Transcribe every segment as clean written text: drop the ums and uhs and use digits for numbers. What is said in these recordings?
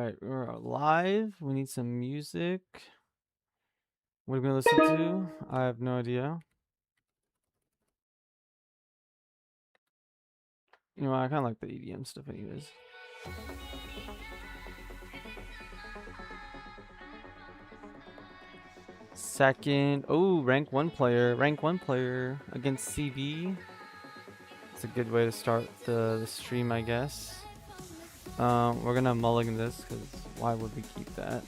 Alright, we're live. We need some music. What are we gonna listen to? I have no idea. You know, I kind of like the EDM stuff anyways. Second, oh, rank 1 player. Rank 1 player against CB. It's a good way to start the stream, I guess. We're gonna mulligan this, because why would we keep that?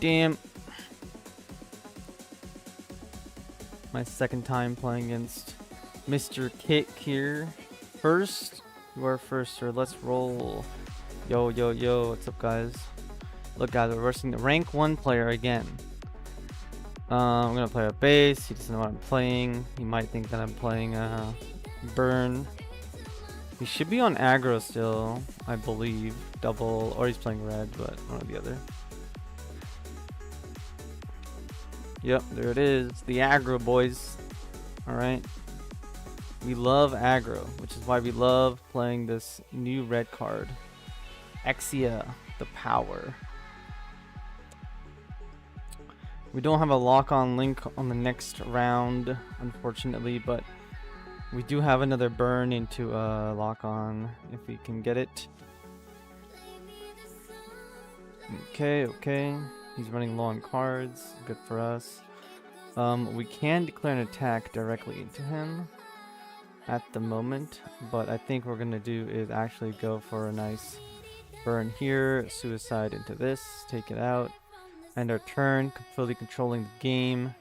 Damn. My second time playing against Mr. Kick here. First, you are first, sir. Let's roll. Yo, yo, yo. What's up, guys? Look, guys, we're versing the rank 1 player again. I'm gonna play a bass. He doesn't know what I'm playing. He might think that I'm playing Burn. He should be on aggro still, I believe. Double, or he's playing red, but one or the other. Yep, there it is. The aggro, boys. Alright. We love aggro, which is why we love playing this new red card. Exia, the power. We don't have a lock-on link on the next round, unfortunately, but we do have another burn into a lock-on if we can get it. Okay, okay. He's running low on cards. Good for us. We can declare an attack directly into him at the moment, but I think what we're gonna do is actually go for a nice burn here, suicide into this, take it out, end our turn, completely controlling the game.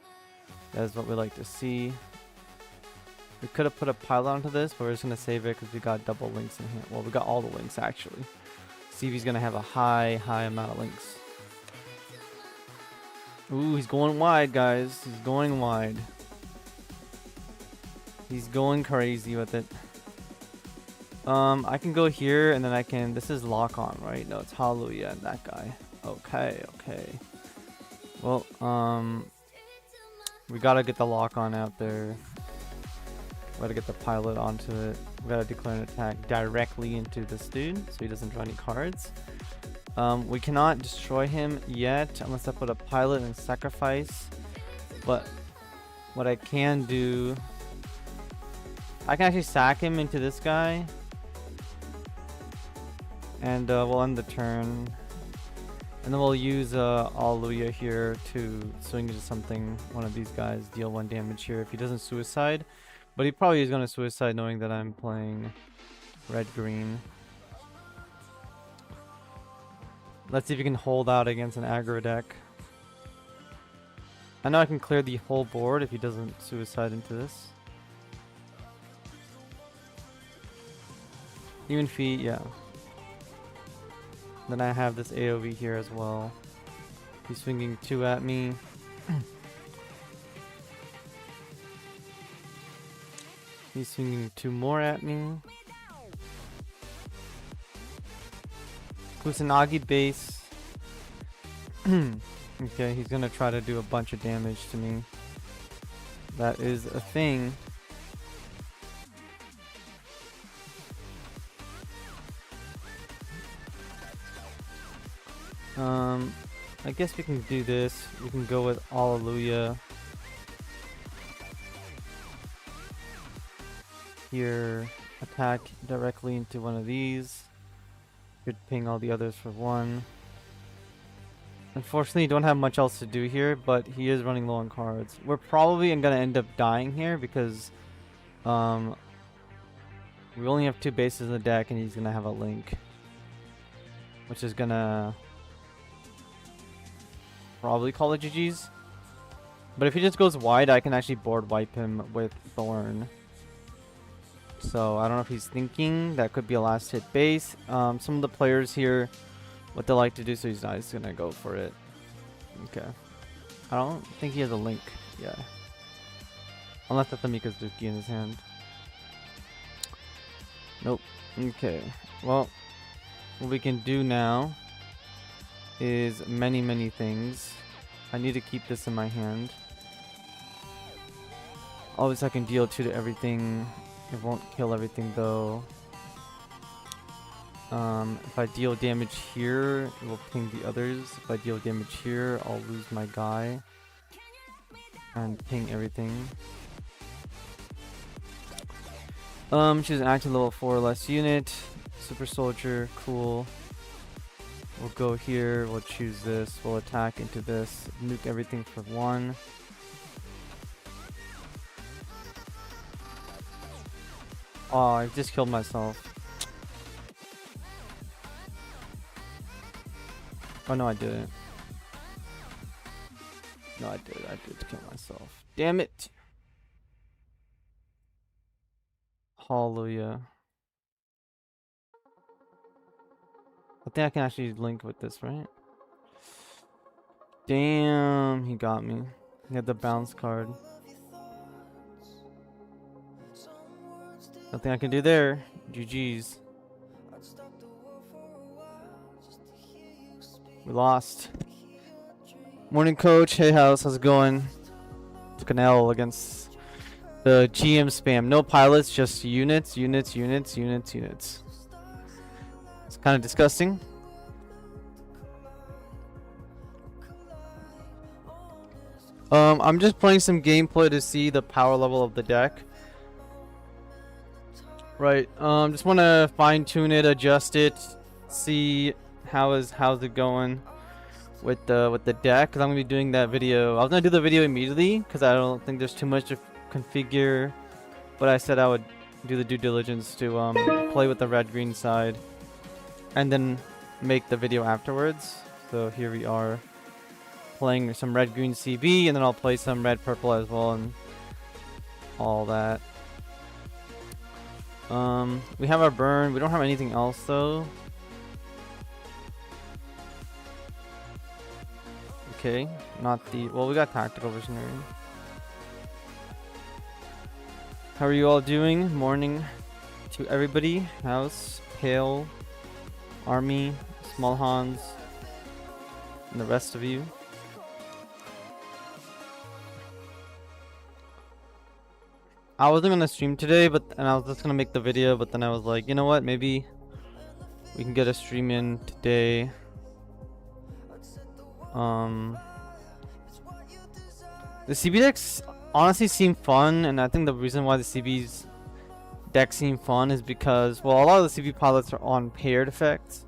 That is what we like to see. We could have put a pilot onto this, but we're just gonna save it because we got double links in here. Well, we got all the links actually. CV's gonna have a high amount of links. Ooh, he's going wide, guys. He's going wide. He's going crazy with it. I can go here and then I can... This is lock on, right? No, it's Hallelujah and that guy. Okay, okay. Well, we gotta get the lock on out there. We gotta get the pilot onto it. We gotta declare an attack directly into this dude so he doesn't draw any cards. We cannot destroy him yet unless I put a pilot and sacrifice. But what I can do... I can actually sack him into this guy. And we'll end the turn. And then we'll use Hallelujah here to swing into something. One of these guys, deal 1 damage here if he doesn't suicide. But he probably is going to suicide knowing that I'm playing red-green. Let's see if he can hold out against an aggro deck. I know I can clear the whole board if he doesn't suicide into this. Even feet, yeah. Then I have this AoE here as well. He's swinging 2 at me. He's swinging 2 more at me. Kusanagi base. Okay, he's gonna try to do a bunch of damage to me. That is a thing. I guess we can do this. We can go with Hallelujah. Here, attack directly into one of these. Could ping all the others for 1. Unfortunately, don't have much else to do here, but he is running low on cards. We're probably gonna end up dying here because we only have 2 bases in the deck and he's gonna have a link, which is gonna probably call it GG's. But if he just goes wide, I can actually board wipe him with Thorn. So I don't know if he's thinking that could be a last hit base. Some of the players here, what they like to do, so he's not just gonna go for it. Okay. I don't think he has a link. Yeah. Unless that's the Mikazuki in his hand. Nope. Okay. Well, what we can do now is many things. I need to keep this in my hand. Obviously I can deal 2 to everything. It won't kill everything though. If I deal damage here, it will ping the others. If I deal damage here, I'll lose my guy and ping everything. Choose an active level 4 or less unit. Super soldier, cool. We'll go here, we'll choose this, we'll attack into this, nuke everything for 1. Oh, I just killed myself. Oh no, I didn't. No, I did kill myself. Damn it! Hallelujah. I think I can actually link with this, right? Damn, he got me. He had the bounce card. Nothing I can do there. GG's. We lost. Morning, coach. Hey, house. How's it going? Took an L against the GM spam. No pilots, just units. It's kind of disgusting. I'm just playing some gameplay to see the power level of the deck. Right. Just want to fine tune it, adjust it, see how's it going with the deck. Cause I'm gonna be doing that video. I was gonna do the video immediately because I don't think there's too much to configure, but I said I would do the due diligence to play with the red-green side, and then make the video afterwards. So here we are playing some red-green CB, and then I'll play some red-purple as well and all that. We have our burn. We don't have anything else though. Okay, not the... Well, we got tactical visionary. How are you all doing? Morning to everybody. House, Pale, Army, Small Hans, and the rest of you. I wasn't gonna stream today, and I was just gonna make the video, but then I was like, you know what? Maybe we can get a stream in today. The CB decks honestly seem fun, and I think the reason why the CB's decks seem fun is because, well, a lot of the CB pilots are on paired effects.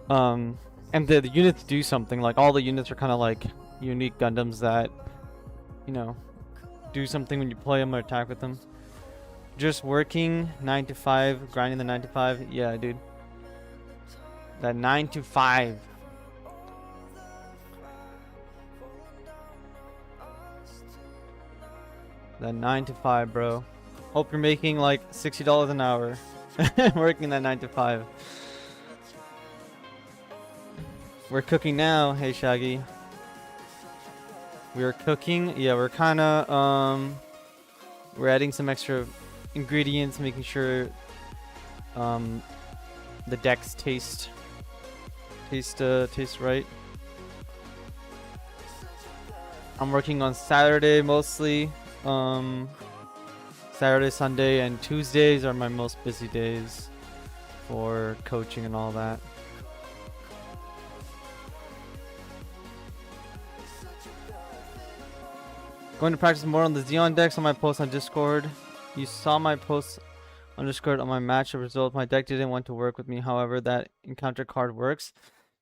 And the units do something. Like, all the units are kind of like unique Gundams that, you know, do something when you play them or attack with them. Just working 9 to 5, grinding the 9 to 5. Yeah, dude. That 9 to 5. That 9 to 5, bro. Hope you're making like $60 an hour working that 9 to 5. We're cooking now. Hey, Shaggy. We are cooking. Yeah, we're kind of we're adding some extra ingredients, making sure the decks taste right. I'm working on Saturday mostly. Saturday, Sunday, and Tuesdays are my most busy days for coaching and all that. Going to practice more on the Xeon decks on my post on Discord. You saw my post on Discord on my match result. My deck didn't want to work with me. However, that encounter card works.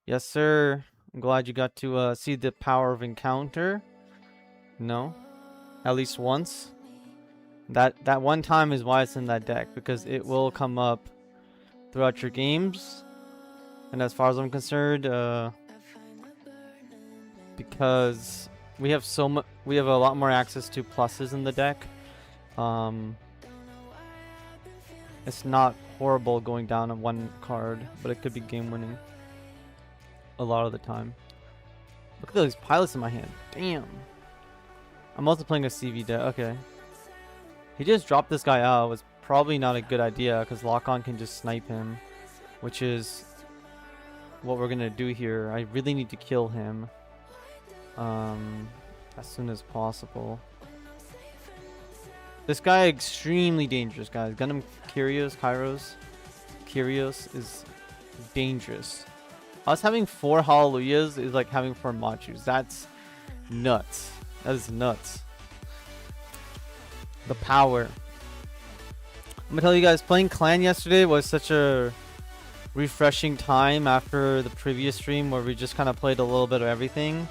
Yes, sir. I'm glad you got to see the power of encounter. No, at least once. That one time is why it's in that deck, because it will come up throughout your games. And as far as I'm concerned, because we have a lot more access to pluses in the deck. It's not horrible going down on one card, but it could be game winning a lot of the time. Look at those pilots in my hand. Damn. I'm also playing a CV deck. Okay. He just dropped this guy out. It was probably not a good idea because lock-on can just snipe him, which is what we're gonna do here. I really need to kill him as soon as possible. This guy extremely dangerous, guys. Gundam Kyrios is dangerous. Us having 4 Hallelujahs is like having 4 Machus. That's nuts. That is nuts. The power. I'm gonna tell you guys, playing Clan yesterday was such a refreshing time after the previous stream where we just kind of played a little bit of everything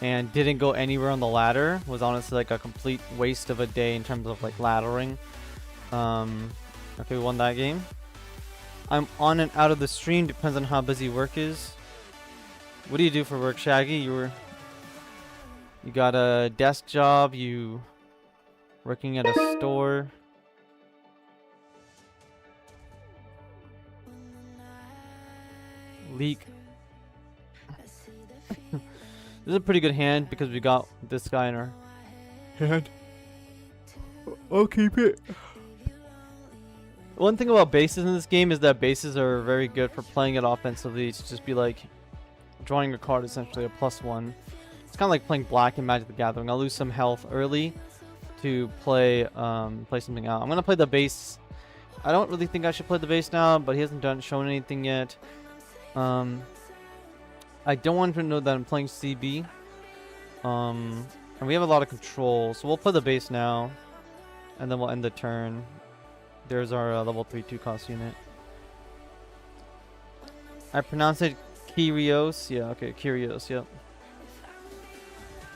and didn't go anywhere on the ladder. It was honestly like a complete waste of a day in terms of like laddering. Okay, we won that game. I'm on and out of the stream, depends on how busy work is. What do you do for work, Shaggy? You got a desk job, you working at a store. Leak. This is a pretty good hand because we got this guy in our hand. I'll keep it. One thing about bases in this game is that bases are very good for playing it offensively. To just be like drawing a card, essentially a +1. It's kind of like playing black in Magic the Gathering. I'll lose some health early to play something out. I'm gonna play the base. I don't really think I should play the base now, but he hasn't shown anything yet. I don't want him to know that I'm playing CB. And we have a lot of control, so we'll play the base now, and then we'll end the turn. There's our level 3/2 cost unit. I pronounce it Kyrios. Yeah, okay, Kyrios. Yep.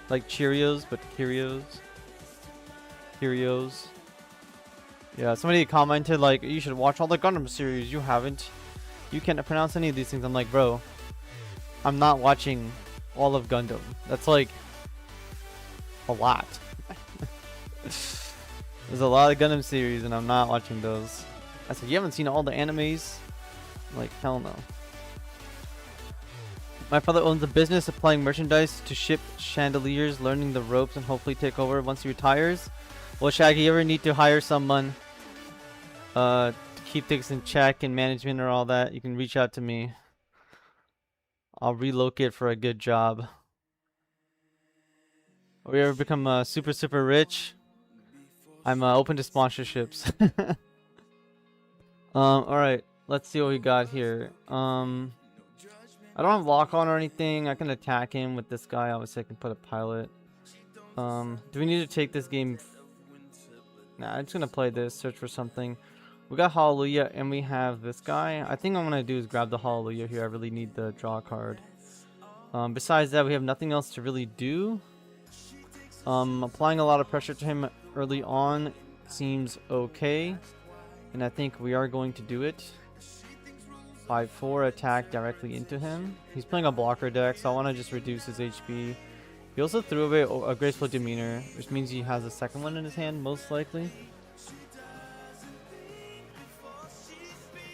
Like Cheerios, but Kyrios. Kyrios. Yeah, somebody commented like, you should watch all the Gundam series. You haven't. You can't pronounce any of these things. I'm like, bro, I'm not watching all of Gundam. That's like a lot. There's a lot of Gundam series and I'm not watching those. I said, you haven't seen all the animes? I'm like, hell no. My father owns a business supplying merchandise to ship chandeliers, learning the ropes and hopefully take over once he retires. Well, Shaggy, you ever need to hire someone to keep things in check and management or all that, you can reach out to me. I'll relocate for a good job. Or we ever become super rich? I'm open to sponsorships. Alright, let's see what we got here. I don't have lock on or anything. I can attack him with this guy. Obviously I can put a pilot. Do we need to take this game? Nah, I'm just gonna play this, search for something. We got Hallelujah and we have this guy. I think what I'm gonna do is grab the Hallelujah here. I really need the draw card. Besides that, we have nothing else to really do. Applying a lot of pressure to him early on seems okay, and I think we are going to do it. 5/4 attack directly into him. He's playing a blocker deck, so I want to just reduce his HP. He also threw away a graceful demeanor, which means he has a second one in his hand, most likely.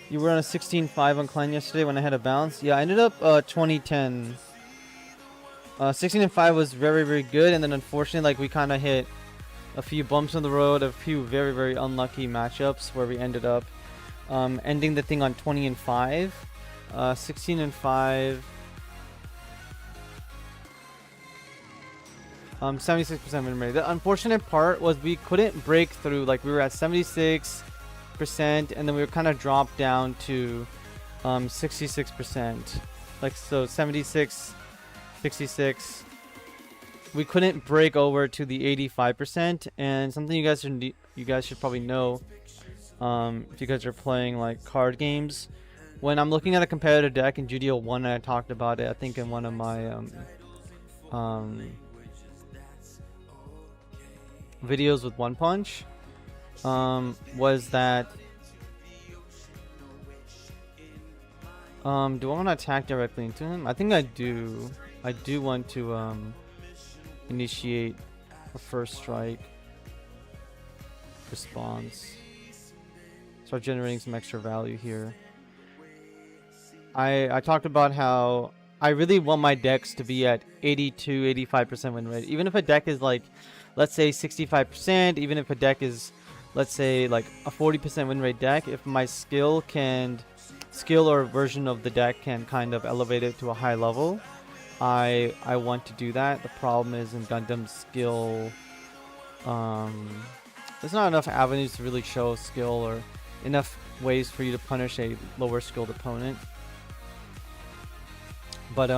You were on a 16-5 on Clan yesterday when I had a bounce. Yeah, I ended up 20-10. 16-5 was very good, and then unfortunately, like, we kind of hit a few bumps on the road, a few very unlucky matchups where we ended up ending the thing on 20-5. 16-5. 76% win rate. The unfortunate part was we couldn't break through. Like, we were at 76%, and then we were kind of dropped down to 66%. Like, so 76, 66. We couldn't break over to the 85%, and something you guys should probably know, if you guys are playing like card games. When I'm looking at a competitive deck in GD01, and I talked about it, I think in one of my videos with One Punch, was that do I want to attack directly into him? I think I do. I do want to initiate a first strike response. Start generating some extra value here. I talked about how I really want my decks to be at 82-85% win rate. Even if a deck is like, let's say 65%, even if a deck is, let's say, like a 40% win rate deck, if my skill or version of the deck can kind of elevate it to a high level, I want to do that. The problem is in Gundam skill, there's not enough avenues to really show skill or enough ways for you to punish a lower skilled opponent. But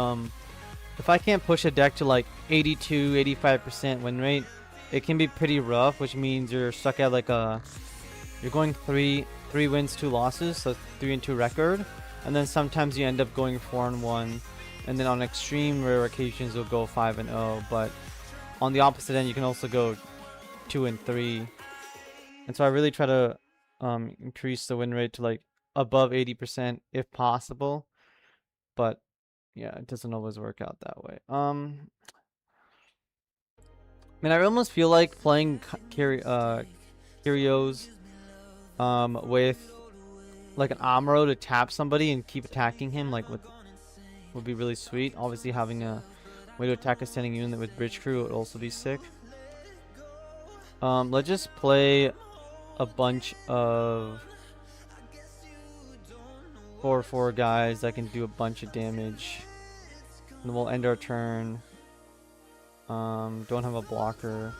if I can't push a deck to like 82, 85% win rate, it can be pretty rough, which means you're stuck at like you're going three wins, 2 losses, so 3-2 record, and then sometimes you end up going 4-1, and then on extreme rare occasions you'll go 5-0. But on the opposite end, you can also go 2-3, and so I really try to increase the win rate to like above 80% if possible. But yeah, it doesn't always work out that way. I mean, I almost feel like playing Kyrios with like an Amuro to tap somebody and keep attacking him like would be really sweet. Obviously having a way to attack a standing unit with Bridge Crew would also be sick. Let's just play a bunch of 4/4 guys that can do a bunch of damage. And then we'll end our turn. Don't have a blocker.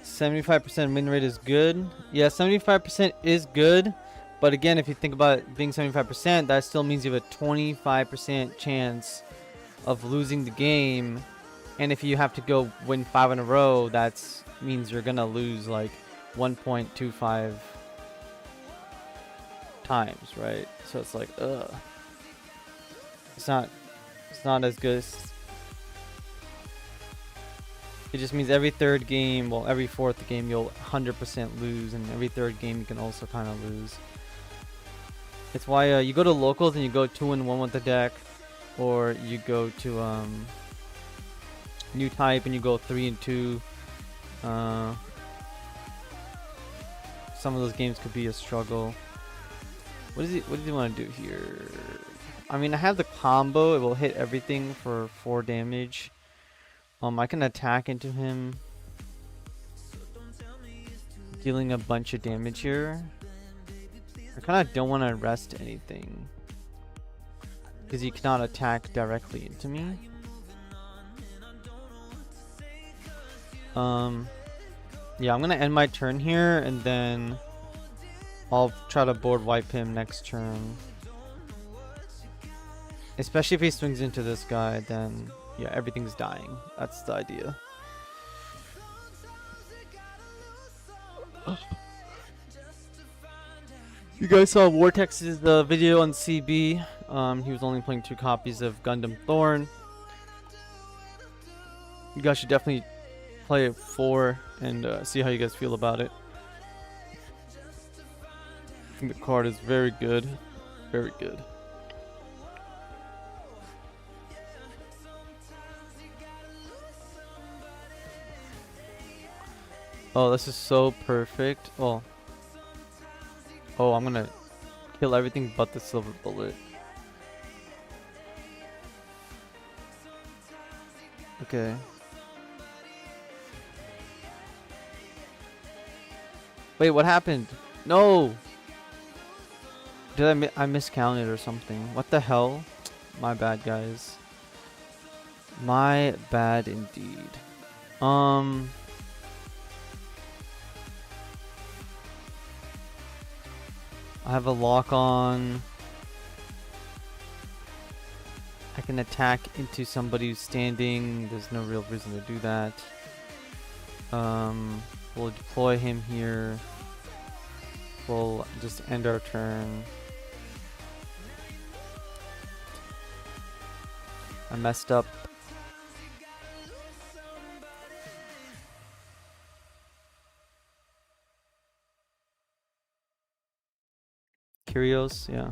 75% win rate is good. Yeah, 75% is good. But again, if you think about it being 75%, that still means you have a 25% chance of losing the game. And if you have to go win 5 in a row, that means you're gonna lose like 1.25 times, right? So it's like, ugh. It's not as good. It just means every third game, well, every fourth game, you'll 100% lose, and every third game you can also kind of lose. It's why you go to locals and you go 2-1 with the deck, or you go to new type and you go 3-2. Some of those games could be a struggle. What does he want to do here? I mean, I have the combo. It will hit everything for 4 damage. I can attack into him, dealing a bunch of damage here. I kind of don't want to rest anything because he cannot attack directly into me. Yeah, I'm gonna end my turn here, and then I'll try to board wipe him next turn. Especially if he swings into this guy, then yeah, everything's dying. That's the idea. You guys saw Vortex's video on CB. He was only playing 2 copies of Gundam Thorn. You guys should definitely play it 4 and see how you guys feel about it. I think the card is very good. Very good. Oh, this is so perfect. Oh, I'm gonna kill everything but the silver bullet. Okay. Wait, what happened? No! Did I miscounted or something? What the hell? My bad, guys. My bad indeed. I have a lock on. I can attack into somebody who's standing. There's no real reason to do that. We'll deploy him here. We'll just end our turn. I messed up. Kyrios, yeah.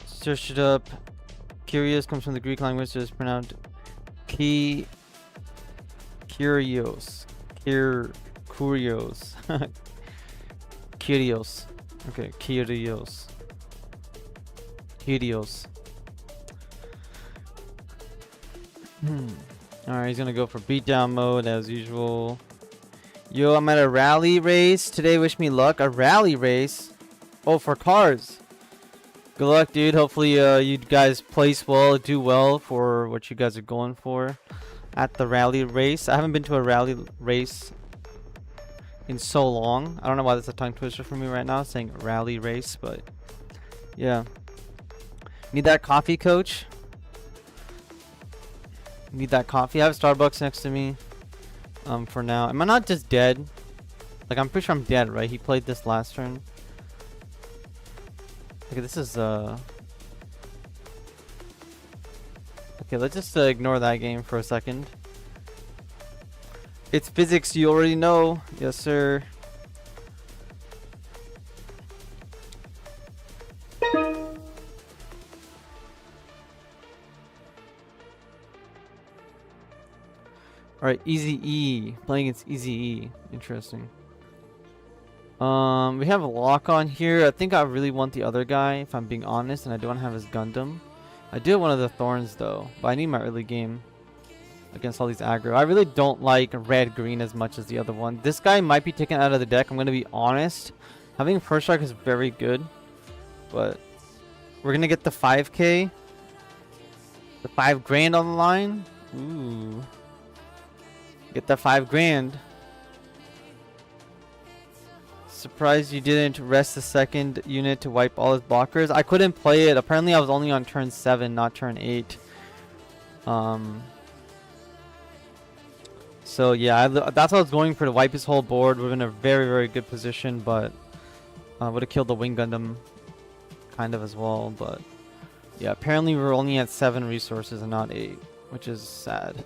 Search it up. Kyrios comes from the Greek language, so it's pronounced Kyrios. Kyrios. Kyrios. Okay, Kyrios. Kyrios. Alright, he's gonna go for beatdown mode as usual. Yo, I'm at a rally race today. Wish me luck. A rally race? Oh, for cars. Good luck, dude. Hopefully you guys place well, do well for what you guys are going for at the rally race. I haven't been to a rally race in so long. I don't know why that's a tongue twister for me right now, saying rally race, but yeah. Need that coffee, coach? Need that coffee? I have Starbucks next to me. For now. Am I not just dead? Like, I'm pretty sure I'm dead, right? He played this last turn. Okay, this is, okay, let's just ignore that game for a second. It's physics, you already know. Yes, sir. Alright, Easy E. Playing against Easy E. Interesting. We have a lock on here. I think I really want the other guy, if I'm being honest, and I don't have his Gundam. I do have one of the Thorns, though, but I need my early game against all these aggro. I really don't like red-green as much as the other one. This guy might be taken out of the deck, I'm going to be honest. Having First Strike is very good, but we're going to get the 5K. The 5 grand on the line. Ooh. Get that 5 grand. Surprised you didn't rest the second unit to wipe all his blockers. I couldn't play it. Apparently I was only on turn 7, not turn 8. So yeah, that's what I was going for, to wipe his whole board. We're in a very, very good position, but would have killed the Wing Gundam kind of as well. But yeah, apparently we're only at 7 resources and not 8, which is sad.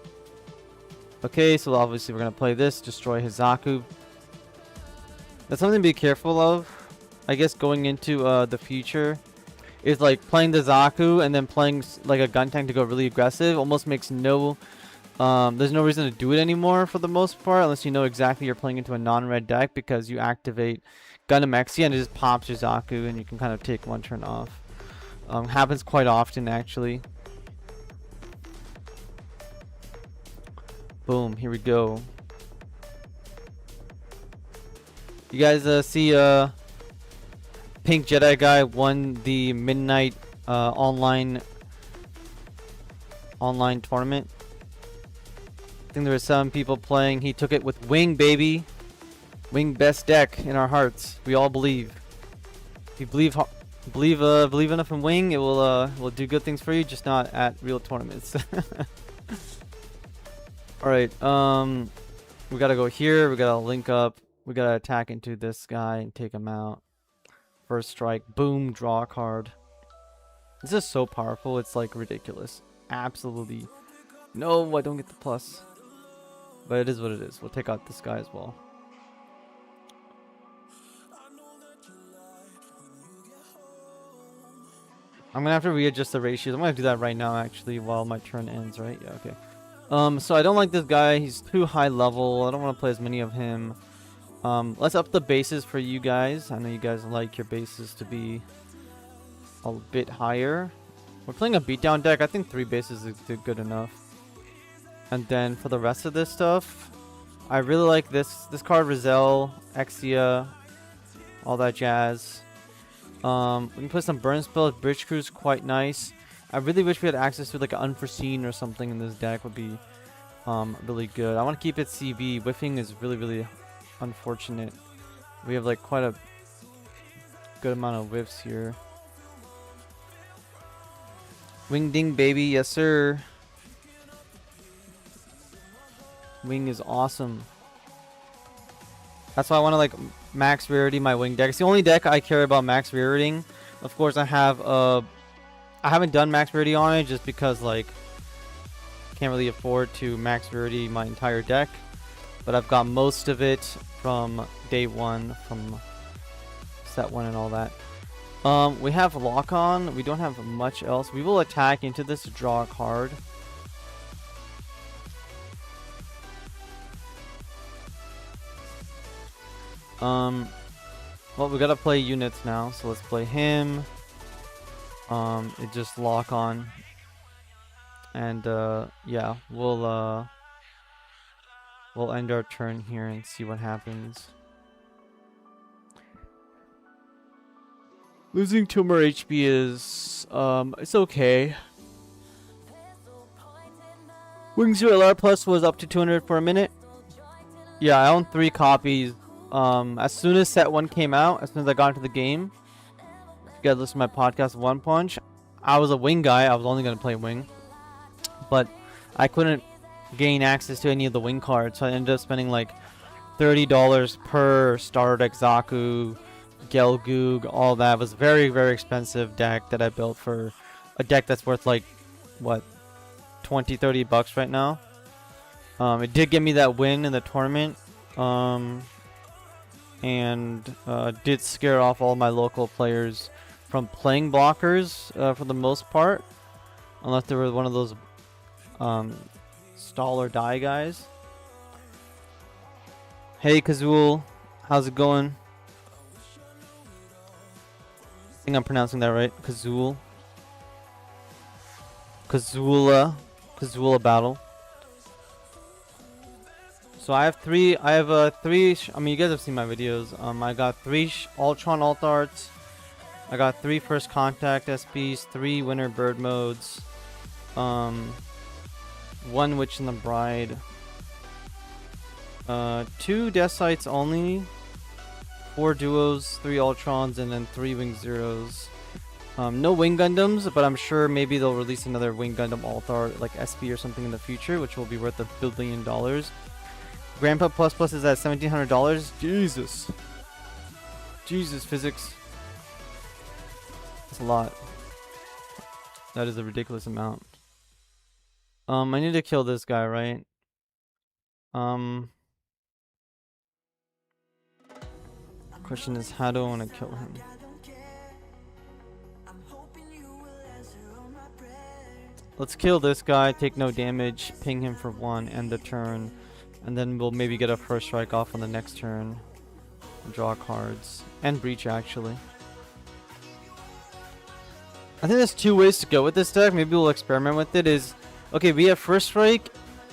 Okay, so obviously we're going to play this, destroy his Zaku. That's something to be careful of, I guess, going into the future. Is like playing the Zaku and then playing like a gun tank to go really aggressive almost makes no... there's no reason to do it anymore for the most part, unless you know exactly you're playing into a non-red deck, because you activate Gundam Exia and it just pops your Zaku and you can kind of take one turn off. Happens quite often, actually. Boom, here we go. You guys see Pink Jedi guy won the midnight online tournament. I think there were some people playing. He took it with Wing, baby. Wing, best deck in our hearts. We all believe. If you believe enough in Wing, it will do good things for you, just not at real tournaments. All right, we gotta go here. We gotta link up. We gotta attack into this guy and take him out. First strike, boom, draw a card. This is so powerful, it's like ridiculous. Absolutely. No, I don't get the plus. But it is what it is. We'll take out this guy as well. I'm gonna have to readjust the ratios. I'm gonna do that right now, actually, while my turn ends, right? Yeah, okay. So I don't like this guy. He's too high level. I don't want to play as many of him. Let's up the bases for you guys. I know you guys like your bases to be a bit higher. We're playing a beatdown deck. I think 3 bases is good enough. And then for the rest of this stuff, I really like this card, Rizal, Exia, all that jazz. We can put some burn spells. Bridge Crew's quite nice. I really wish we had access to like an unforeseen or something in this deck. Would be really good. I want to keep it CB. Whiffing is really, really unfortunate. We have like quite a good amount of whiffs here. Wing ding, baby. Yes, sir. Wing is awesome. That's why I want to like max rarity my Wing deck. It's the only deck I care about max raritying. Of course, I haven't done max rarity on it just because like can't really afford to max rarity my entire deck. But I've got most of it from day 1, from set 1 and all that. We have lock on. We don't have much else. We will attack into this to draw a card. Well, we gotta play units now, so let's play him. It just lock on, and yeah, we'll end our turn here and see what happens. Losing 2 more HP is it's okay. Wing Zero LR Plus was up to 200 for a minute. Yeah, I own 3 copies as soon as set 1 came out, as soon as I got into the game, if you guys listen to my podcast One Punch, I was a wing guy. I was only going to play wing, but I couldn't gain access to any of the wing cards, so I ended up spending like $30 per starter deck. Zaku, Gelgoog, all that. It was very, very expensive deck that I built for a deck that's worth like what, 20-30 bucks right now. It did give me that win in the tournament, and did scare off all my local players from playing blockers for the most part, unless they were one of those stall or die guys. Hey Kazul, how's it going? I think I'm pronouncing that right. Kazul. Kazula battle. So I have three. I mean, you guys have seen my videos. I got 3 Ultron alt arts. I got 3 first contact SPs, 3 winter bird modes, 1 witch and the bride, 2 death sites only, 4 duos, 3 Ultrons, and then 3 wing zeros. No wing Gundams, but I'm sure maybe they'll release another wing Gundam alt art like SP or something in the future, which will be worth $1 billion. Grandpa Plus Plus is at $1,700. Jesus, physics. That's a lot. That is a ridiculous amount. I need to kill this guy, right? Question is, how do I want to kill him? Let's kill this guy, take no damage, ping him for 1, end the turn, and then we'll maybe get a first strike off on the next turn. Draw cards. And breach, actually. I think there's 2 ways to go with this deck. Maybe we'll experiment with it. Okay, we have first strike,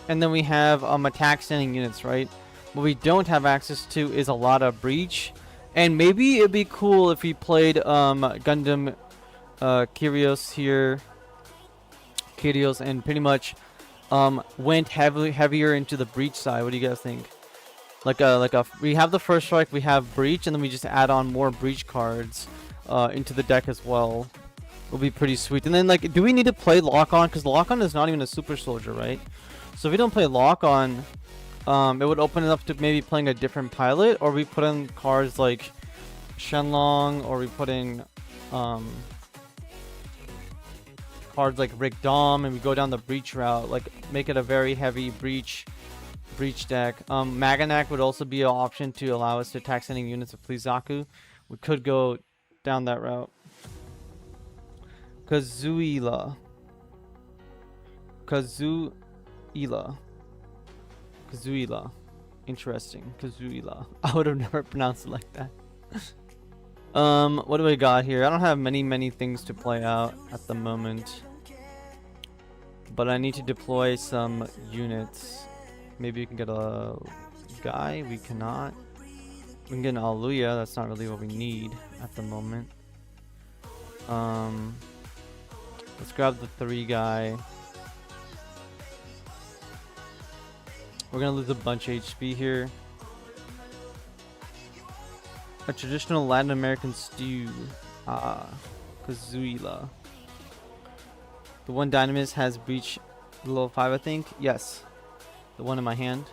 and then we have attack standing units, right? What we don't have access to is a lot of breach. And maybe it'd be cool if we played Gundam Kyrios here. Kyrios, and pretty much went heavier into the breach side. What do you guys think? We have the first strike, we have breach, and then we just add on more breach cards into the deck as well. Will be pretty sweet. And then, like, do we need to play lock on? Because lock on is not even a super soldier, right? So if we don't play lock on, it would open it up to maybe playing a different pilot, or we put in cards like Shenlong, or we put in cards like Rick Dom, and we go down the breach route, like make it a very heavy breach deck. Maganak would also be an option to allow us to attack sending units of Please Zaku. We could go down that route. Kazuila. Interesting. Kazuila. I would have never pronounced it like that. What do we got here? I don't have many things to play out at the moment, but I need to deploy some units. Maybe we can get a guy. We cannot. We can get an Aluya. That's not really what we need at the moment. Let's grab the 3 guy. We're gonna lose a bunch of HP here. A traditional Latin American stew. Kazuila. The one Dynamis has breach level 5, I think. Yes. The one in my hand.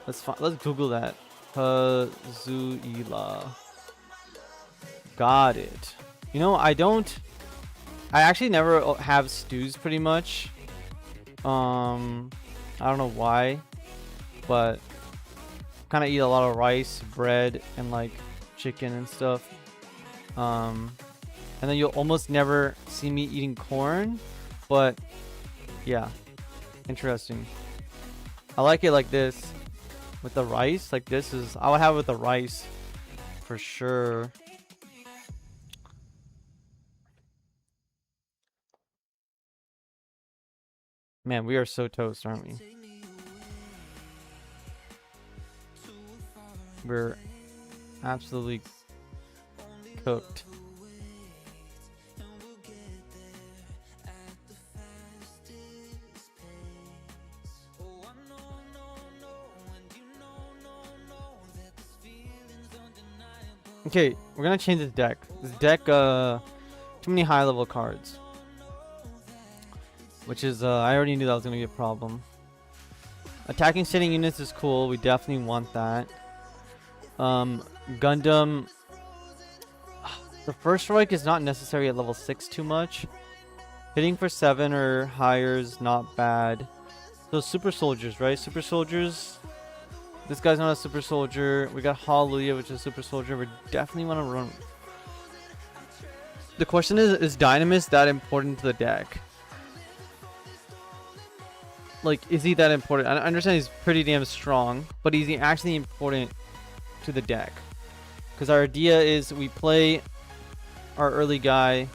Let's Google that. Kazuila. Got it. You know, I actually never have stews pretty much. I don't know why, but kind of eat a lot of rice, bread, and like chicken and stuff. And then you'll almost never see me eating corn, but yeah, interesting. I like it like this with the rice. Like this is, I would have it with the rice for sure. Man, we are so toast, aren't we? We're absolutely cooked. Okay, we're gonna change this deck. This deck, too many high level cards. Which is, I already knew that was gonna be a problem. Attacking standing units is cool. We definitely want that. Gundam. The first strike is not necessary at level 6 too much. Hitting for 7 or higher is not bad. So super soldiers, right? Super soldiers. This guy's not a super soldier. We got Hallelujah, which is a super soldier. We definitely want to run. The question is Dynamis that important to the deck? Like, is he that important? I understand he's pretty damn strong, but is he actually important to the deck? Because our idea is we play our early guy.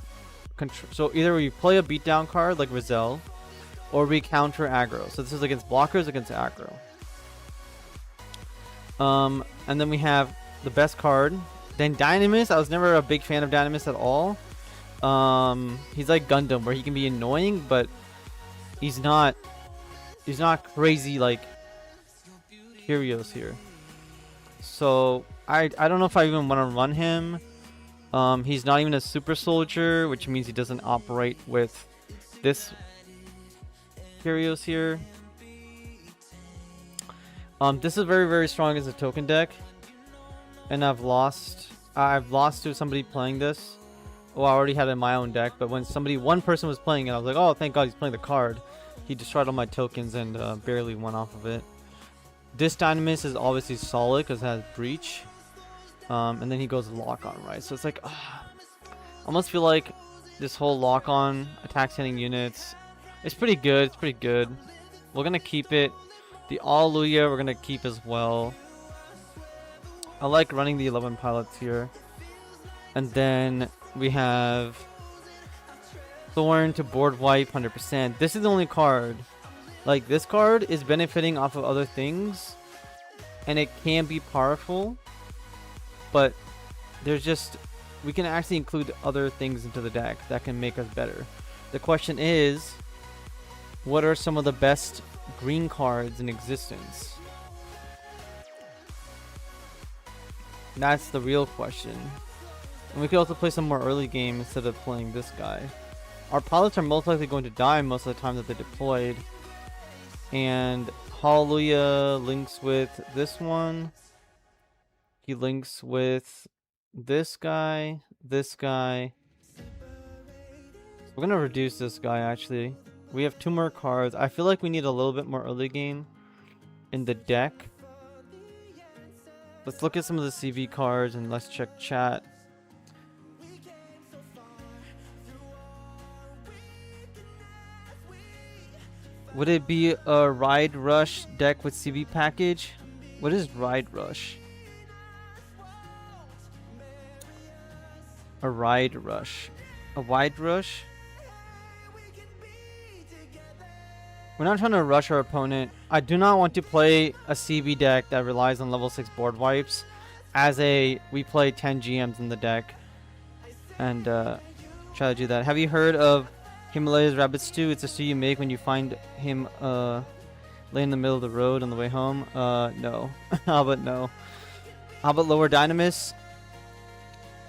So either we play a beatdown card like Rizal, or we counter aggro. So this is against blockers, against aggro. And then we have the best card. Then Dynamis. I was never a big fan of Dynamis at all. He's like Gundam, where he can be annoying, but he's not crazy like Kyrios here. So I don't know if I even want to run him. He's not even a super soldier, which means he doesn't operate with this Kyrios here. This is very, very strong as a token deck, and I've lost to somebody playing this. Oh, I already had it in my own deck, but when one person was playing it, I was like, oh, thank God he's playing the card. He destroyed all my tokens and barely went off of it. This Dynamis is obviously solid because it has breach. And then he goes lock on, right? So it's like, I almost feel like this whole lock on attack standing units, it's pretty good. It's pretty good. We're gonna keep it. The Alleluia we're gonna keep as well. I like running the 11 pilots here. And then we have Thorn to board wipe 100%. This is the only card. Like, this card is benefiting off of other things, and it can be powerful, but there's just, we can actually include other things into the deck that can make us better. The question is, what are some of the best green cards in existence? That's the real question. And we could also play some more early game instead of playing this guy. Our pilots are most likely going to die most of the time that they're deployed. And Hallelujah links with this one. He links with this guy, this guy. We're going to reduce this guy, actually. We have 2 more cards. I feel like we need a little bit more early game in the deck. Let's look at some of the CV cards and let's check chat. Would it be a Ride Rush deck with CV package? What is Ride Rush? A Ride Rush. A Wide Rush? We're not trying to rush our opponent. I do not want to play a CB deck that relies on level 6 board wipes as we play 10 GMs in the deck. And try to do that. Have you heard of Himalaya's rabbit stew? It's a stew you make when you find him lay in the middle of the road on the way home. No. How about no? How about lower Dynamis?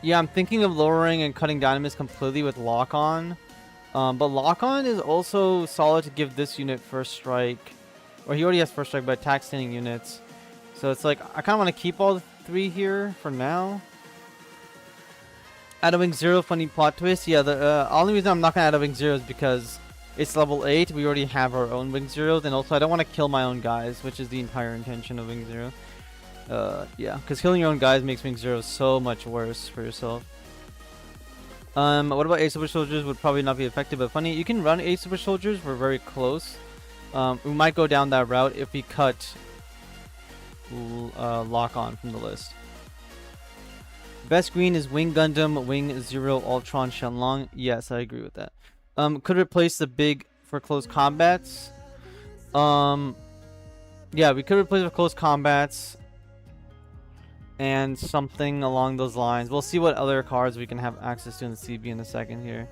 Yeah, I'm thinking of lowering and cutting Dynamis completely with lock on. But lock on is also solid to give this unit first strike. Or he already has first strike, but attack standing units. So it's like, I kind of want to keep all the 3 here for now. Add a Wing 0, funny plot twist. Yeah, the only reason I'm not going to add a Wing 0 is because it's level 8. We already have our own Wing 0s. And also, I don't want to kill my own guys, which is the entire intention of Wing 0. Yeah, because killing your own guys makes Wing 0 so much worse for yourself. What about 8 super soldiers? Would probably not be effective, but funny. You can run 8 super soldiers. We're very close. We might go down that route if we cut lock on from the list. Best green is Wing Gundam, Wing 0, Ultron, Shenlong. Yes, I agree with that. Could replace the big for close combats. Yeah, we could replace it for close combats. And something along those lines. We'll see what other cards we can have access to in the CB in a second here.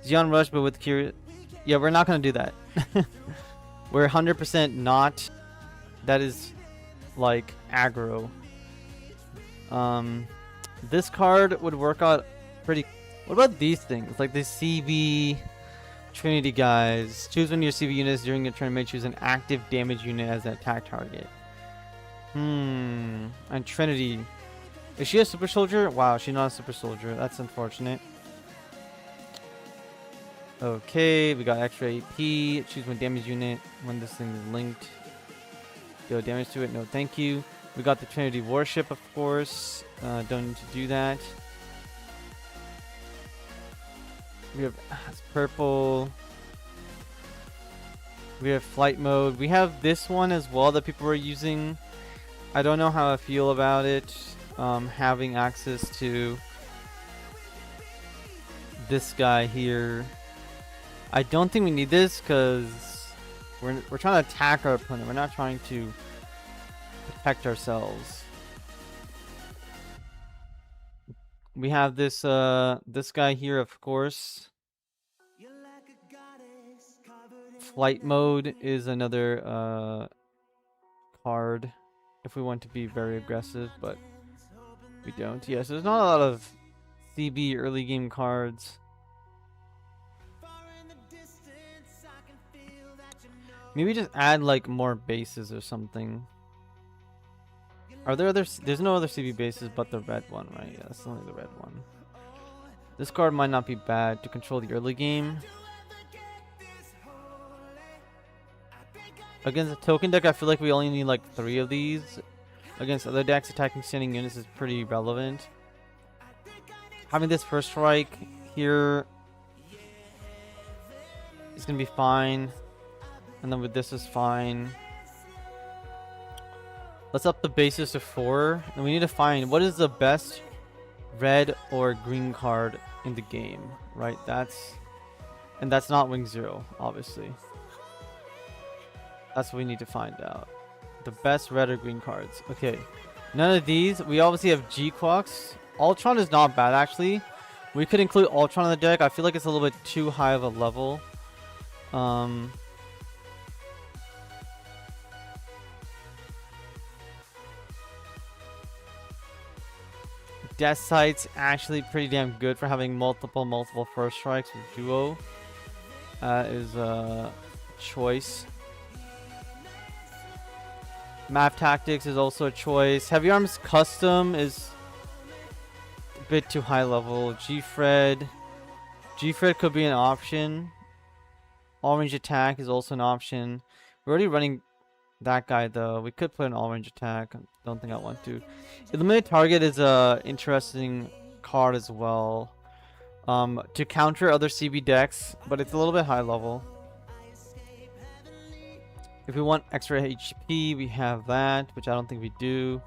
Xeon Rush, but with Curious. Yeah, we're not going to do that. We're 100% not. That is like aggro. This card would work out pretty. What about these things? Like the CB Trinity guys. Choose one of your CB units during your turn. May choose an active damage unit as an attack target. And Trinity. Is she a super soldier? Wow, she's not a super soldier. That's unfortunate. Okay, we got extra AP. Choose one damage unit when this thing is linked. Deal damage to it. No, thank you. We got the Trinity Warship, of course. Don't need to do that. We have purple. We have flight mode. We have this one as well that people are using. I don't know how I feel about it. Having access to this guy here. I don't think we need this because we're trying to attack our opponent. We're not trying to protect ourselves. We have this this guy here, of course. Flight mode is another card if we want to be very aggressive, but we don't. Yes, there's not a lot of CB early game cards. Maybe just add like more bases or something. Are there other? There's no other CB bases but the red one, right? Yeah, that's only the red one. This card might not be bad to control the early game. Against a token deck, I feel like we only need like 3 of these. Against other decks, attacking standing units is pretty relevant. Having this first strike here is gonna be fine. And then with this is fine. Let's up the bases to 4. And we need to find what is the best red or green card in the game, right? That's not Wing Zero, obviously. That's what we need to find out. The best red or green cards. Okay. None of these. We obviously have G-Quox. Ultron is not bad, actually. We could include Ultron in the deck. I feel like it's a little bit too high of a level. Death Sight's actually pretty damn good for having multiple first strikes with duo. Is a choice. Map Tactics is also a choice. Heavy Arms Custom is a bit too high level. G-Fred could be an option. All Range Attack is also an option. We're already running that guy though. We could put an All Range Attack. I don't think I want to. Eliminate Target is a interesting card as well. To counter other CB decks, but it's a little bit high level. If we want extra HP, we have that, which I don't think we do.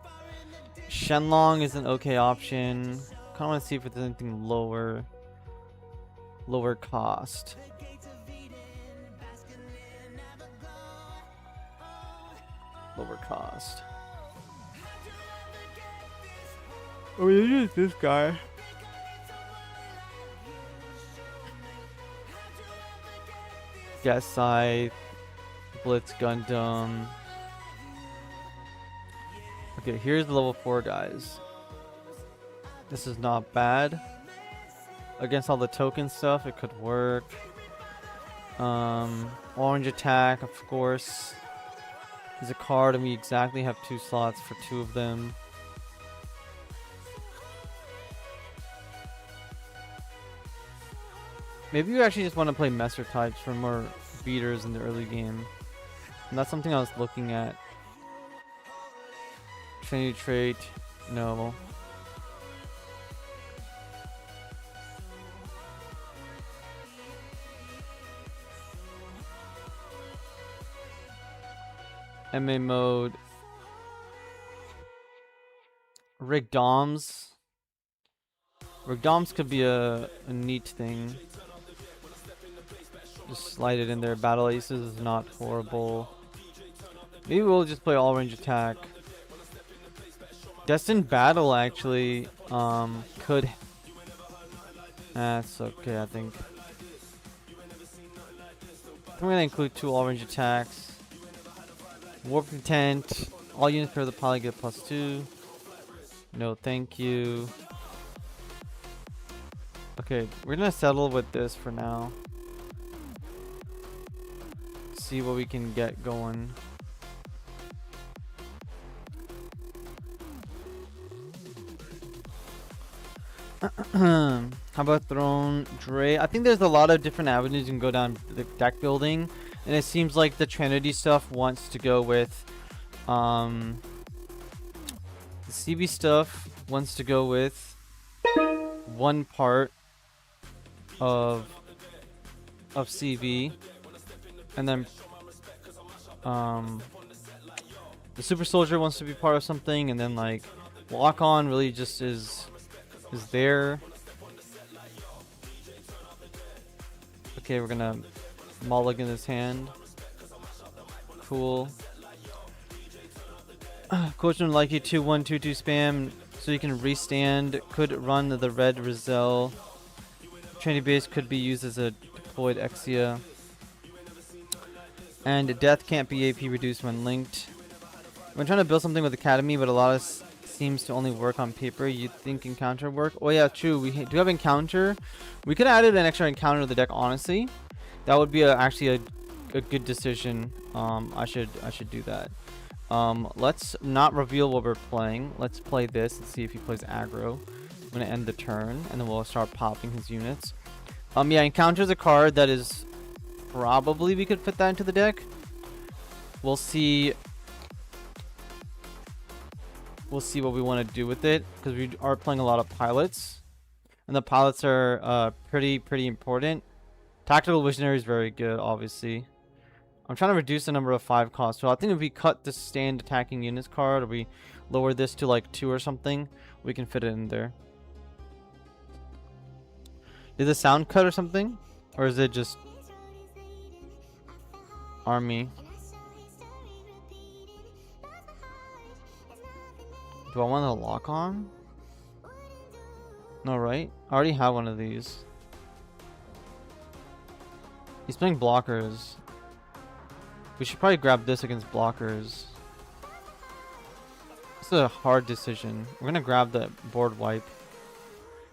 Shenlong is an okay option. Kind of want to see if there's anything lower cost. Lower cost. Oh, we use this guy. Death Scythe. Blitz Gundam. Okay, here's the level 4 guys. This is not bad. Against all the token stuff, it could work. Orange Attack, of course, is a card, and we exactly have 2 slots for 2 of them. Maybe you actually just want to play Messer types for more beaters in the early game. And that's something I was looking at. Trinity trait, no. MA mode. Rig Doms. Rig Doms could be a neat thing. Just slide it in there. Battle Aces is not horrible. Maybe we'll just play All Range Attack. Destined Battle actually could. That's okay, I think. I'm gonna include 2 All Range Attacks. Warp Intent. All units per the pilot get +2. No, thank you. Okay, we're gonna settle with this for now. See what we can get going. How about Throne Dre? I think there's a lot of different avenues you can go down the deck building, and it seems like the Trinity stuff wants to go with the CB stuff wants to go with one part of CB, and then the Super Soldier wants to be part of something, and then like Lock On really just is there. Okay, we're gonna mulligan his hand. Cool. Coach would like you 2-1-2-2 spam so you can restand. Could run the red Rizal. Trinity base could be used as a deployed Exia. And death can't be AP reduced when linked. I'm trying to build something with Academy, but a lot of seems to only work on paper. You think encounter work? Oh yeah, true. We do have encounter. We could have added an extra encounter to the deck. Honestly, that would be actually a good decision. I should do that. Let's not reveal what we're playing. Let's play this and see if he plays aggro. I'm gonna end the turn, and then we'll start popping his units. Yeah, encounter is a card that is probably we could fit that into the deck. We'll see. We'll see what we want to do with it, because we are playing a lot of pilots, and the pilots are pretty important. Tactical Visionary is very good, obviously. I'm trying to reduce the number of 5 costs, so I think if we cut the stand attacking units card, or we lower this to like 2 or something, we can fit it in there. Did the sound cut or something, or is it just army? Do I want to lock on? No, right? I already have one of these. He's playing blockers. We should probably grab this against blockers. This is a hard decision. We're gonna grab the board wipe,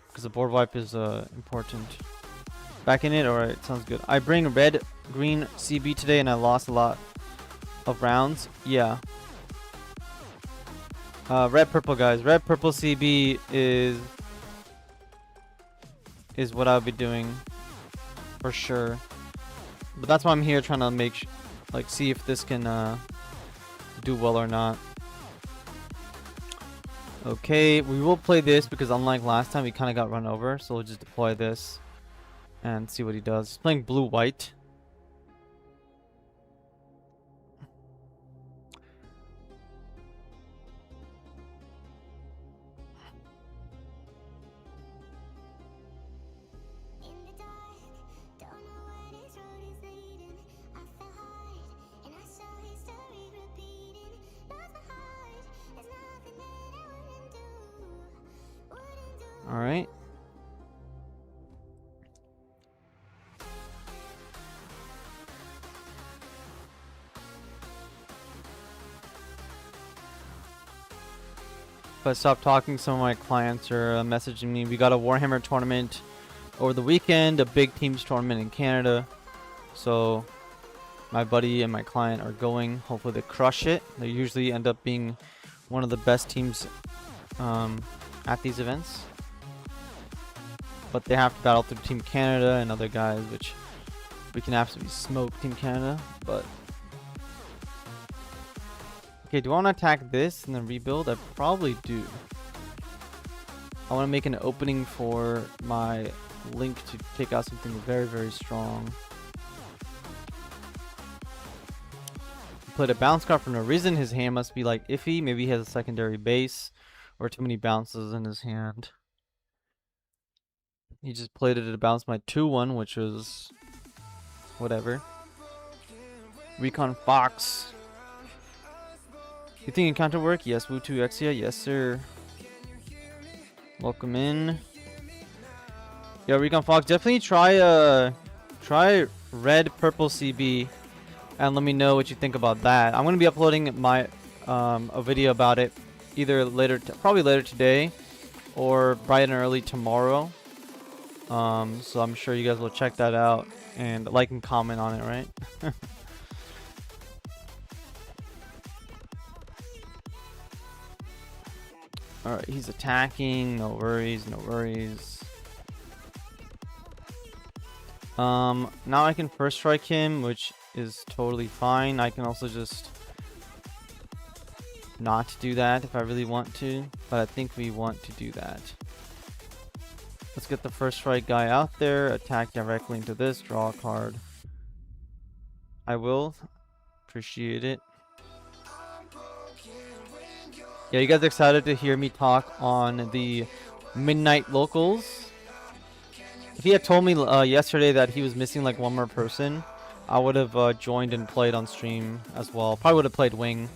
because the board wipe is important. Back in it? Alright, sounds good. I bring red, green CB today and I lost a lot of rounds. Yeah. Red purple, guys. Red purple CB is what I'll be doing for sure. But that's why I'm here, trying to make see if this can do well or not. Okay, we will play this because unlike last time, we kind of got run over. So we'll just deploy this and see what he does. He's playing blue white. All right. If I stop talking, some of my clients are messaging me. We got a Warhammer tournament over the weekend, a big teams tournament in Canada. So my buddy and my client are going. Hopefully they crush it. They usually end up being one of the best teams at these events. But they have to battle through Team Canada and other guys, which we can absolutely smoke Team Canada. But okay, do I want to attack this and then rebuild? I probably do. I want to make an opening for my Link to take out something very strong. He played a bounce card for no reason. His hand must be like iffy. Maybe he has a secondary base or too many bounces in his hand. He just played it to bounce my 2-1, which was whatever. Recon Fox. You think encounter work? Yes. Wu2 Exia? Yes, sir. Welcome in. Yeah, Recon Fox. Definitely try red purple CB and let me know what you think about that. I'm gonna be uploading my a video about it either later, probably later today, or bright and early tomorrow. So I'm sure you guys will check that out and like and comment on it, right? Alright, he's attacking. No worries, no worries. Now I can first strike him, which is totally fine. I can also just not do that if I really want to, but I think we want to do that. Let's get the first strike guy out there, attack directly into this, draw a card. I will. Appreciate it. Yeah, you guys excited to hear me talk on the midnight locals? If he had told me yesterday that he was missing like one more person, I would have joined and played on stream as well. Probably would have played Wing.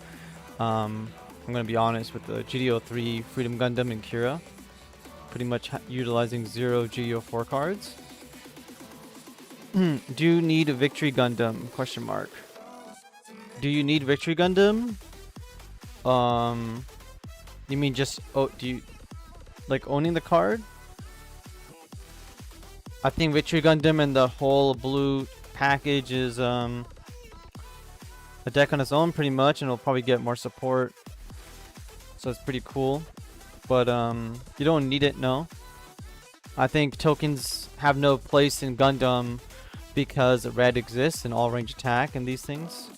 I'm gonna be honest with the GD03 Freedom Gundam and Kira. Pretty much utilizing 0 GD04 cards. Do you need a Victory Gundam? Question mark. Do you need Victory Gundam? You mean just do you like owning the card? I think Victory Gundam and the whole blue package is a deck on its own pretty much, and it'll probably get more support. So it's pretty cool. But you don't need it, no. I think tokens have no place in Gundam because red exists in all range attack and these things.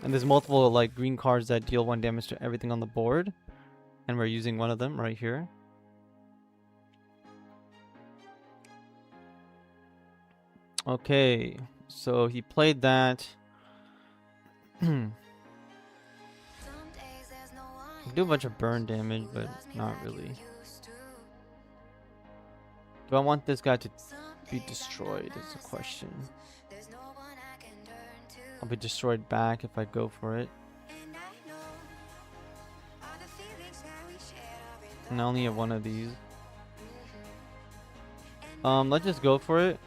And there's multiple like green cards that deal 1 damage to everything on the board. And we're using one of them right here. Okay, so he played that. Do a bunch of burn damage, but not really. Do I want this guy to be destroyed is the question. I'll be destroyed back if I go for it. And I only have one of these. Let's just go for it.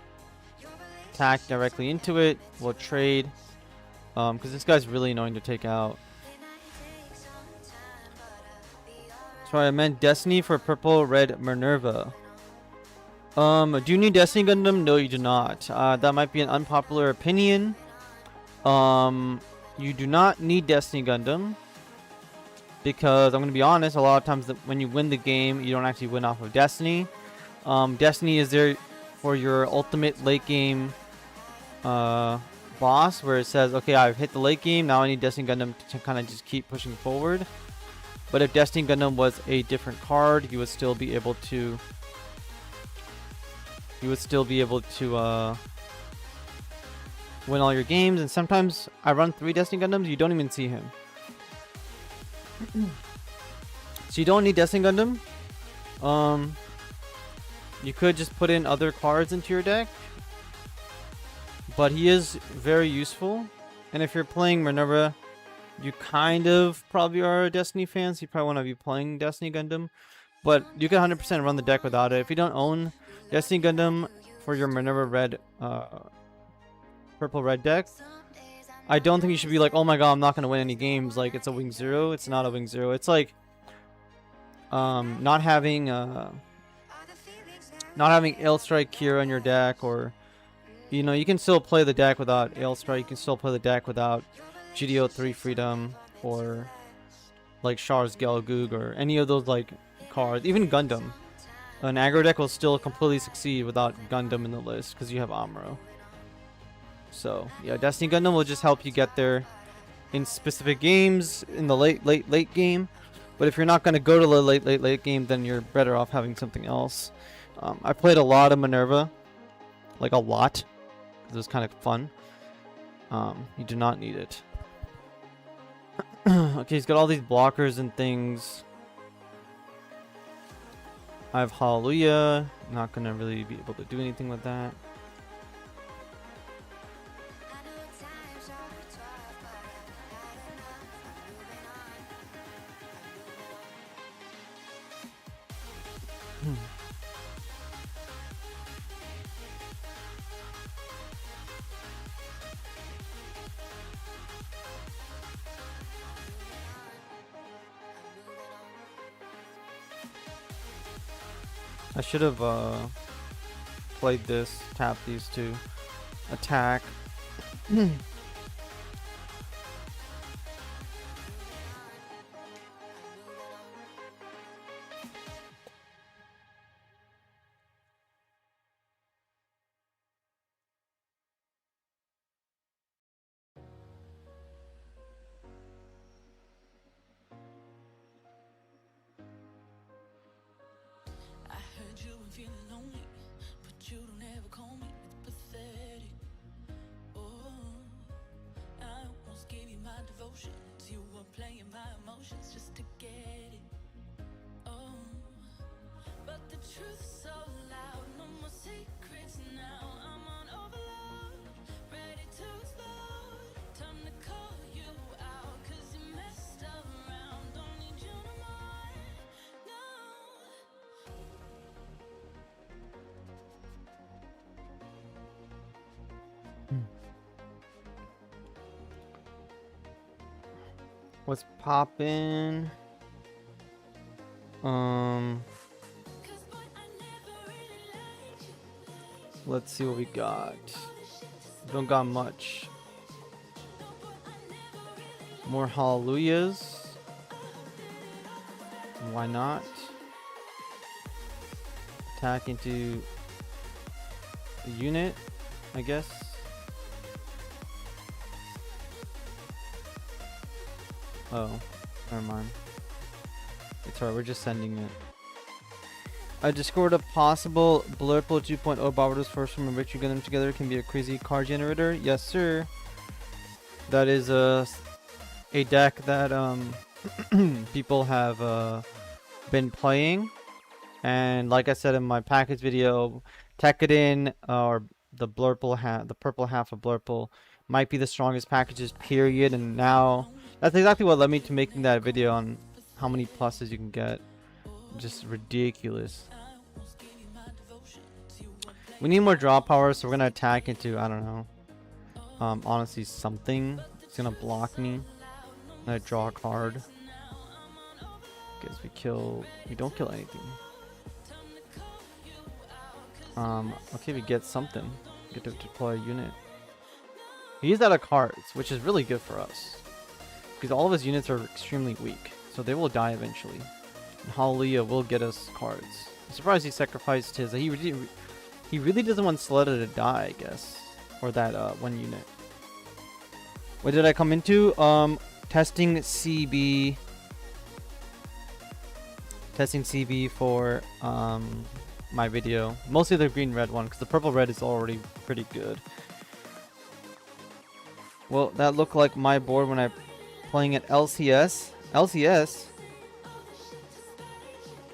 Attack directly into it. We'll trade. Because this guy's really annoying to take out. Sorry, I meant Destiny for purple, red Minerva. Do you need Destiny Gundam? No, you do not. That might be an unpopular opinion. You do not need Destiny Gundam. Because I'm going to be honest, a lot of times when you win the game, you don't actually win off of Destiny. Destiny is there for your ultimate late game boss, where it says, okay, I've hit the late game, now I need Destiny Gundam to kind of just keep pushing forward. But if Destiny Gundam was a different card, you would still be able to win all your games. And sometimes I run 3 Destiny Gundams, you don't even see him. So you don't need Destiny Gundam. You could just put in other cards into your deck, but he is very useful. And if you're playing Minerva, you kind of probably are a Destiny fan, so you probably want to be playing Destiny Gundam. But you can 100% run the deck without it. If you don't own Destiny Gundam for your Minerva red, purple red deck, I don't think you should be like, oh my god, I'm not going to win any games. Like, it's a Wing 0. It's not a Wing 0. It's like not having Ailstrike Kira in your deck, or you know, you can still play the deck without Ailstrike. You can still play the deck without GD03 Freedom, or like Char's Gelgoog, or any of those like cards. Even Gundam. An aggro deck will still completely succeed without Gundam in the list because you have Amuro. So yeah, Destiny Gundam will just help you get there in specific games in the late game. But if you're not going to go to the late game, then you're better off having something else. I played a lot of Minerva, like a lot, because it was kind of fun. You do not need it. Okay, he's got all these blockers and things. I have Hallelujah. Not going to really be able to do anything with that. I should have played this, tap these two, attack. What's poppin'? Let's see what we got. Don't got much. More hallelujahs. Why not? Attack into the unit, I guess. Oh, never mind. It's alright, we're just sending it. I discovered a possible Blurple 2.0 Barbados first from a victory gun them together can be a crazy card generator. Yes, sir. That is a deck that people have been playing, and like I said in my package video, Tekkadan or the purple half of Blurple might be the strongest packages, period. And now that's exactly what led me to making that video on how many pluses you can get. Just ridiculous. We need more draw power, so we're gonna attack into, I don't know, honestly something. It's gonna block me. I'm gonna draw a card. Guess we don't kill anything. Okay, we get something. Get to deploy a unit. He's out of cards, which is really good for us, because all of his units are extremely weak, so they will die eventually. And Hallelujah will get us cards. I'm surprised he sacrificed his. He really doesn't want Soletta to die, I guess, or that one unit. What did I come into? Testing CB. Testing CB for my video. Mostly the green-red one, because the purple-red is already pretty good. Well, that looked like my board when I'm playing at LCS. LCS?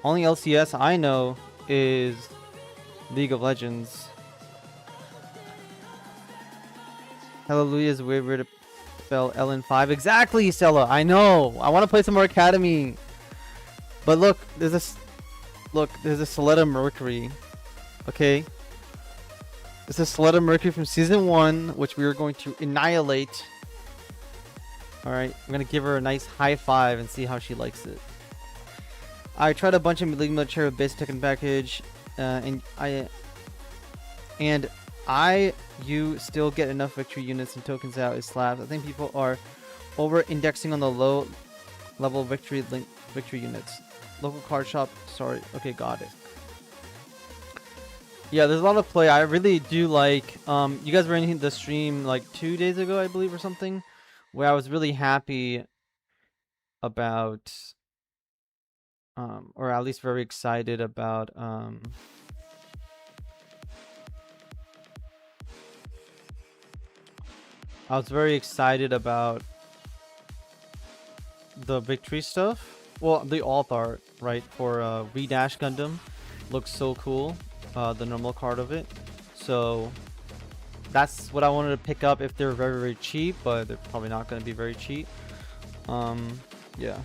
Only LCS I know is League of Legends. Hallelujah is weird to spell LN5. Exactly, Stella. I know. I want to play some more Academy. But look, there's a Soletta Mercury. Okay. This is Soletta Mercury from Season 1, which we are going to annihilate. Alright, I'm going to give her a nice high five and see how she likes it. I tried a bunch of League Military with basic token package, and you still get enough victory units and tokens out as slabs. I think people are over-indexing on the low-level victory units. Local card shop, sorry. Okay, got it. Yeah, there's a lot of play. I really do like, you guys were in the stream like 2 days ago, I believe, or something, where I was really happy about, or at least very excited about, I was very excited about the victory stuff. Well, the alt art, right, for Redash Gundam looks so cool. The normal card of it. So that's what I wanted to pick up if they're very, very cheap, but they're probably not going to be very cheap. Yeah.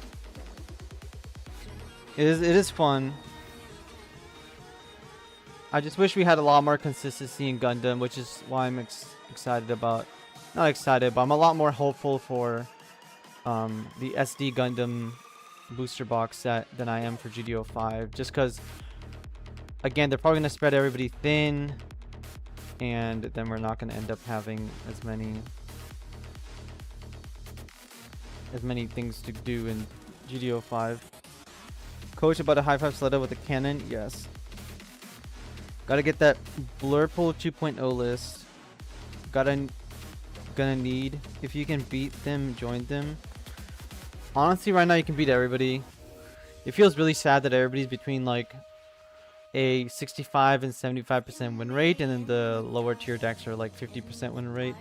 It is fun. I just wish we had a lot more consistency in Gundam, which is why I'm excited about. Not excited, but I'm a lot more hopeful for the SD Gundam booster box set than I am for GD05. Just because, again, they're probably going to spread everybody thin. and then we're not going to end up having as many things to do in GD05. Coach about a high five Sleda with a cannon. Yes. Gotta get that Blurple 2.0 list. Gonna need, if you can beat them, join them. Honestly, right now you can beat everybody. It feels really sad that everybody's between like a 65 and 75% win rate, and then the lower tier decks are like 50% win rate,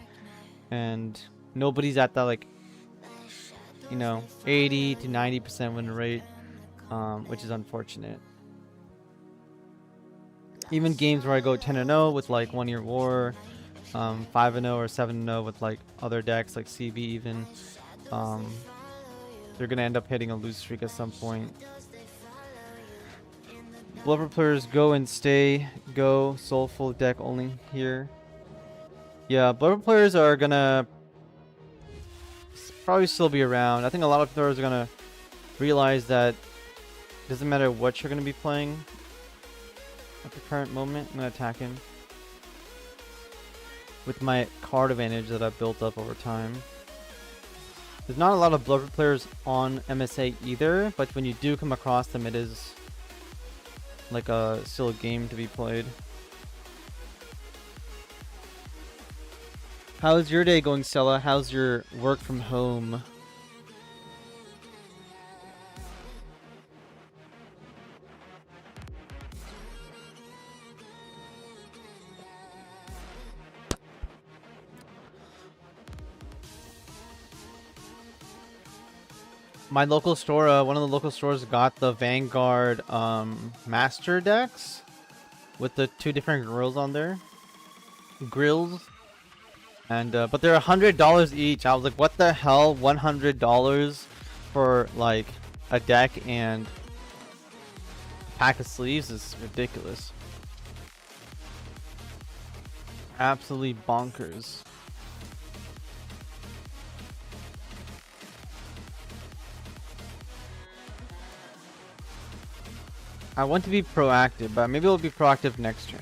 and nobody's at that like, you know, 80 to 90% win rate, which is unfortunate. Even games where I go 10-0 with like 1 Year War, 5-0 or 7-0 with like other decks like CB even, they're gonna end up hitting a lose streak at some point. Blubber players go and stay, go soulful deck only here. Yeah, blubber players are gonna probably still be around. I think a lot of players are gonna realize that it doesn't matter what you're gonna be playing at the current moment. I'm gonna attack him with my card advantage that I've built up over time. There's not a lot of blubber players on MSA either, but when you do come across them, it is like still a game to be played. How's your day going, Stella? How's your work from home? My local store, one of the local stores got the Vanguard master decks with the 2 different grills on there. And but they're $100 each. I was like, what the hell? $100 for like a deck and a pack of sleeves is ridiculous. Absolutely bonkers. I want to be proactive, but maybe we'll be proactive next turn.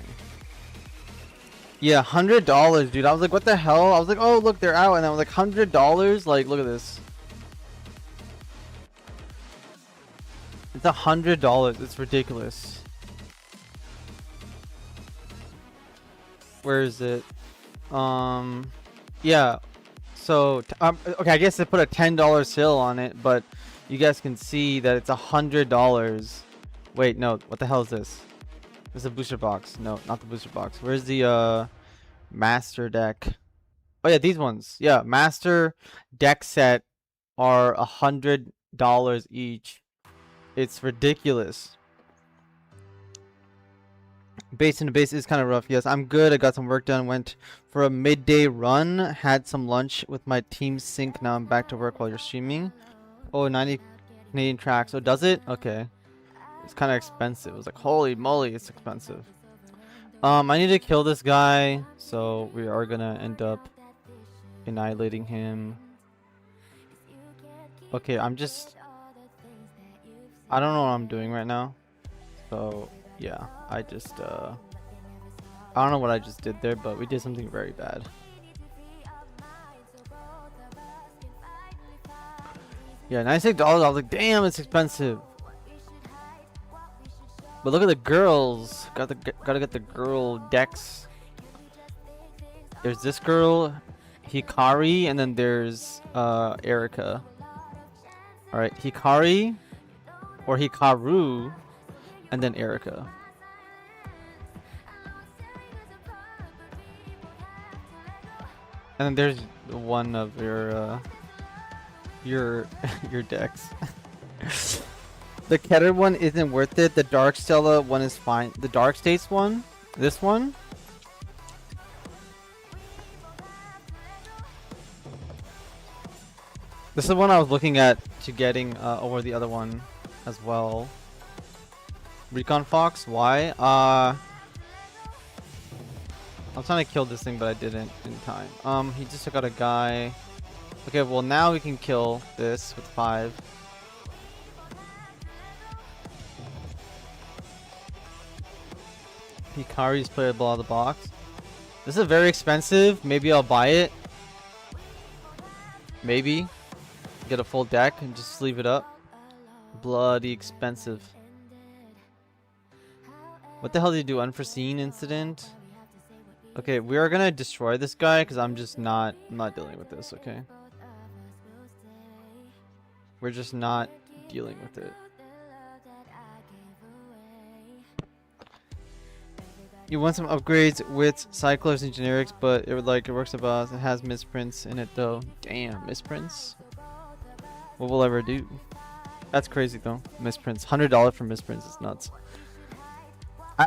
Yeah, $100, dude. I was like, what the hell? I was like, oh, look, they're out. And I was like, $100? Like, look at this. It's $100. It's ridiculous. Where is it? Yeah. So, okay, I guess they put a $10 sale on it, but you guys can see that it's $100. Wait, no. What the hell is this? This is a booster box. No, not the booster box. Where's the master deck? Oh yeah, these ones. Yeah, master deck set are $100 each. It's ridiculous. Base into base is kind of rough. Yes, I'm good. I got some work done. Went for a midday run. Had some lunch with my team sync. Now I'm back to work while you're streaming. Oh, 90 Canadian tracks. Oh, does it? Okay. It's kind of expensive. It was like, holy moly, it's expensive. I need to kill this guy, so we are gonna end up annihilating him. Okay, I don't know what I'm doing right now. So, yeah, I don't know what I just did there, but we did something very bad. Yeah, $96. I was like, damn, it's expensive. But look at the girls. Gotta get the girl decks. There's this girl, Hikari, and then there's Erica. Alright, Hikari or Hikaru, and then Erica. And then there's one of your decks. The Keter one isn't worth it. The Dark Stella one is fine. The Dark States one, this one. This is the one I was looking at to getting over the other one as well. Recon Fox, why? I was trying to kill this thing, but I didn't in time. He just took out a guy. Okay, well now we can kill this with 5. Hikari's playable out of the box. This is very expensive. Maybe I'll buy it. Maybe. Get a full deck and just leave it up. Bloody expensive. What the hell did you do? Unforeseen incident? Okay, we are gonna destroy this guy because I'm just not dealing with this, okay? We're just not dealing with it. You want some upgrades with Cyclers and generics, but it works about it has misprints in it though. Damn, misprints. What will I ever do? That's crazy though. Misprints. $100 for misprints is nuts.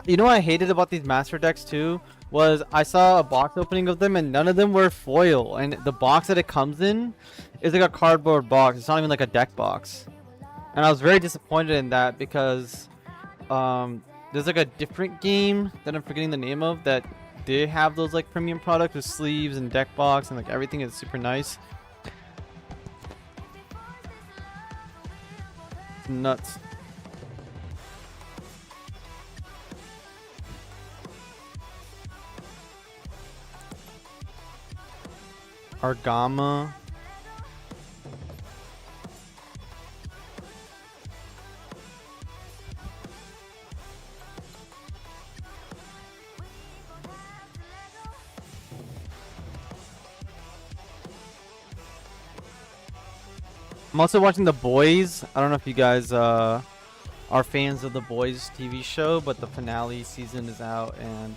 You know what I hated about these master decks too? Was I saw a box opening of them and none of them were foil. And the box that it comes in is like a cardboard box. It's not even like a deck box. And I was very disappointed in that because there's like a different game that I'm forgetting the name of that did have those like premium products with sleeves and deck box and like everything is super nice. It's nuts. Argama. I'm also watching The Boys. I don't know if you guys are fans of The Boys TV show, but the finale season is out, and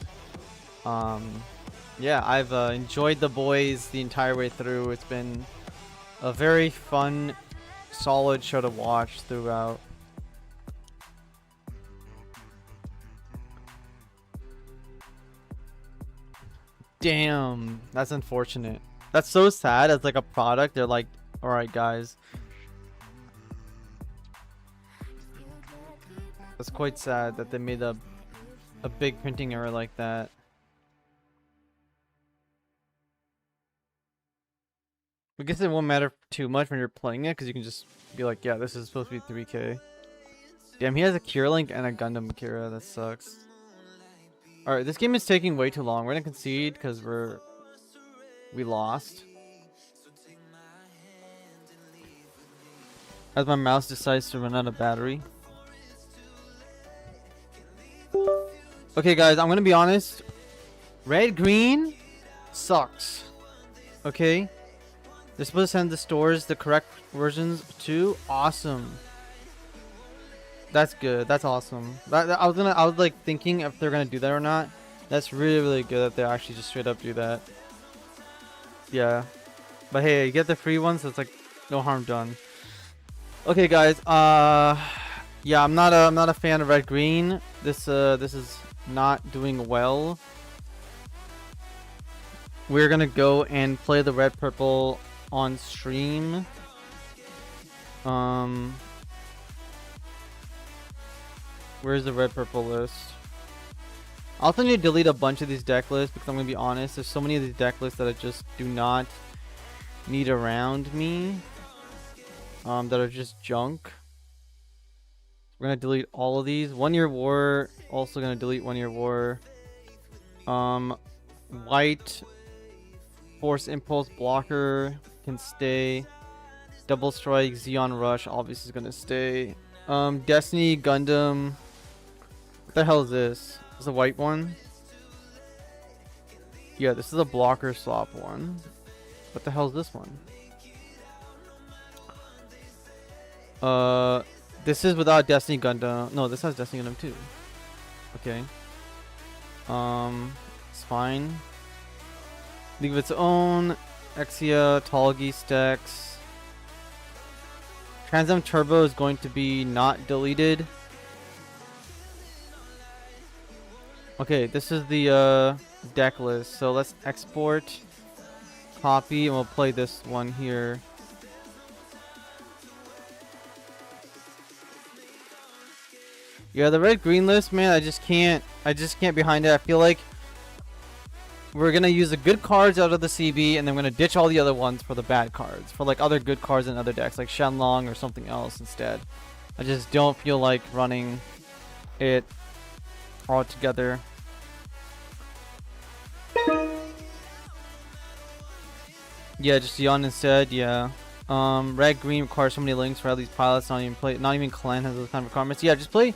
yeah, I've enjoyed The Boys the entire way through. It's been a very fun, solid show to watch throughout. Damn, that's unfortunate. That's so sad. As like a product, they're like, all right, guys. That's quite sad that they made a big printing error like that. I guess it won't matter too much when you're playing it because you can just be like, yeah, this is supposed to be 3K. Damn, he has a Cure Link and a Gundam Kira. That sucks. Alright, this game is taking way too long. We're gonna concede because we lost. As my mouse decides to run out of battery. Okay, guys, I'm gonna be honest. Red green sucks. Okay, they're supposed to send the stores the correct versions too. Awesome. That's good. That's awesome. I was like thinking if they're gonna do that or not. That's really, really good that they actually just straight up do that. Yeah, but hey, you get the free ones, so it's like no harm done. Okay, guys. Yeah, I'm not a fan of red green. This is not doing well. We're gonna go and play the red purple on stream. Where's the red purple list? I also need to delete a bunch of these deck lists because I'm gonna be honest, there's so many of these deck lists that I just do not need around me. That are just junk. We're gonna delete all of these. 1 Year War, also gonna delete 1 Year War. White Force Impulse Blocker can stay. Double Strike, Xeon Rush obviously is gonna stay. Destiny, Gundam. What the hell is this? Is this a white one? Yeah, this is a blocker swap one. What the hell is this one? This is without Destiny Gundam. No, this has Destiny Gundam too. Okay. It's fine. League of its own. Exia, Talgi stacks. Transam Turbo is going to be not deleted. Okay, this is the deck list. So let's export, copy, and we'll play this one here. Yeah, the red green list, man, I just can't behind it. I feel like we're gonna use the good cards out of the CB and then we're gonna ditch all the other ones for the bad cards. For like other good cards in other decks, like Shenlong or something else instead. I just don't feel like running it all together. Yeah, just Yon instead. Yeah. Red green requires so many links for at least pilots. Not even clan has those kind of requirements. Yeah, just play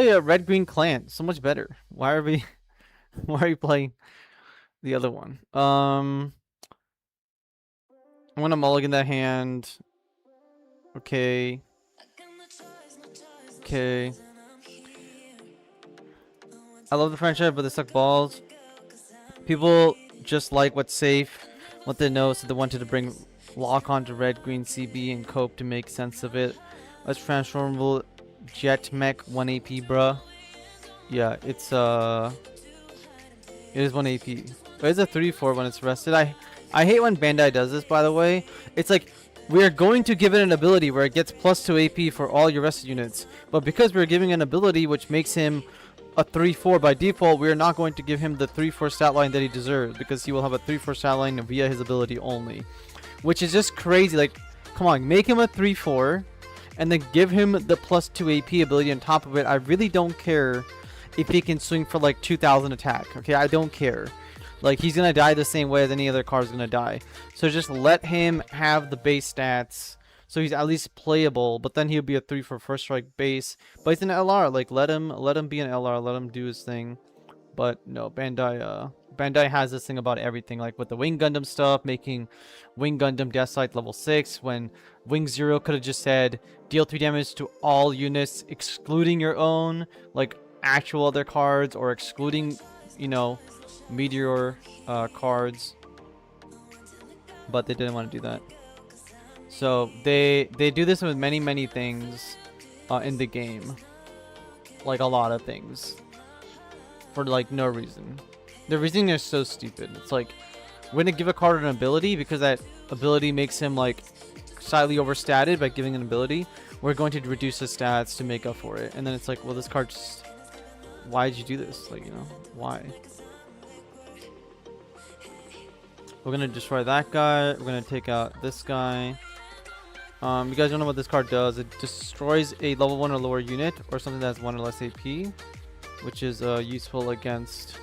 a red green clan. So much better. Why are we? Why are you playing the other one? I'm gonna mulligan that hand. Okay. Okay. I love the friendship, but they suck balls. People just like what's safe, what they know, so they wanted to bring lock onto red green CB and cope to make sense of it. Let's transformable jet mech 1 AP, bruh. Yeah, it is 1 AP. But it's a 3-4 when it's rested. I hate when Bandai does this, by the way. It's like, we're going to give it an ability where it gets +2 AP for all your rested units. But because we're giving an ability which makes him a 3-4 by default, we are not going to give him the 3-4 stat line that he deserves, because he will have a 3-4 stat line via his ability only. Which is just crazy. Like, come on, make him a 3-4 and then give him the +2 AP ability on top of it. I really don't care if he can swing for like 2000 attack. Okay, I don't care. Like, he's gonna die the same way as any other car is gonna die. So just let him have the base stats, so he's at least playable. But then he'll be a 3-4 first strike base. But he's an LR. Like, let him be an LR. Let him do his thing. But no, Bandai has this thing about everything. Like with the Wing Gundam stuff, making Wing Gundam Death Sight level 6, when Wing Zero could have just said deal 3 damage to all units, excluding your own, like actual other cards, or excluding, you know, Meteor cards. But they didn't want to do that. So they do this with many things in the game. Like a lot of things. For like no reason. The reasoning is so stupid. It's like, we're gonna give a card an ability because that ability makes him like slightly overstated by giving an ability. We're going to reduce his stats to make up for it. And then it's like, well, this card just... Why did you do this? Like, you know, why? We're gonna destroy that guy. We're gonna take out this guy. You guys don't know what this card does. It destroys a level 1 or lower unit, or something that has 1 or less AP, which is useful against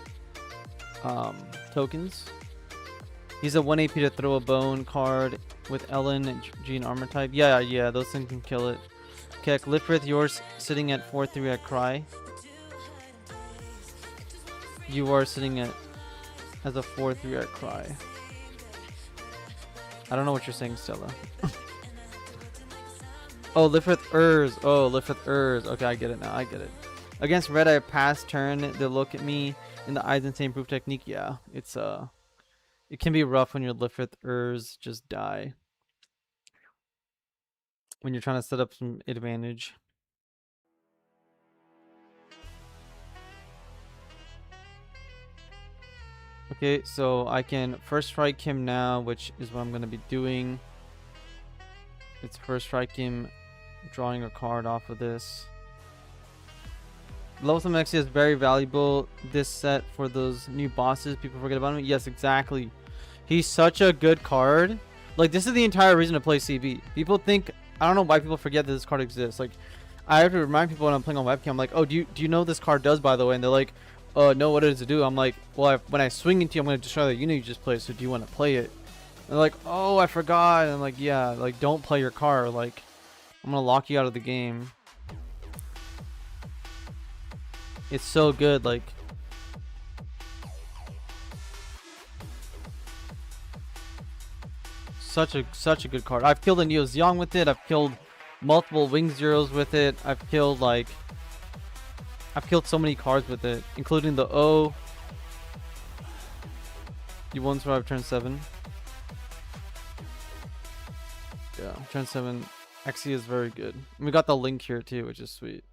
tokens. He's a 1 AP to throw a bone card with Ellen and G and armor type. Yeah, those things can kill it. Okay, Liprit, yours sitting at 4-3 at Cry. You are sitting at as a 4-3 at Cry. I don't know what you're saying, Stella. Oh, Lifrith Urs. Oh, Lifrith Urs. Okay, I get it now. I get it. Against red, I pass turn. They look at me in the eyes and say improve technique. Yeah, it's it can be rough when your Lifrith Urs just die. When you're trying to set up some advantage. Okay, so I can first strike him now, which is what I'm going to be doing. It's first strike him, drawing a card off of this. Level 7 Exia is very valuable this set for those new bosses. People forget about him. Yes, exactly. He's such a good card. Like, this is the entire reason to play CB. People think... I don't know why people forget that this card exists. Like, I have to remind people when I'm playing on webcam. I'm like, oh, do you know what this card does, by the way? And they're like... no, what does it do? I'm like, well, when I swing into you, I'm going to destroy the unit you just played, so do you want to play it? And they're like, oh, I forgot. And I'm like, yeah, like, don't play your car. Like, I'm going to lock you out of the game. It's so good, like... Such a good card. I've killed a Neo Zeong with it. I've killed multiple Wing Zeros with it. I've killed, like... I've killed so many cards with it, including the O. You won't survive turn 7. Yeah, turn 7. Exia is very good. And we got the Link here too, which is sweet.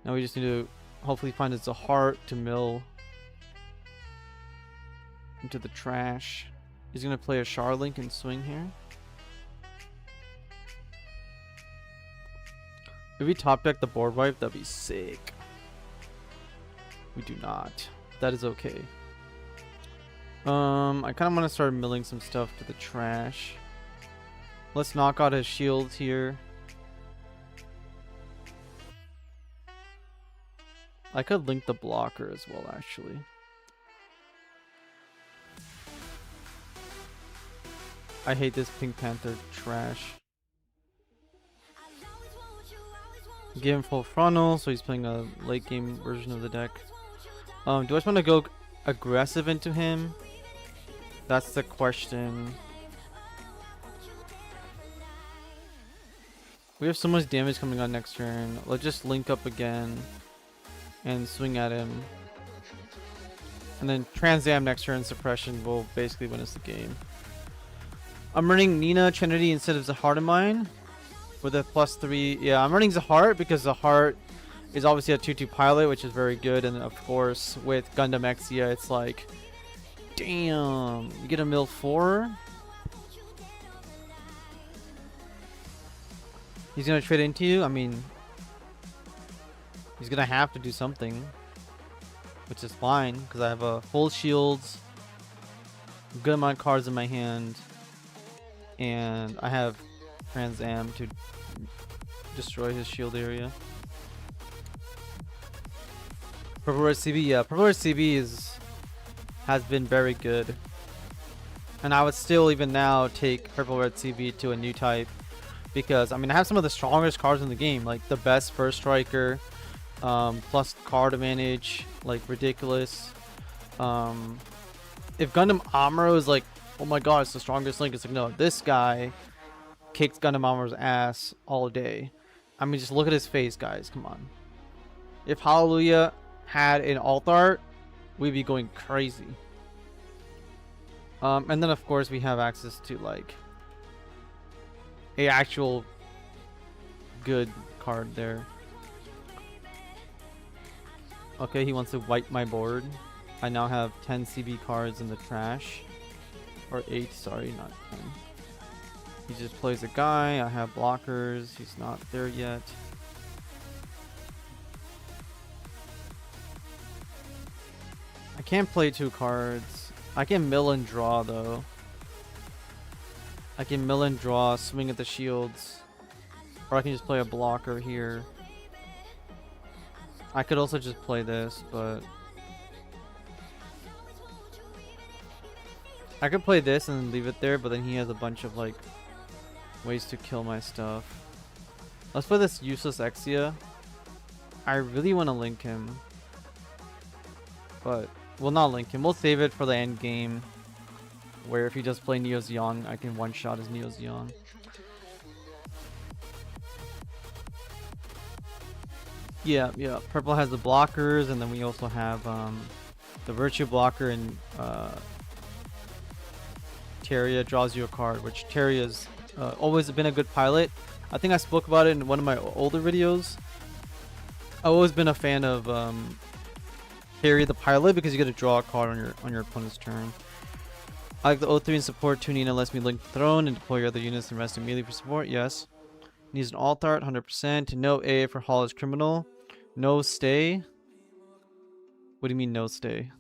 Now we just need to hopefully find a heart to mill into the trash. He's gonna play a Char Link and swing here. If we top deck the board wipe, that'd be sick. We do not. That is okay. I kind of want to start milling some stuff to the trash. Let's knock out his shields here. I could link the blocker as well, actually. I hate this Pink Panther trash. Give him full frontal, so he's playing a late game version of the deck. Do I just want to go aggressive into him? That's the question. We have so much damage coming on next turn. Let's just link up again and swing at him. And then Trans Am next turn suppression will basically win us the game. I'm running Nina Trinity instead of Zahar to mine with a +3. Yeah, I'm running Zahar because Zahar is obviously a 2/2 pilot, which is very good. And of course, with Gundam Exia, it's like, damn, you get a mill 4. He's gonna trade into you. I mean, he's gonna have to do something, which is fine because I have a full shields, good amount of cards in my hand, and I have Trans Am to destroy his shield area. Purple Red CB, yeah, Purple Red CB has been very good, and I would still even now take Purple Red CB to a new type because I mean I have some of the strongest cards in the game, like the best first striker, plus card advantage, like ridiculous. If Gundam Amuro is like, oh my god, it's the strongest link, it's like, no, this guy kicks Gundam Amuro's ass all day. I mean, just look at his face, guys. Come on. If Hallelujah had an alt art, we'd be going crazy. And then of course we have access to like a actual good card there. Okay, he wants to wipe my board. I now have 10 CB cards in the trash. Or 8, sorry, not 10. He just plays a guy. I have blockers. He's not there yet. I can't play 2 cards. I can mill and draw though. I can mill and draw, swing at the shields. Or I can just play a blocker here. I could also just play this, but I could play this and leave it there, but then he has a bunch of like ways to kill my stuff. Let's play this useless Exia. I really want to link him, but we'll not link him. We'll save it for the end game, where if he does play Neo Zeon, I can one-shot his Neo Zeon. Yeah, yeah. Purple has the blockers, and then we also have the Virtue blocker, and Teria draws you a card, which Teria's always been a good pilot. I think I spoke about it in one of my older videos. I've always been a fan of Teria the pilot because you get to draw a card on your opponent's turn. I like the O3 in support. Tunina lets me link the throne and deploy your other units and rest immediately for support. Yes. Needs an alt art, 100%. No A for Hall is criminal. No stay. What do you mean no stay?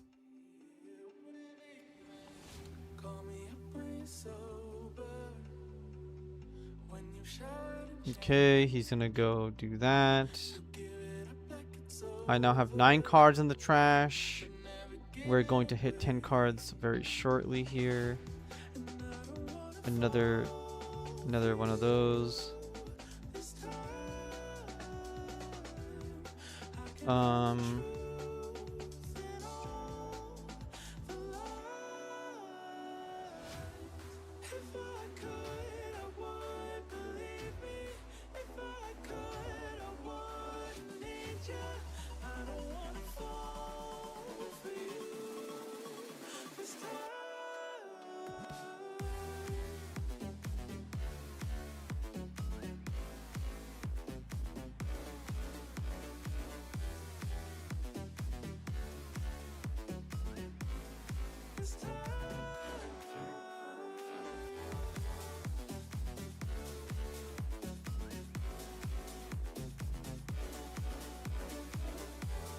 Okay, he's gonna go do that. I now have 9 cards in the trash. We're going to hit 10 cards very shortly here. Another one of those.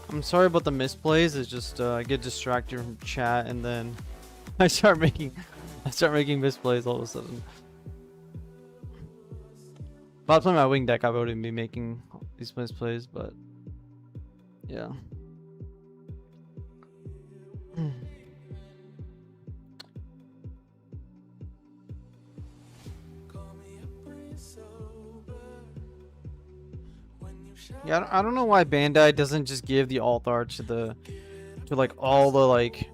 I'm sorry about the misplays. It's just I get distracted from chat and then I start making misplays all of a sudden. If I was playing my wing deck, I wouldn't be making these misplays, but yeah. Yeah, I don't know why Bandai doesn't just give the alt art to like all the like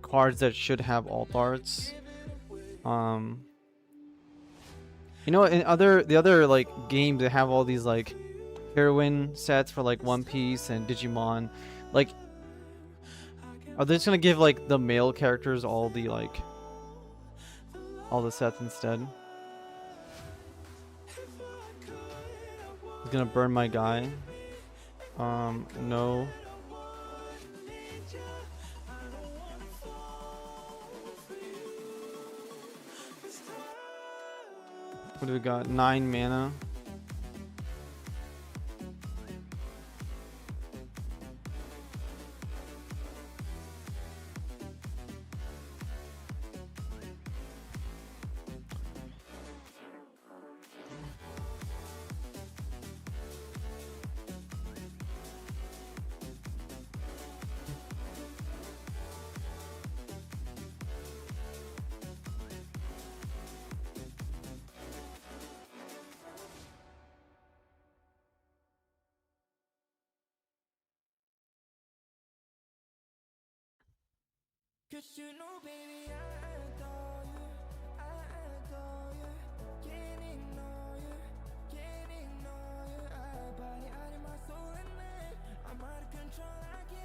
cards that should have alt arts. You know, in the other like games that have all these like heroine sets for like One Piece and Digimon, like, are they just gonna give like the male characters all the sets instead? He's gonna burn my guy. No. What do we got? 9 mana.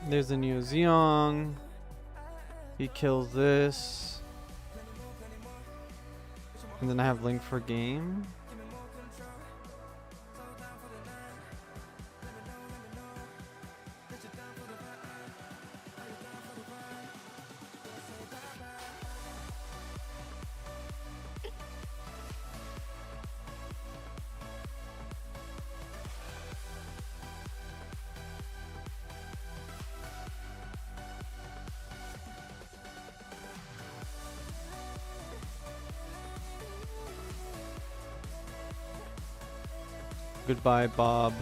There's a new Zeong. He kills this. And then I have Link for game. Goodbye, Bob.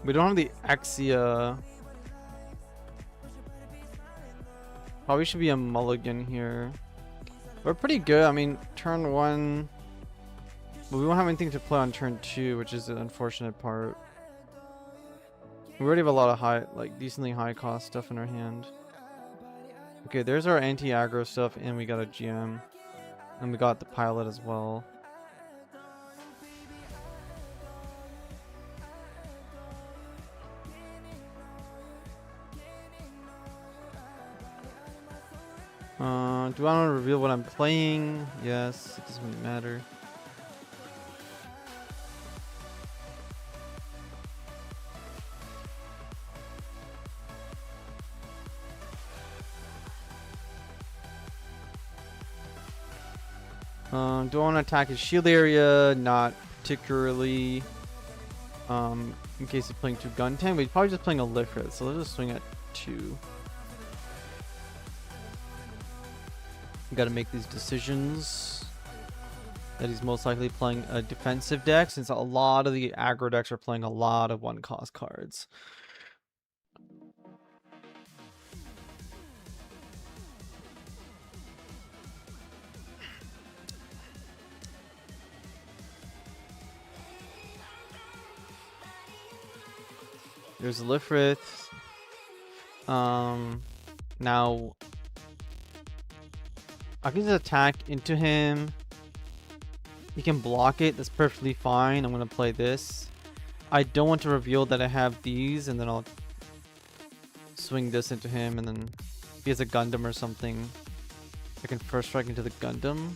We don't have the Axia. Probably should be a mulligan here. We're pretty good. I mean, turn 1. But we won't have anything to play on turn 2, which is the unfortunate part. We already have a lot of high, like decently high cost stuff in our hand. Okay, there's our anti-aggro stuff, and we got a GM. And we got the pilot as well. Do I want to reveal what I'm playing? Yes, it doesn't really matter. Do I want to attack his shield area? Not particularly. In case he's playing 2 gun tank, but he's probably just playing a Lifrit, so let's just swing at 2. Got to make these decisions. That he's most likely playing a defensive deck, since a lot of the aggro decks are playing a lot of 1-cost cards. There's Lifrith. Now I can just attack into him. He can block it. That's perfectly fine. I'm gonna play this. I don't want to reveal that I have these, and then I'll swing this into him, and then if he has a Gundam or something, I can first strike into the Gundam.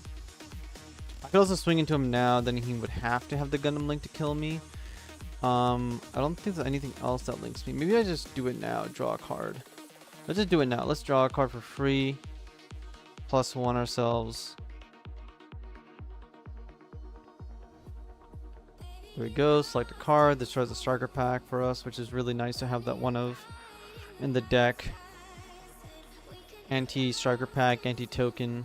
I could also swing into him now, then he would have to have the Gundam Link to kill me. I don't think there's anything else that links me. Maybe I just do it now, draw a card. Let's just do it now. Let's draw a card for free. +1 ourselves. There we go. Select a card. This tries a striker pack for us, which is really nice to have that one of in the deck. Anti-striker pack, anti-token.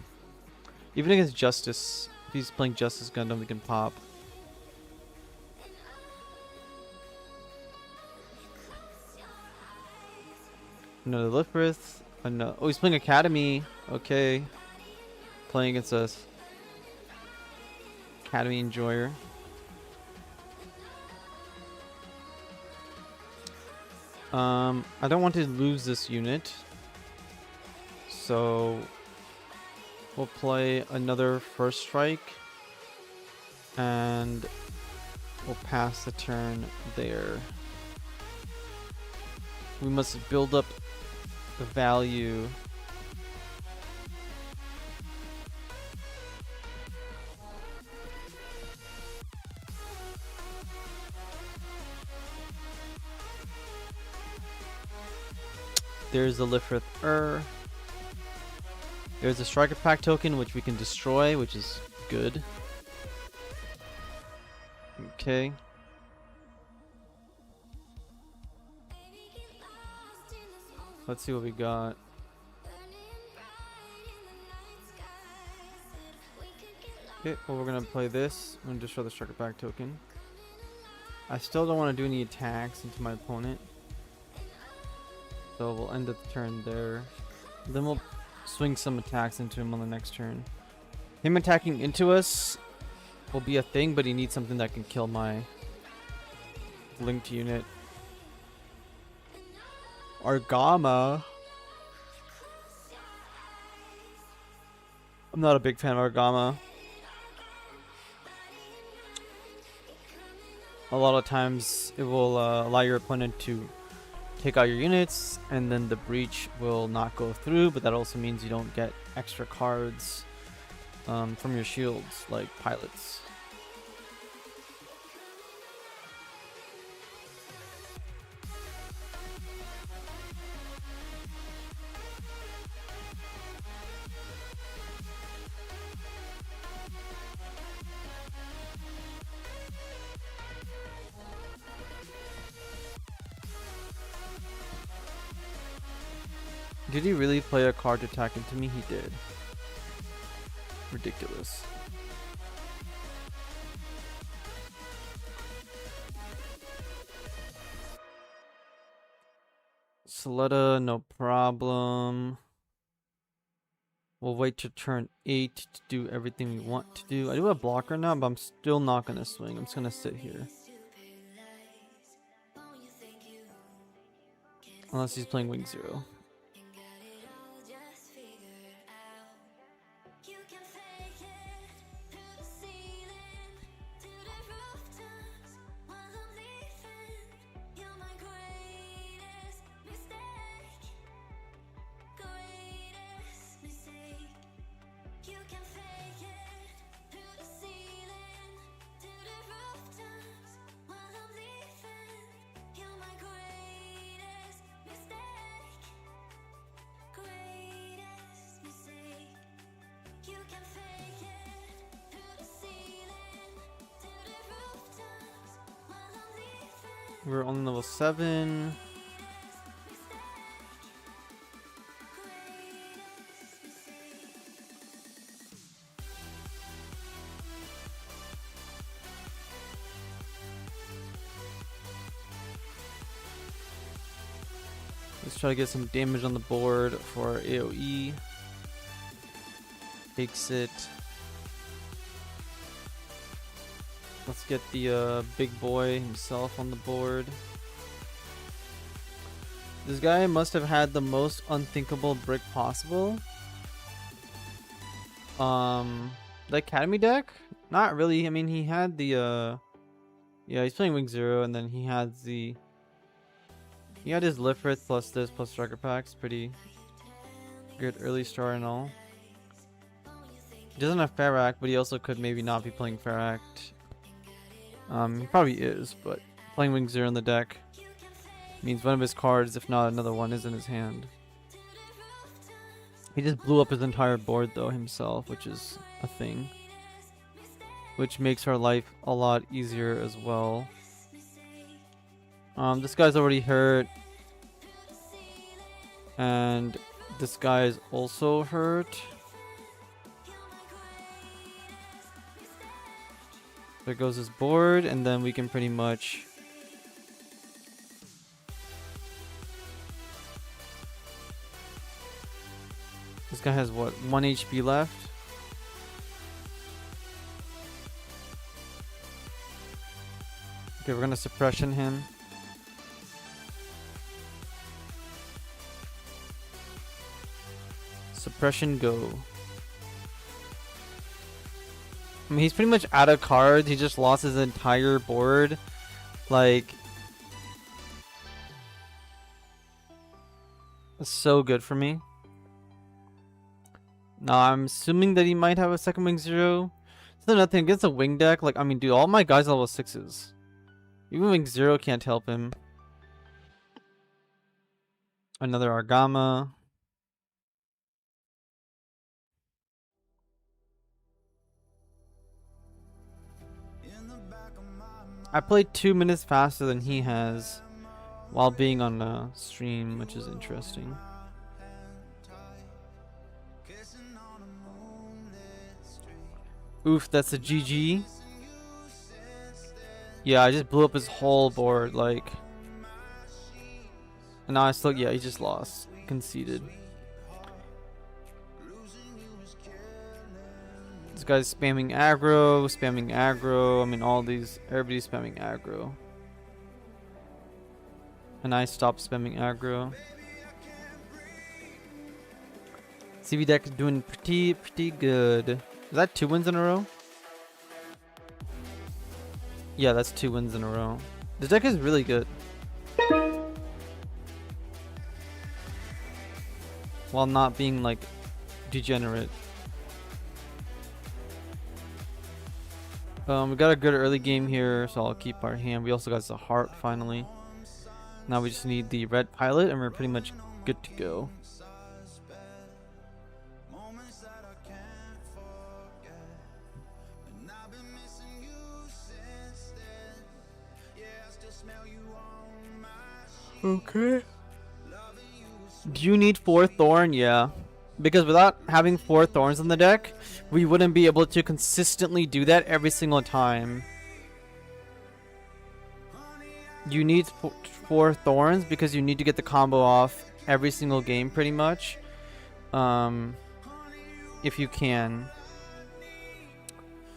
Even against Justice, if he's playing Justice Gundam, we can pop. Another Lifrith. Oh, he's playing Academy. Okay. Playing against us. Academy Enjoyer. I don't want to lose this unit. So we'll play another First Strike. And we'll pass the turn there. We must build up the value. There's the Lifrith There's a Striker Pack token which we can destroy, which is good. Okay. Let's see what we got. Okay, well we're gonna play this. I'm gonna destroy the Striker Pack token. I still don't want to do any attacks into my opponent. So we'll end the turn there. Then we'll swing some attacks into him on the next turn. Him attacking into us will be a thing, but he needs something that can kill my linked unit. Argama. I'm not a big fan of Argama. A lot of times it will allow your opponent to take out your units, and then the breach will not go through, but that also means you don't get extra cards from your shields, like pilots. Did he really play a card to attack into me? He did. Ridiculous. Soletta, no problem. We'll wait to turn 8 to do everything we want to do. I do have blocker now, but I'm still not going to swing. I'm just going to sit here. Unless he's playing Wing Zero. We're on level 7. Let's try to get some damage on the board for our AoE. Takes it. Let's get the big boy himself on the board. This guy must have had the most unthinkable brick possible. The Academy deck? Not really. I mean, he had the yeah, he's playing Wing Zero, and then he had his Lifrith plus this plus Striker Packs. Pretty good early start and all. He doesn't have Ferrac, but he also could maybe not be playing Ferrac. He probably is, but playing Wing Zero in the deck means one of his cards, if not another one, is in his hand. He just blew up his entire board though himself, which is a thing. which makes our life a lot easier as well. This guy's already hurt, and this guy is also hurt. There goes his board, and then we can pretty much this guy has what, 1 HP left? Okay, we're gonna suppression him. Suppression go. I mean, he's pretty much out of cards. He just lost his entire board. Like, that's so good for me. Now, I'm assuming that he might have a second wing 0. So nothing against a wing deck. Like, I mean, dude, all my guys are level 6s. Even wing 0 can't help him. Another Argama. I played 2 minutes faster than he has while being on a stream, which is interesting. Oof, that's a GG. Yeah, I just blew up his whole board, like. And now I still, yeah, he just lost. Conceded. This guy's spamming aggro. I mean, all these, everybody's spamming aggro. And I stopped spamming aggro. CB deck is doing pretty good. Is that 2 wins in a row? Yeah, that's 2 wins in a row. This deck is really good. While not being like degenerate. We got a good early game here, so I'll keep our hand. We also got the heart finally. Now we just need the red pilot and we're pretty much good to go. Okay. Do you need 4 Thorn? Yeah. Because without having 4 Thorns in the deck, we wouldn't be able to consistently do that every single time. You need 4 Thorns because you need to get the combo off every single game pretty much. If you can.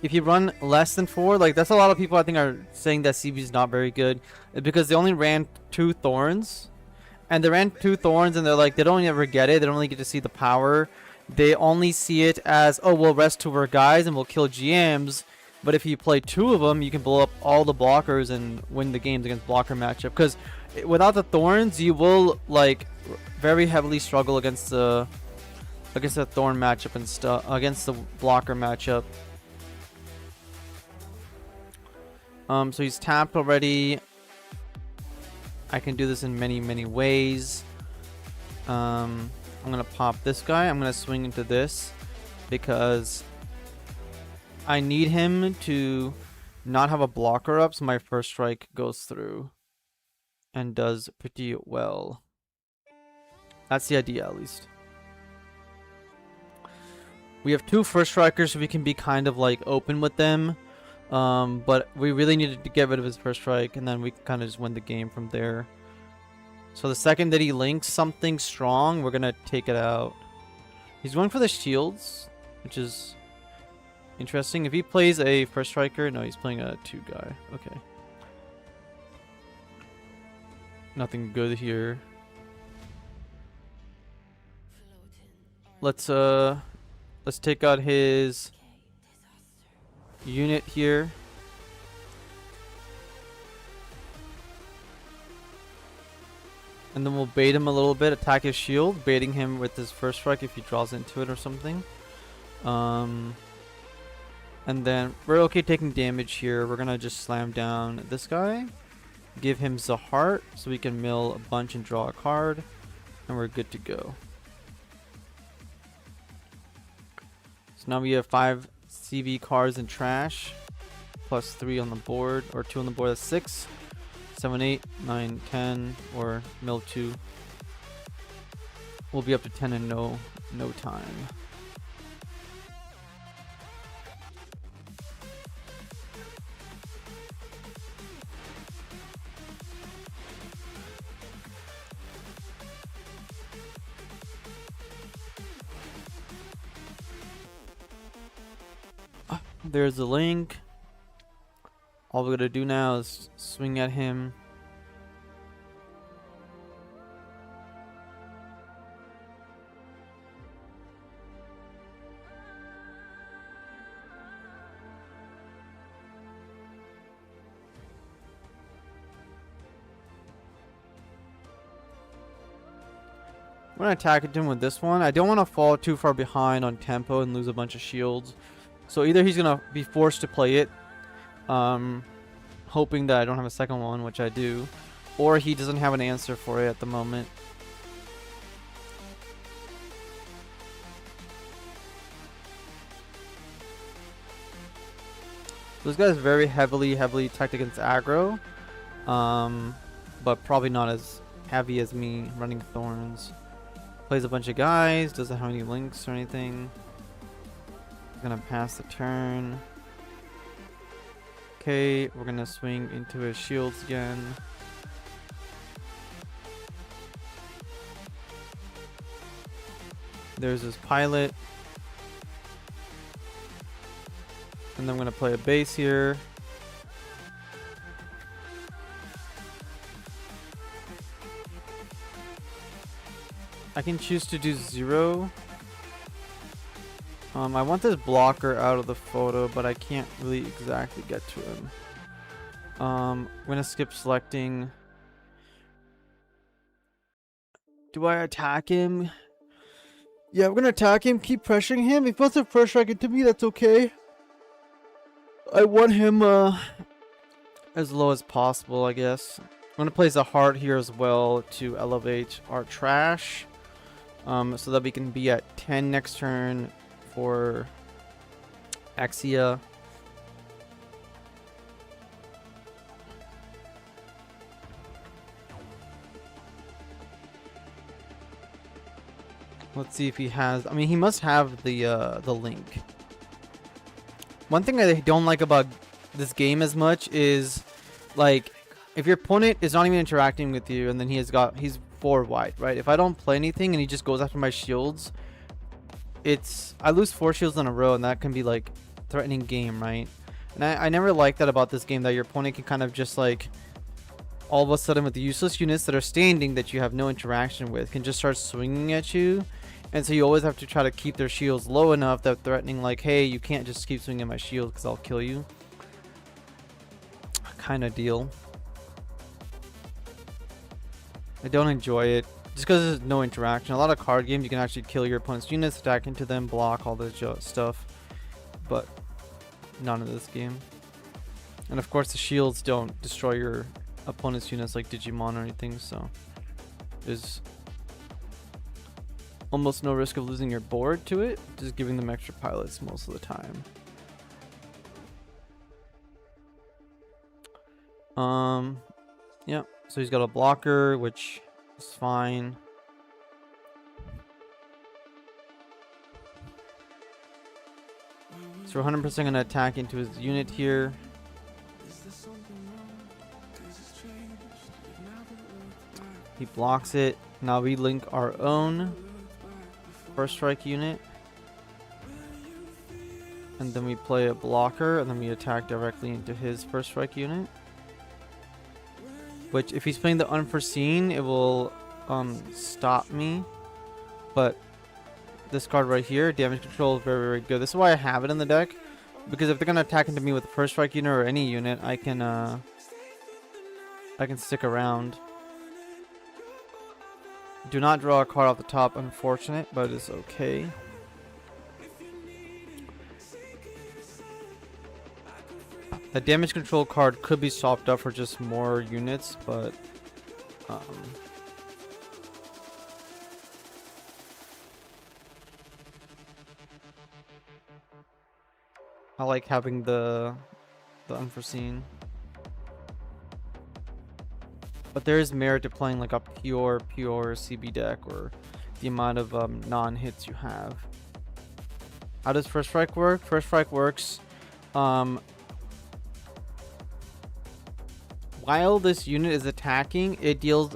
If you run less than 4, like that's a lot of people I think are saying that CB is not very good. Because they only ran 2 Thorns. And they ran 2 Thorns and they're like, they don't ever get it. They don't really get to see the power. They only see it as, oh, we'll rest 2 of our guys and we'll kill GMs. But if you play 2 of them, you can blow up all the blockers and win the games against blocker matchup. Because without the Thorns, you will like very heavily struggle against the Thorn matchup and stuff, against the blocker matchup. So he's tapped already. I can do this in many ways. I'm gonna pop this guy. I'm gonna swing into this because I need him to not have a blocker up, so my first strike goes through and does pretty well. That's the idea, at least. We have 2 first strikers, so we can be kind of like open with them. But we really needed to get rid of his first strike, and then we can kind of just win the game from there. So the second that he links something strong, we're gonna take it out. He's going for the shields, which is interesting. If he plays a first striker, no, he's playing a 2 guy. Okay. Nothing good here. Let's take out his unit here. And then we'll bait him a little bit, attack his shield, baiting him with his first strike if he draws into it or something. And then we're okay taking damage here. We're gonna just slam down this guy, give him the heart so we can mill a bunch and draw a card, and we're good to go. So now we have 5 CB cards in trash. plus 3 on the board, or 2 on the board. That's 6, 7, 8, 9, 10, or mill 2. We'll be up to 10 in no time. There's the link. All we're gonna do now is swing at him. I'm gonna attack at him with this one. I don't want to fall too far behind on tempo and lose a bunch of shields. So either he's gonna be forced to play it, hoping that I don't have a second one, which I do, or he doesn't have an answer for it at the moment. This guy's very heavily attacked against aggro, but probably not as heavy as me running thorns. Plays a bunch of guys, doesn't have any links or anything. Gonna pass the turn. Okay, we're gonna swing into his shields again. There's his pilot. And then I'm gonna play a base here. I can choose to do 0. I want this blocker out of the photo, but I can't really exactly get to him. I'm gonna skip selecting. Do I attack him? Yeah, I'm gonna attack him, keep pressuring him. If he wants to first strike it to me, that's okay. I want him as low as possible, I guess. I'm gonna place a heart here as well to elevate our trash. So that we can be at 10 next turn for Axia. Let's see if he has. I mean, he must have the link. One thing I don't like about this game as much is, like, if your opponent is not even interacting with you, and then he's 4 wide, right? If I don't play anything and he just goes after my shields, I lose 4 shields in a row, and that can be like threatening game, right? And I never like that about this game, that your opponent can kind of just like all of a sudden with the useless units that are standing that you have no interaction with can just start swinging at you. And so you always have to try to keep their shields low enough that threatening, like, hey, you can't just keep swinging at my shield because I'll kill you, kind of deal. I don't enjoy it just because there's no interaction. A lot of card games you can actually kill your opponent's units, attack into them, block all this stuff, but none of this game. And of course the shields don't destroy your opponent's units like Digimon or anything, so there's almost no risk of losing your board to it, just giving them extra pilots most of the time. Yeah, so he's got a blocker, which is fine. So we're 100% gonna attack into his unit here. He blocks it. Now we link our own first strike unit, and then we play a blocker, and then we attack directly into his first strike unit. Which, if he's playing the unforeseen, it will stop me. But this card right here, damage control, is very, very good. This is why I have it in the deck, because if they're gonna attack into me with the first strike unit or any unit, I can stick around. Do not draw a card off the top, unfortunate, but it's okay. The damage control card could be swapped up for just more units, but I like having the the unforeseen. But there is merit to playing like a pure CB deck, or the amount of non-hits you have. How does First Strike work? First Strike works while this unit is attacking, it deals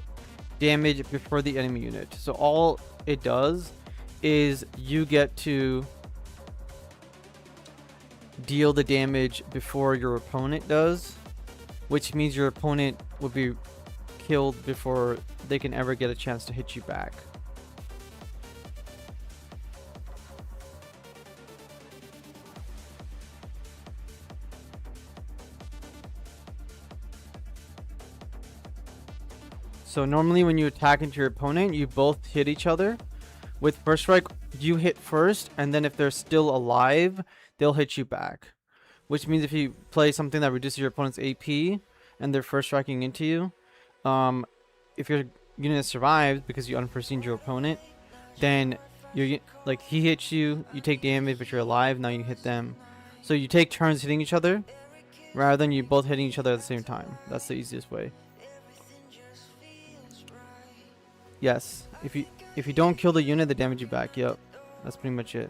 damage before the enemy unit. So all it does is you get to deal the damage before your opponent does, which means your opponent would be killed before they can ever get a chance to hit you back. So normally when you attack into your opponent, you both hit each other. With First Strike, you hit first, and then if they're still alive, they'll hit you back. Which means if you play something that reduces your opponent's AP, and they're first striking into you, if your unit survives because you unforeseen your opponent, then you're like, he hits you, you take damage, but you're alive, now you hit them. So you take turns hitting each other, rather than you both hitting each other at the same time. That's the easiest way. Yes, if you don't kill the unit, they damage you back. Yep, that's pretty much it.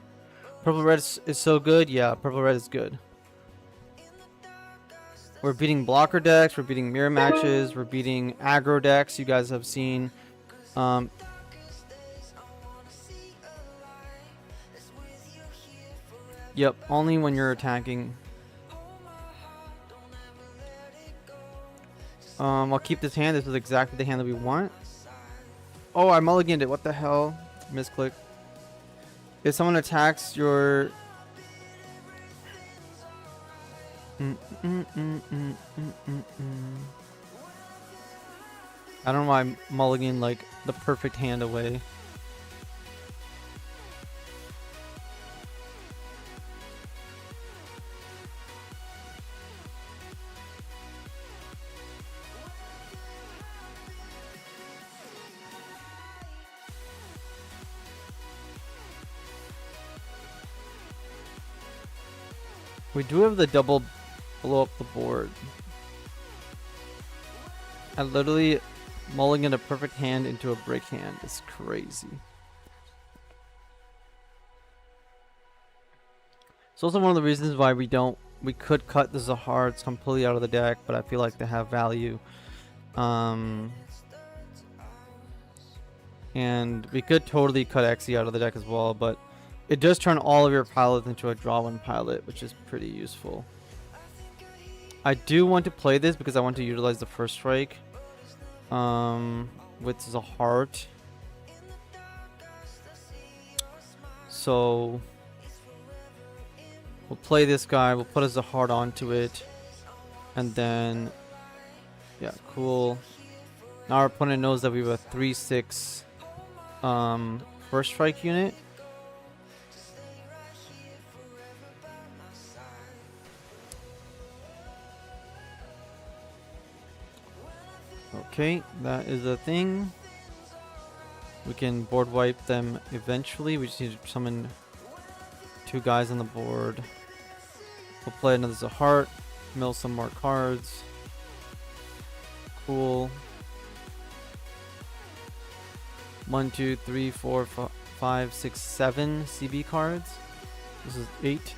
Purple red is so good. Yeah, purple red is good. We're beating blocker decks. We're beating mirror matches. We're beating aggro decks. You guys have seen. Yep, only when you're attacking. I'll keep this hand. This is exactly the hand that we want. Oh, I mulliganed it. What the hell? Misclick. If someone attacks your... I don't know why I'm mulligan like the perfect hand away. We do have the double blow up the board. I literally mulligan a perfect hand into a break hand. It's crazy. It's also one of the reasons why we could cut the Zahards completely out of the deck, but I feel like they have value. And we could totally cut Xe out of the deck as well, but it does turn all of your pilots into a draw one pilot, which is pretty useful. I do want to play this because I want to utilize the First Strike with Zahart. So we'll play this guy, we'll put a Zahart onto it, and then yeah, cool. Now our opponent knows that we have a 3/6 First Strike unit. Okay, that is a thing. We can board wipe them eventually. We just need to summon 2 guys on the board. We'll play another Zahart, mill some more cards. Cool. 1, 2, 3, 4, 5, 6, 7 CB cards. This is 8.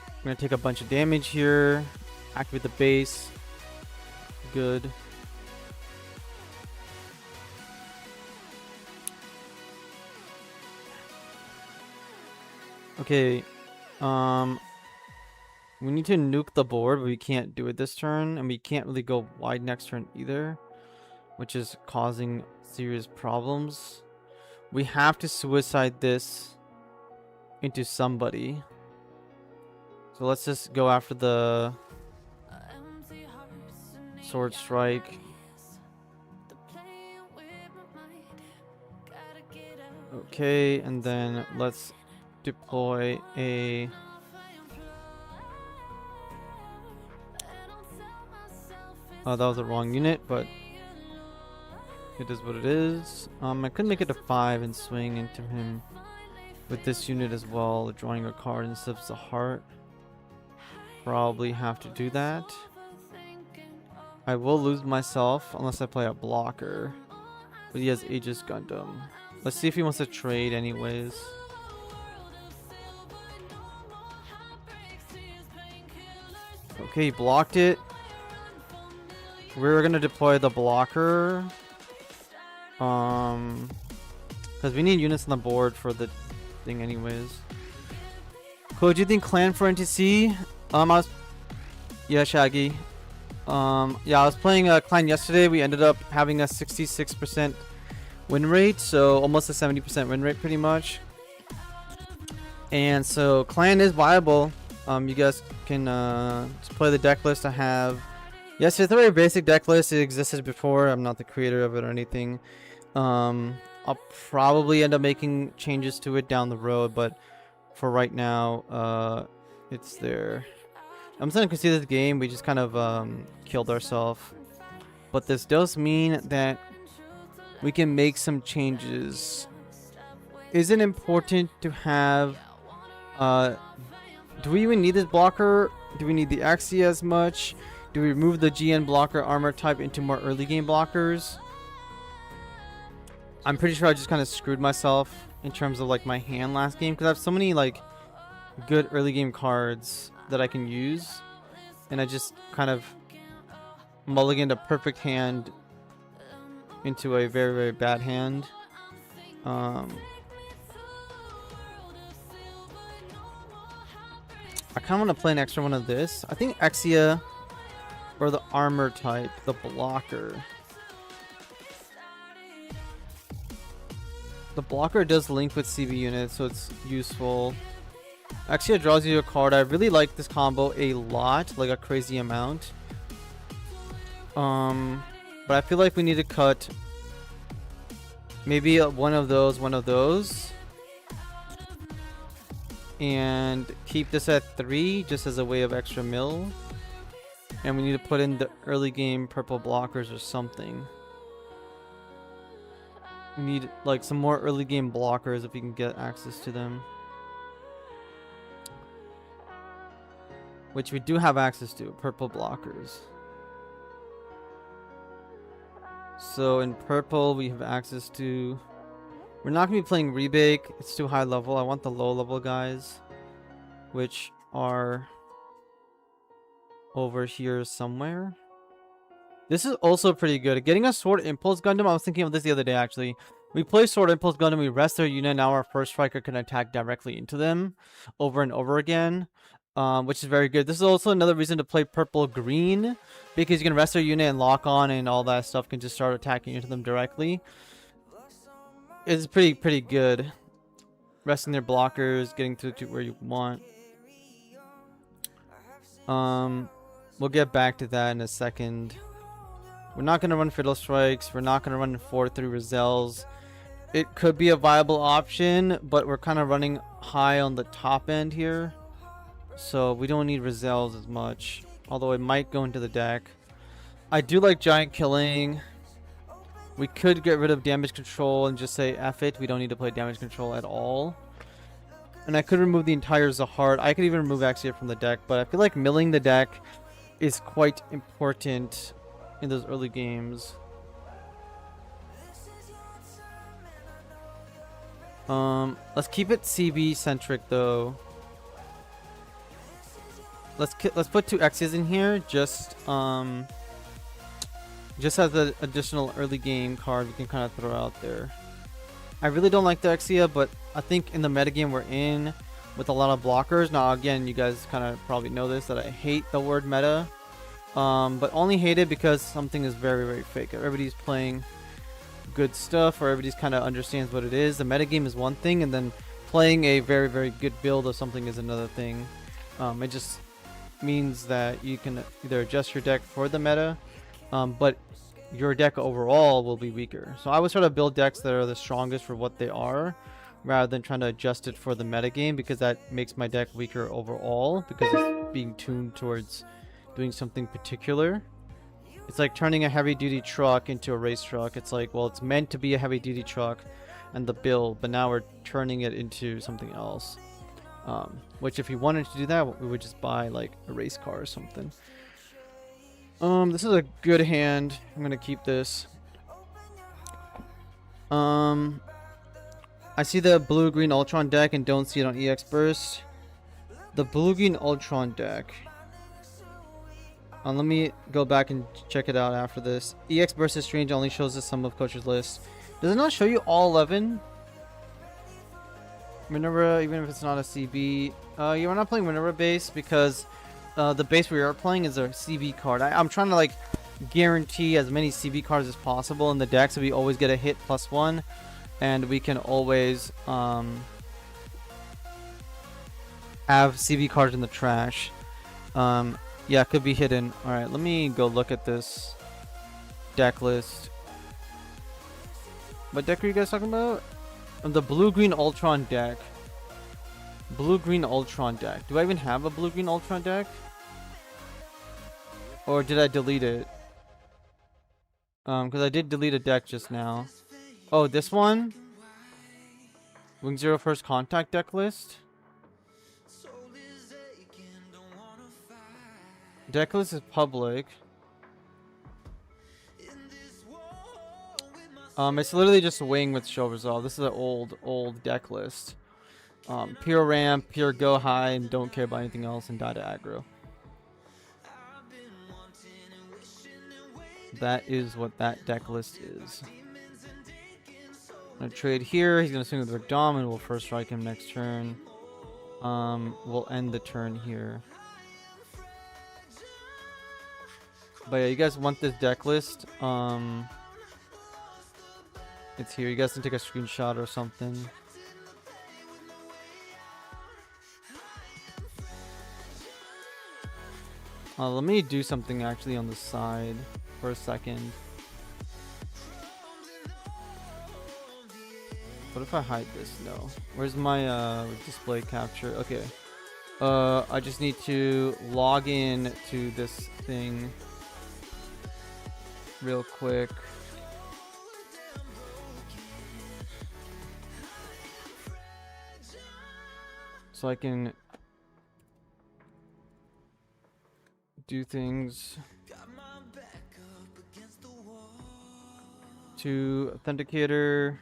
I'm gonna take a bunch of damage here. Activate the base. Good. Okay. We need to nuke the board, but we can't do it this turn, and we can't really go wide next turn either, which is causing serious problems. We have to suicide this into somebody. So let's just go after the Sword Strike. Okay, and then let's deploy a... Oh, that was the wrong unit, but it is what it is. I could make it a 5 and swing into him with this unit as well, drawing a card instead of the heart. probably have to do that. I will lose myself unless I play a blocker. But he has Aegis Gundam. Let's see if he wants to trade anyways. Okay, he blocked it. We're gonna deploy the blocker. Because we need units on the board for the thing anyways. Cool, do you think clan for NTC? Yeah, Shaggy. Yeah, I was playing a clan yesterday. We ended up having a 66% win rate, so almost a 70% win rate pretty much. And so clan is viable. You guys can just play the deck list I have. Yes, it's a very basic deck list. It existed before. I'm not the creator of it or anything. I'll probably end up making changes to it down the road, but for right now, it's there. I'm starting to see this game. We just kind of killed ourselves, but this does mean that we can make some changes. Is it important to have? Do we even need this blocker? Do we need the Axia as much? Do we remove the GN blocker armor type into more early game blockers? I'm pretty sure I just kind of screwed myself in terms of like my hand last game because I have so many like good early game cards that I can use, and I just kind of mulliganed a perfect hand into a very, very bad hand. I kind of want to play an extra one of this. I think Axia or the armor type, the blocker. The blocker does link with CB units, so it's useful. Axia draws you a card. I really like this combo a lot, like a crazy amount. But I feel like we need to cut maybe one of those. And keep this at 3 just as a way of extra mill. And we need to put in the early game purple blockers or something. We need like some more early game blockers if we can get access to them. Which we do have access to, purple blockers. So in purple we have access to... We're not going to be playing Rebake. It's too high level. I want the low level guys, which are over here somewhere. This is also pretty good. Getting a Sword Impulse Gundam. I was thinking of this the other day actually. We play Sword Impulse Gundam. We rest their unit. Now our first striker can attack directly into them over and over again, which is very good. This is also another reason to play purple green, because you can rest their unit and lock on and all that stuff can just start attacking into them directly. It's pretty good. Resting their blockers, getting to where you want. We'll get back to that in a second. We're not going to run Fatal Strikes. We're not going to run 4-3 Rozelles. It could be a viable option, but we're kind of running high on the top end here. So we don't need Rozelles as much. Although it might go into the deck. I do like Giant Killing. We could get rid of damage control and just say F it. We don't need to play damage control at all. And I could remove the entire Zahard. I could even remove Axia from the deck. But I feel like milling the deck is quite important in those early games. Let's keep it CB centric though. Let's put 2 Axias in here. Just as an additional early game card we can kind of throw out there. I really don't like the Axia, but I think in the metagame we're in with a lot of blockers. Now again, you guys kind of probably know this, that I hate the word meta. But only hate it because something is very, very fake. Everybody's playing good stuff, or everybody's kind of understands what it is. The metagame is one thing, and then playing a very, very good build of something is another thing. It just means that you can either adjust your deck for the meta, but your deck overall will be weaker. So I would sort of build decks that are the strongest for what they are, rather than trying to adjust it for the metagame, because that makes my deck weaker overall, because it's being tuned towards doing something particular. It's like turning a heavy-duty truck into a race truck. It's like, well, it's meant to be a heavy-duty truck and the build, but now we're turning it into something else. Which if we wanted to do that, we would just buy like a race car or something. This is a good hand. I'm gonna keep this. I see the blue-green Ultron deck and don't see it on EX Burst. The blue-green Ultron deck. Let me go back and check it out after this. EX Burst is strange, only shows the sum of coach's list. Does it not show you all 11? Minerva, even if it's not a CB. Yeah, we're not playing Minerva base because the base we are playing is a CB card. I'm trying to like guarantee as many CB cards as possible in the deck so we always get a hit +1. And we can always have CB cards in the trash. Yeah, it could be hidden. Alright, let me go look at this deck list. What deck are you guys talking about? The blue-green Ultron deck. Blue-green Ultron deck. Do I even have a blue-green Ultron deck? Or did I delete it? Because I did delete a deck just now. Oh, this one? Wing Zero First Contact deck list? Deck list is public. It's literally just a Wing with Show Resolve. This is an old deck list. Pure ramp, pure go high, and don't care about anything else, and die to aggro. That is what that deck list is. Gonna trade here. He's gonna swing with Rick Dom, and we'll first strike him next turn. We'll end the turn here. But yeah, you guys want this deck list? It's here. You guys can take a screenshot or something. Let me do something actually on the side for a second. What if I hide this? No. Where's my display capture? Okay. I just need to log in to this thing real quick. So I can do things to authenticator.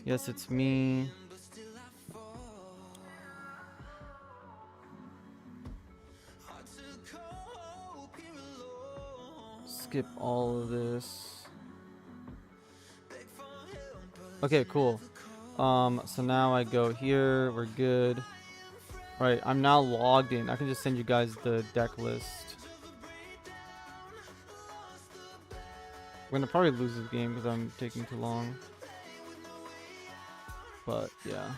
Yes, it's me. Skip all of this. Okay, cool. So now I go here. We're good. Right, I'm now logged in. I can just send you guys the deck list. We're gonna probably lose this game because I'm taking too long. But yeah.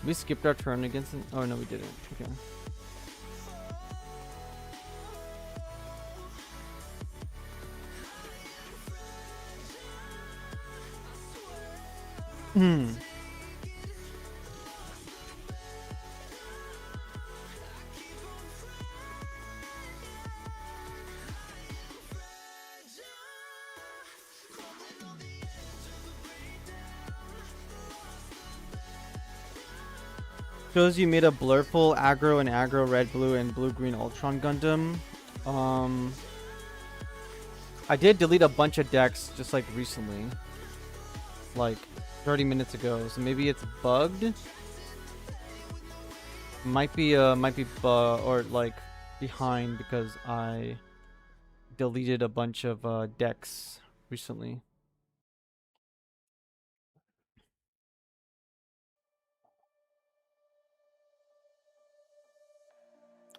We skipped our turn against it. Oh no, we didn't. Okay. Shows you made a Blurple, aggro, and aggro red, blue, and blue-green Ultron Gundam. I did delete a bunch of decks just like recently, like 30 minutes ago. So maybe it's bugged. Might be or like behind because I deleted a bunch of decks recently.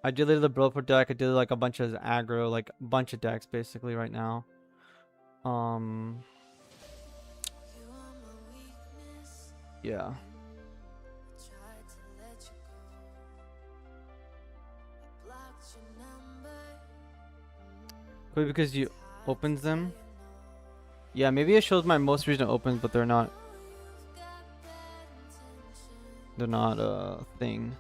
I deleted the Blurple deck. I did like a bunch of aggro, like a bunch of decks basically right now. Yeah. Wait, because you opens them? Yeah, maybe it shows my most recent opens, but they're not. They're not a thing.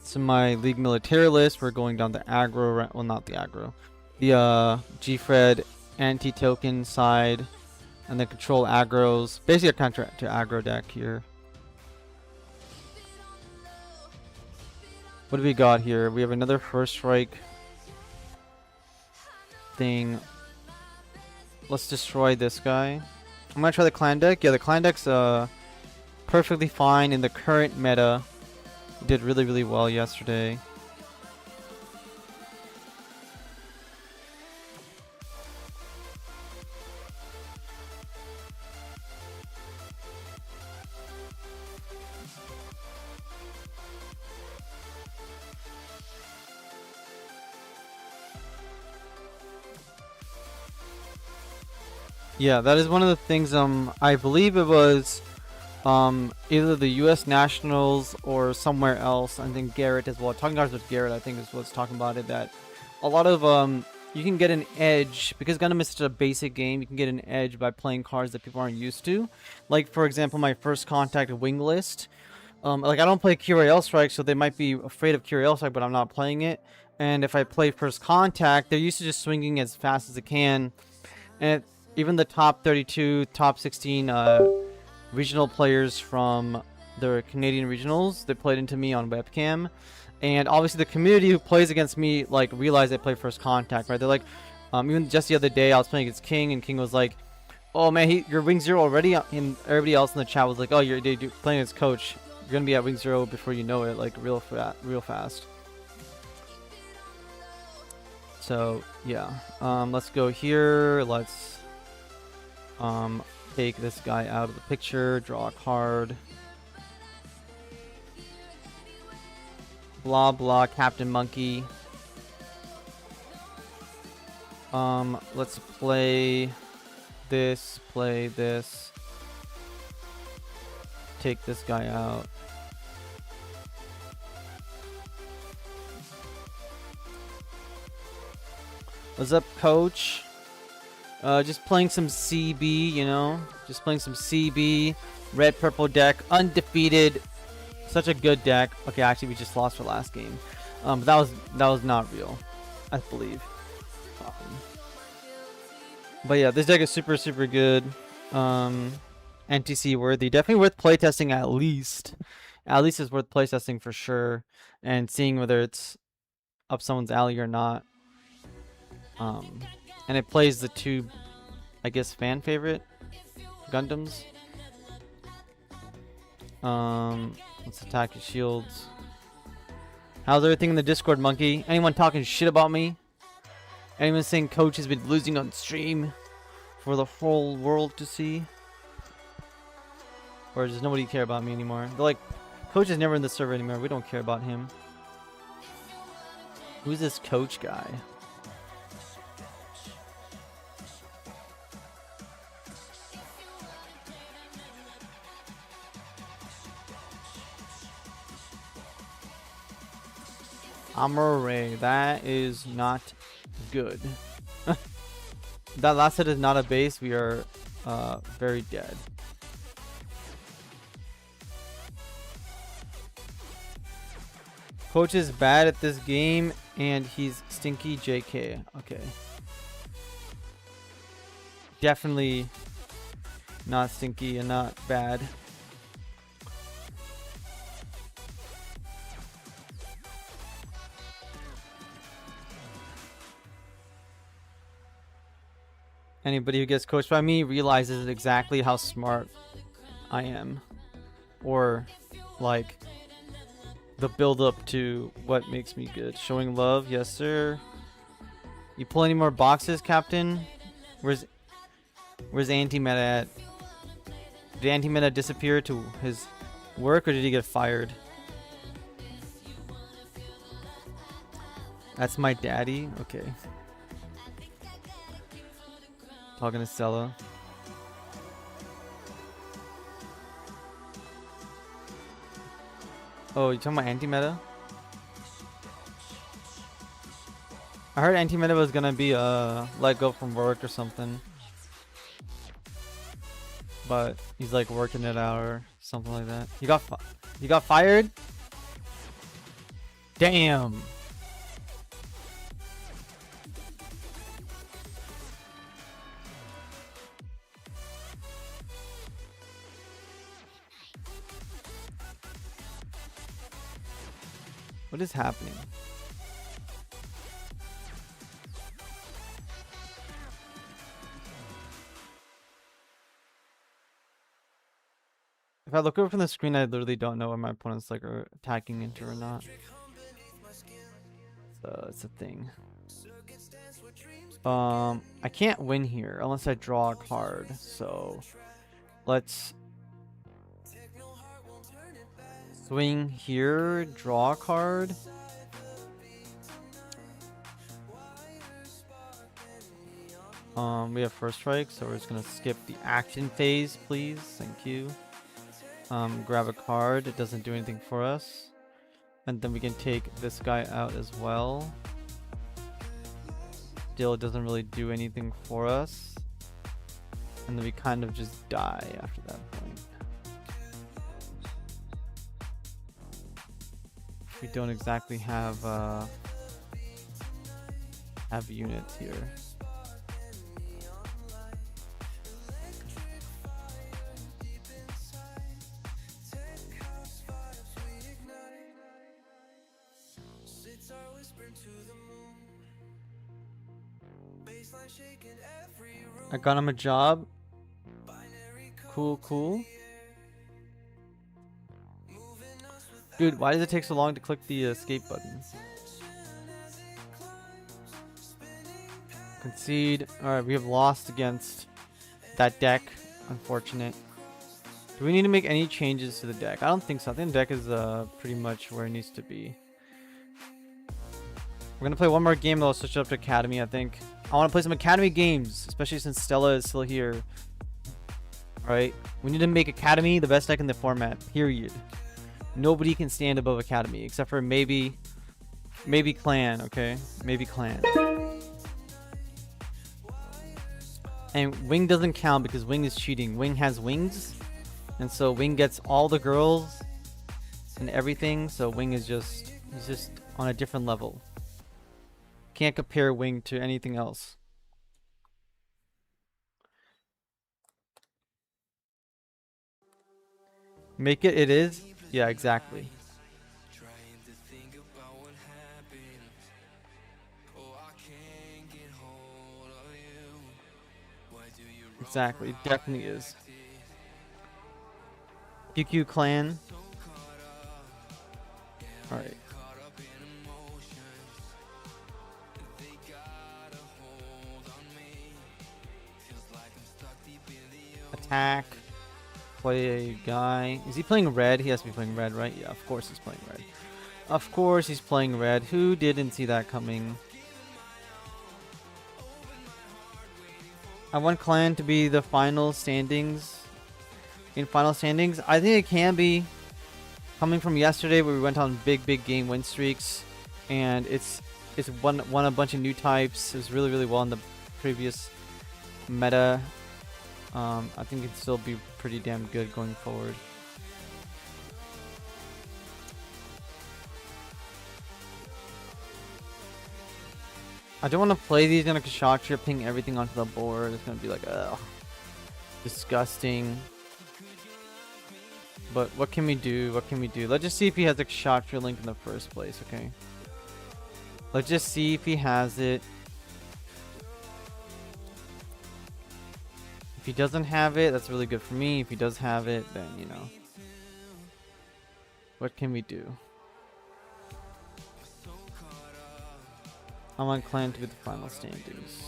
So my League Military list, we're going down the aggro, well not the aggro, the G-Fred anti-token side, and then control aggro's. Basically a counter to aggro deck here. What do we got here? We have another first strike thing. Let's destroy this guy. I'm gonna try the clan deck. Yeah, the clan deck's perfectly fine in the current meta. It did really, really well yesterday. Yeah, that is one of the things, I believe it was, either the U.S. Nationals or somewhere else. I think Garrett as well. Talking Cards with Garrett, I think is what's talking about it, that a lot of, you can get an edge, because Gundam is such a basic game, you can get an edge by playing cards that people aren't used to. Like, for example, my first contact wing list. Like, I don't play QRL Strike, so they might be afraid of QRL Strike, but I'm not playing it. And if I play first contact, they're used to just swinging as fast as it can. And even the top 32, top 16 regional players from the Canadian regionals, they played into me on webcam. And obviously the community who plays against me, like, realize I play first contact, right? They're like, even just the other day I was playing against King, and King was like, oh man, you're wing 0 already? And everybody else in the chat was like, oh, you're playing against Coach. You're gonna be at wing 0 before you know it, like, real fast. So yeah, let's go here. Let's take this guy out of the picture, draw a card. Blah blah, Captain Monkey. Let's play this, take this guy out. What's up, Coach? Just playing some CB, you know? Just playing some CB. Red-purple deck. Undefeated. Such a good deck. Okay, actually, we just lost our last game. But that was not real, I believe. But yeah, this deck is super, super good. NTC worthy. Definitely worth playtesting at least. At least it's worth playtesting for sure. And seeing whether it's up someone's alley or not. And it plays the two, I guess, fan favorite Gundams. Let's attack his shields. How's everything in the Discord, Monkey? Anyone talking shit about me? Anyone saying Coach has been losing on stream for the whole world to see? Or does nobody care about me anymore? They're like, Coach is never in the server anymore. We don't care about him. Who's this Coach guy? Amore, that is not good. That last hit is not a base. We are very dead. Coach is bad at this game and he's stinky JK. Okay. Definitely not stinky and not bad. Anybody who gets coached by me realizes exactly how smart I am. Or, like, the build up to what makes me good. Showing love, yes sir. You pull any more boxes, Captain? Where's Anti-Meta at? Did Anti-Meta disappear to his work, or did he get fired? That's my daddy? Okay. Talking to Stella. Oh, you talking about Anti-Meta? I heard Anti-Meta was gonna be let go from work or something. But he's like working it out or something like that. You got fired? Damn. What is happening? If I look over from the screen, I literally don't know where my opponent's like are attacking into or not. So it's a thing. I can't win here unless I draw a card. So let's swing here, draw a card. We have first strike, so we're just gonna skip the action phase, please. Thank you. Grab a card. It doesn't do anything for us. And then we can take this guy out as well. Still, it doesn't really do anything for us. And then we kind of just die after that point. We don't exactly have units here. I got him a job. Cool, cool. Dude, why does it take so long to click the escape button? Concede. Alright, we have lost against that deck. Unfortunate. Do we need to make any changes to the deck? I don't think so. I think the deck is pretty much where it needs to be. We're going to play one more game, though. I'll switch it up to Academy, I think. I want to play some Academy games, especially since Stella is still here. Alright, we need to make Academy the best deck in the format, period. Nobody can stand above Academy, except for maybe Clan, okay? Maybe Clan. And Wing doesn't count because Wing is cheating. Wing has wings, and so Wing gets all the girls and everything, so Wing is he's just on a different level. Can't compare Wing to anything else. Make it is? Yeah, exactly. Exactly, it definitely is. QQ Clan. Alright. Attack. Play a guy. Is he playing red? He has to be playing red, right? Yeah, of course he's playing red. Of course he's playing red. Who didn't see that coming? I want Clan to be the final standings. In final standings, I think it can be. Coming from yesterday where we went on big game win streaks. And it's won a bunch of new types. It was really well in the previous meta. I think it'd still be pretty damn good going forward. I don't want to play these in a Kshatriya, ping everything onto the board. It's gonna be like, ugh, disgusting. But what can we do? What can we do? Let's just see if he has a Kshatriya link in the first place, okay? Let's just see if he has it. If he doesn't have it, that's really good for me. If he does have it, then, you know. What can we do? I want Clan to be the final standings.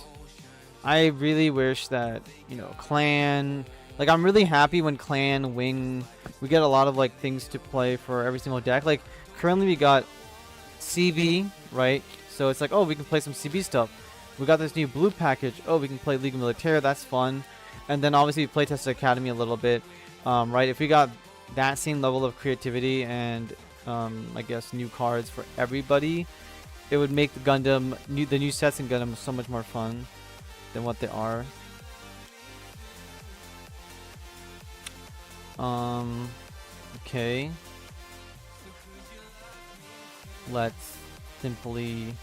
I really wish that, you know, Clan... Like, I'm really happy when Clan, Wing... We get a lot of, like, things to play for every single deck. Like, currently we got CB, right? So it's like, oh, we can play some CB stuff. We got this new blue package. Oh, we can play League of Militaire. That's fun. And then obviously we playtested Academy a little bit, right? If we got that same level of creativity and I guess new cards for everybody, it would make the Gundam, the new sets in Gundam so much more fun than what they are. Okay. Let's simply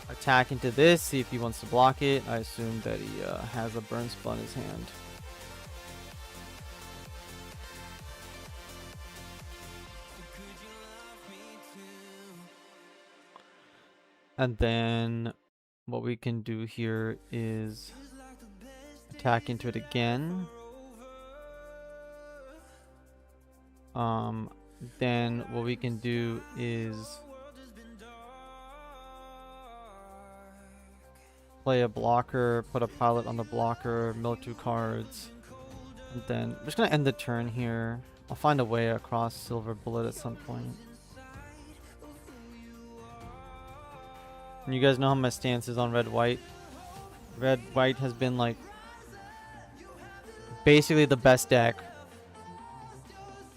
attack into this, see if he wants to block it. I assume that he has a burn spell in his hand. And then what we can do here is attack into it again. Then what we can do is play a blocker, put a pilot on the blocker, mill 2 cards, and then I'm just gonna end the turn here. I'll find a way across Silver Bullet at some point. And you guys know how my stance is on red-white. Red-white has been like basically the best deck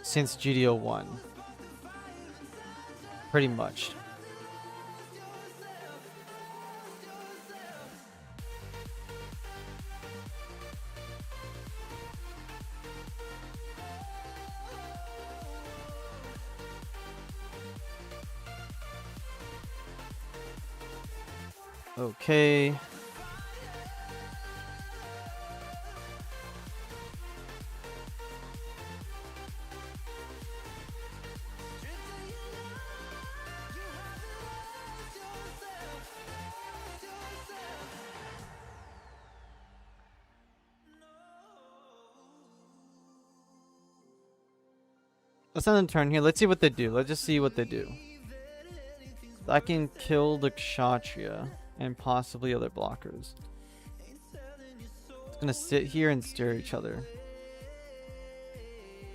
since GD01. Pretty much. Okay. Let's end the turn here. Let's see what they do. Let's just see what they do. I can kill the Kshatriya and possibly other blockers. It's gonna sit here and stare at each other.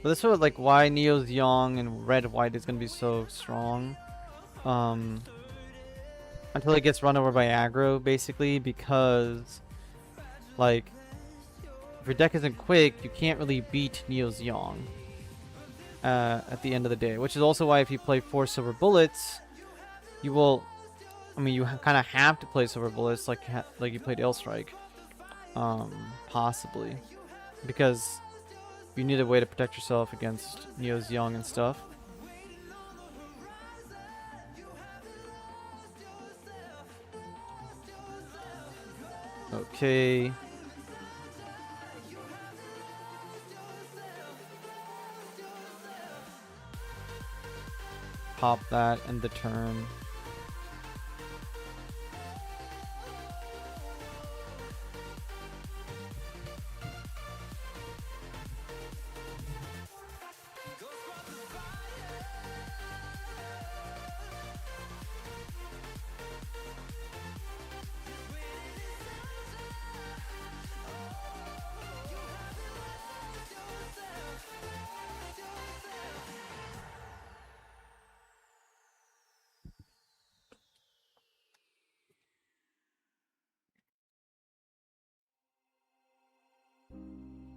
But that's sort of like why Neo's Young and red-white is gonna be so strong. Until it gets run over by aggro, basically, because like if your deck isn't quick, you can't really beat Neo's Young at the end of the day. Which is also why if you play 4 Silver Bullets, you will. I mean, you kind of have to play Silver Bullets like you played Ailstrike, possibly, because you need a way to protect yourself against Neo's Young and stuff. Okay. Pop that and the turn.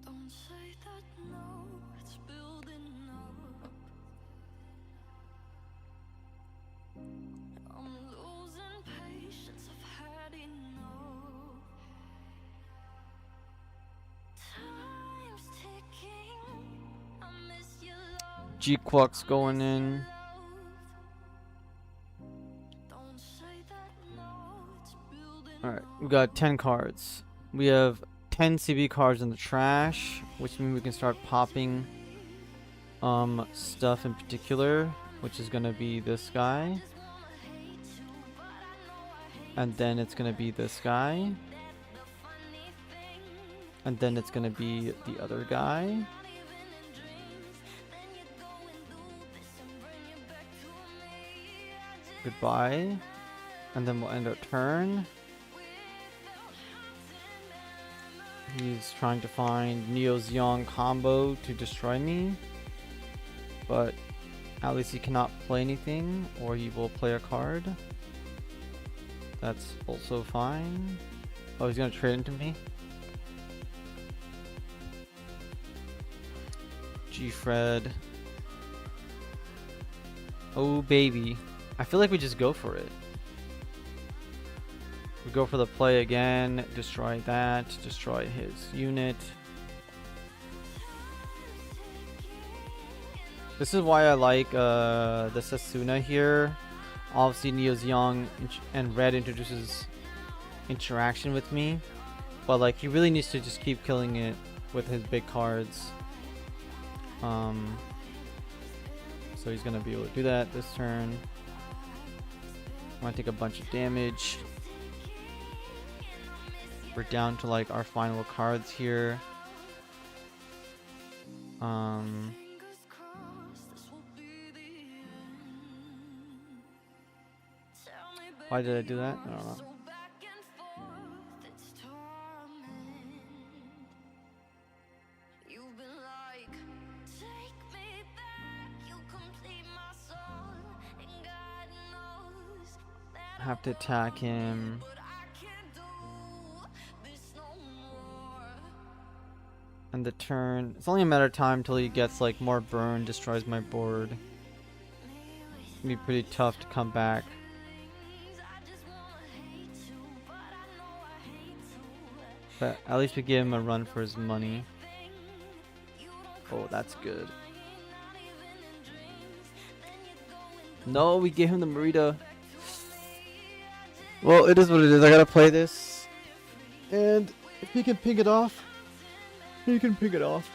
Don't say that no, it's building up. I'm losing patience, I've had enough. Time's ticking, I miss your love. G-Quux going in. Don't say that no, it's building Alright, we got 10 cards. We have 10 CB cards in the trash, which means we can start popping stuff in particular, which is gonna be this guy, and then it's gonna be this guy, and then it's gonna be the other guy, goodbye, and then we'll end our turn. He's trying to find Neo's Young combo to destroy me, but at least he cannot play anything, or he will play a card. That's also fine. Oh, he's gonna trade into me? G-Fred. Oh baby. I feel like we just go for it. We go for the play again, destroy that, destroy his unit. This is why I like the Sasuna here. Obviously Neo's Young and red introduces interaction with me, but like he really needs to just keep killing it with his big cards. So he's gonna be able to do that this turn. Might take a bunch of damage. We're down to like our final cards here. Why did I do that? I don't know. Have to attack him. And the turn, it's only a matter of time till he gets like more burn, destroys my board. It's gonna be pretty tough to come back. But at least we give him a run for his money. Oh, that's good. No, we gave him the Merida. Well, it is what it is. I gotta play this. And if he can ping it off, he can ping it off.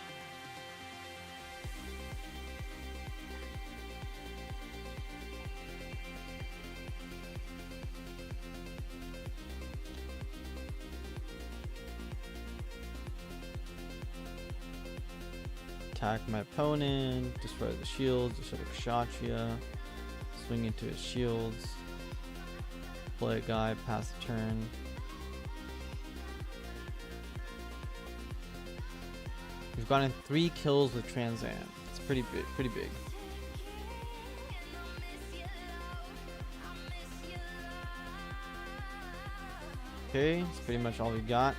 Attack my opponent, destroy the shields, destroy the Kshatriya, swing into his shields, play a guy, pass the turn. We've gotten 3 kills with Transam. It's pretty big, pretty big. Okay, that's pretty much all we got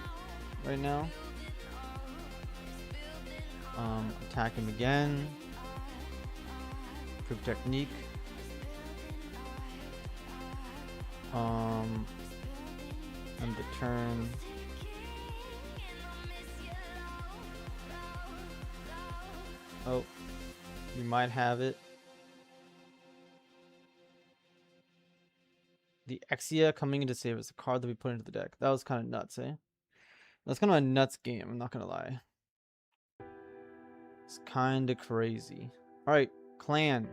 right now. Attack him again. Improve technique. And the turn. Oh, we might have it. The Exia coming in to save us, a card that we put into the deck. That was kind of nuts, eh? That's kind of a nuts game, I'm not gonna lie. It's kind of crazy. Alright, clan.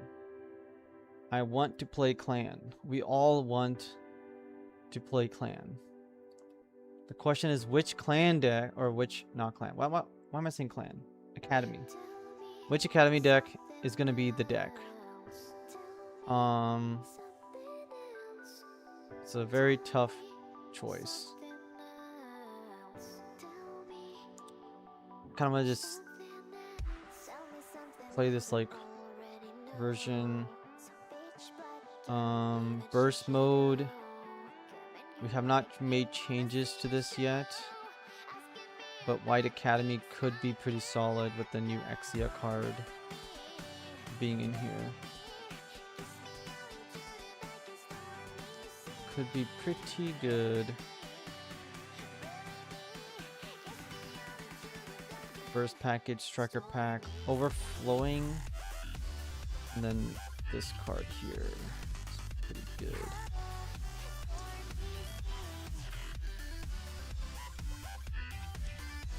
I want to play clan. We all want to play clan. The question is which clan deck, or which, not clan. Why am I saying clan? Academy. Which academy deck is going to be the deck? It's a very tough choice. Kind of want to just play this like version. Burst mode. We have not made changes to this yet, but White Academy could be pretty solid with the new Exia card being in here. Could be pretty good. First package, striker pack, overflowing, and then this card here. It's pretty good.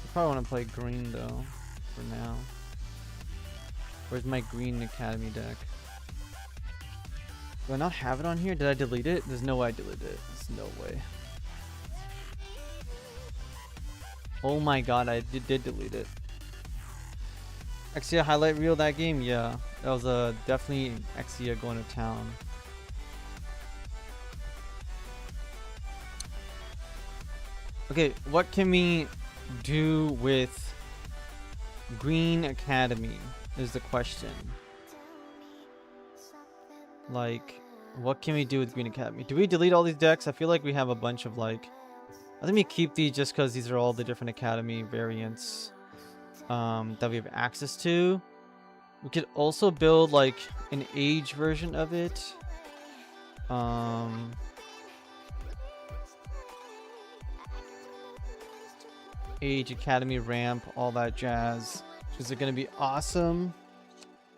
I probably want to play green though, for now. Where's my green academy deck? Do I not have it on here? Did I delete it? There's no way I deleted it. There's no way. Oh my god, I did delete it. Exia highlight reel that game? Yeah. That was definitely Exia going to town. Okay, what can we do with Green Academy is the question. Like, what can we do with Green Academy? Do we delete all these decks? I feel like we have a bunch of like... I think we keep these just because these are all the different Academy variants that we have access to. We could also build like an age version of it. Age, Academy, ramp, all that jazz. Is it going to be awesome?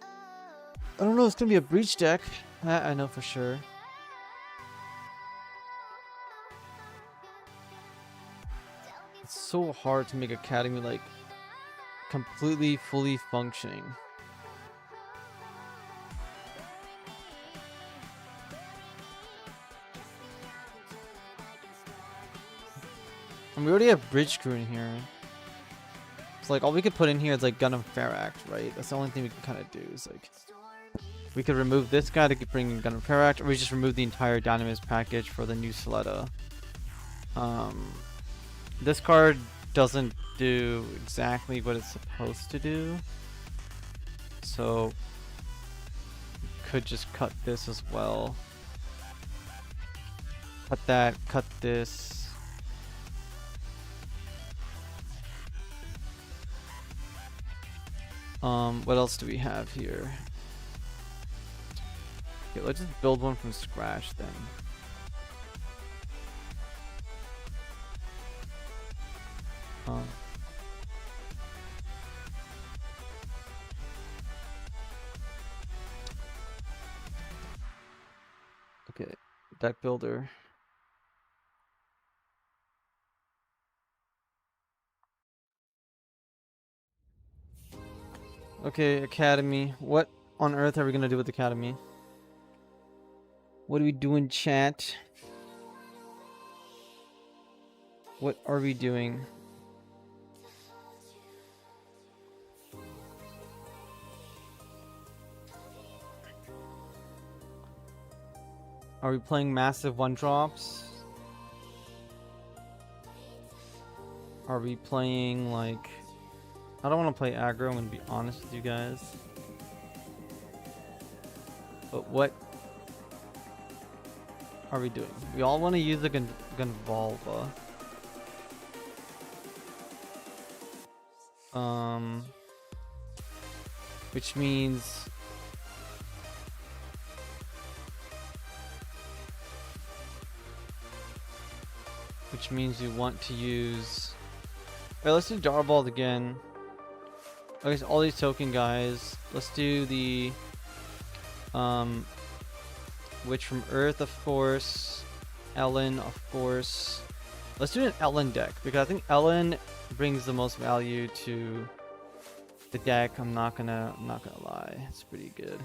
I don't know. It's going to be a breach deck. That I know for sure. It's so hard to make Academy like completely fully functioning. And we already have Bridge Crew in here. So like all we could put in here is like Gun of Feract, right? That's the only thing we can kind of do is like we could remove this guy to bring in Gun of Feract, or we just remove the entire Dynamis package for the new Soletta. This card doesn't do exactly what it's supposed to do, so could just cut this as well. Cut that, cut this. What else do we have here? Okay, let's just build one from scratch then. Okay, deck builder. Okay, Academy. What on earth are we gonna do with Academy? What do we do in chat? What are we doing? Are we playing massive one drops? Are we playing like... I don't want to play aggro, I'm going to be honest with you guys. But what are we doing? We all want to use the Gunvolva. Which means... you want to use... Alright, let's do Darbald again. Okay, so all these token guys. Let's do the... Witch from Earth, of course. Ellen, of course. Let's do an Ellen deck, because I think Ellen brings the most value to the deck. I'm not gonna lie. It's pretty good.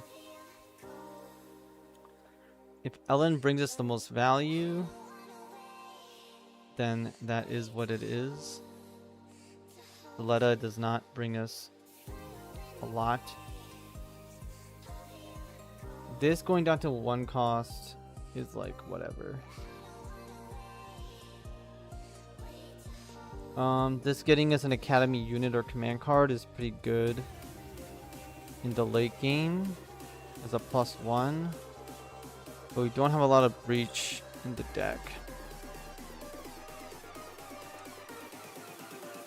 If Ellen brings us the most value, then that is what it is. Soletta does not bring us a lot. This going down to 1 cost is like whatever. This getting us an Academy unit or command card is pretty good in the late game as a +1, but we don't have a lot of breach in the deck.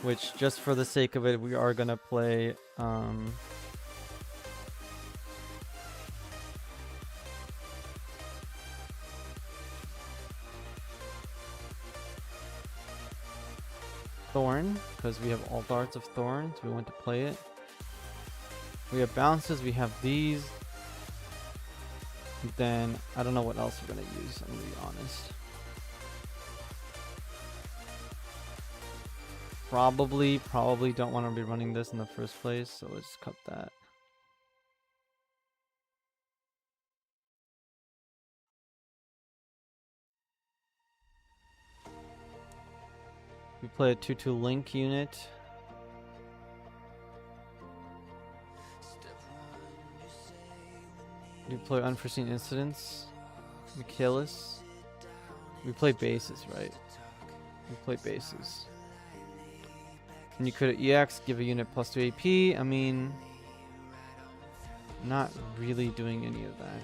Which, just for the sake of it, we are gonna play Thorn, because we have all darts of Thorn, so we want to play it. We have bounces, we have these. Then, I don't know what else we're gonna use, I'm gonna be honest. Probably don't want to be running this in the first place, so let's cut that. We play a 2/2 Link unit. We play Unforeseen Incidents. Michaelis. We play bases, right? We play bases. And you could EX, give a unit +2 AP. I mean, not really doing any of that.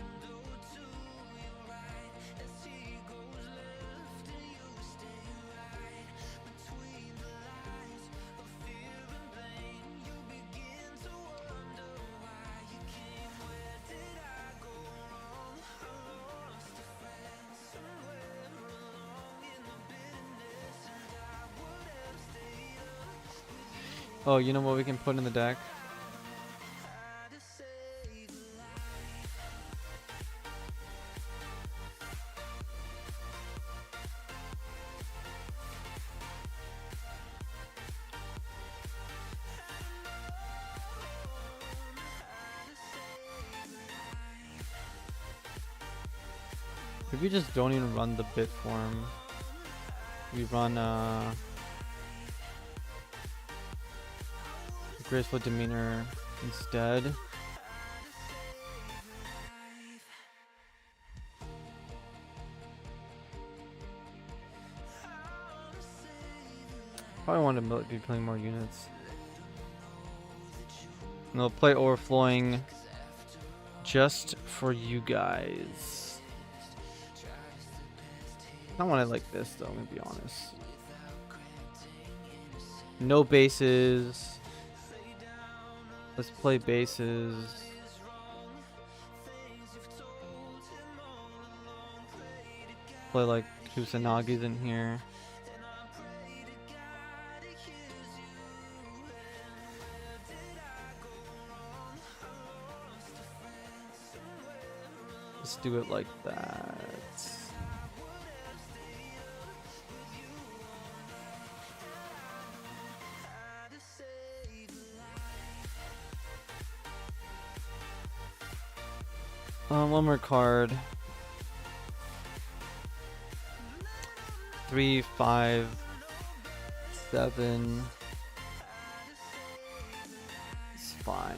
Oh, you know what we can put in the deck? If we just don't even run the bit form, we run graceful demeanor instead. Probably want to be playing more units. And they'll play overflowing just for you guys. Not when I like this though, I'm gonna be honest. No bases. Let's play bases. Play like Kusanagi's in here. Let's do it like that. One more card. 3, 5, 7. It's fine.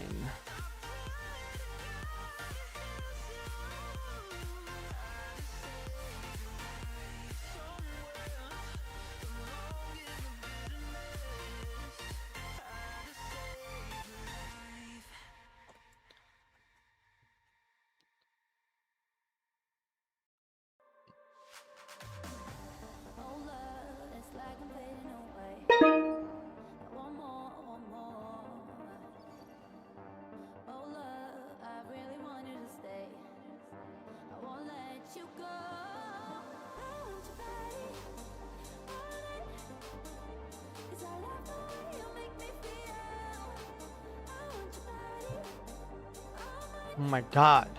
Oh my god.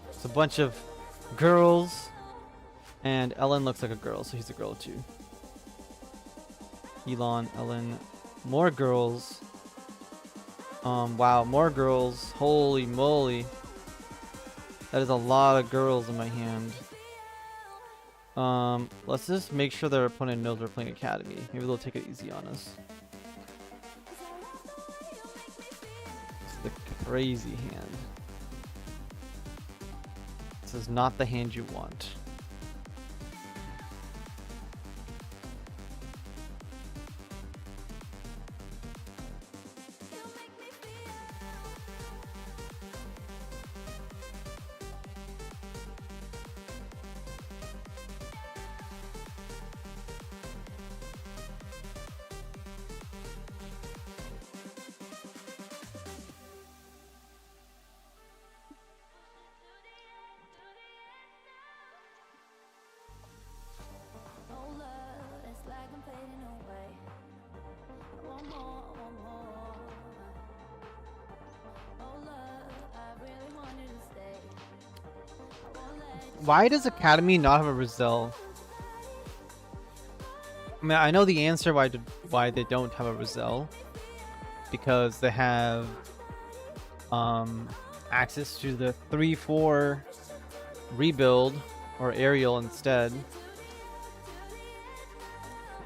It's a bunch of girls. And Ellen looks like a girl, so he's a girl too. Elon, Ellen. More girls. Wow, more girls. Holy moly. That is a lot of girls in my hand. Let's just make sure their opponent knows we're playing Academy. Maybe they'll take it easy on us. It's the crazy hand. This is not the hand you want. Why does Academy not have a Rizal? I mean, I know the answer why they don't have a Rizal. Because they have access to the 3-4 rebuild or aerial instead.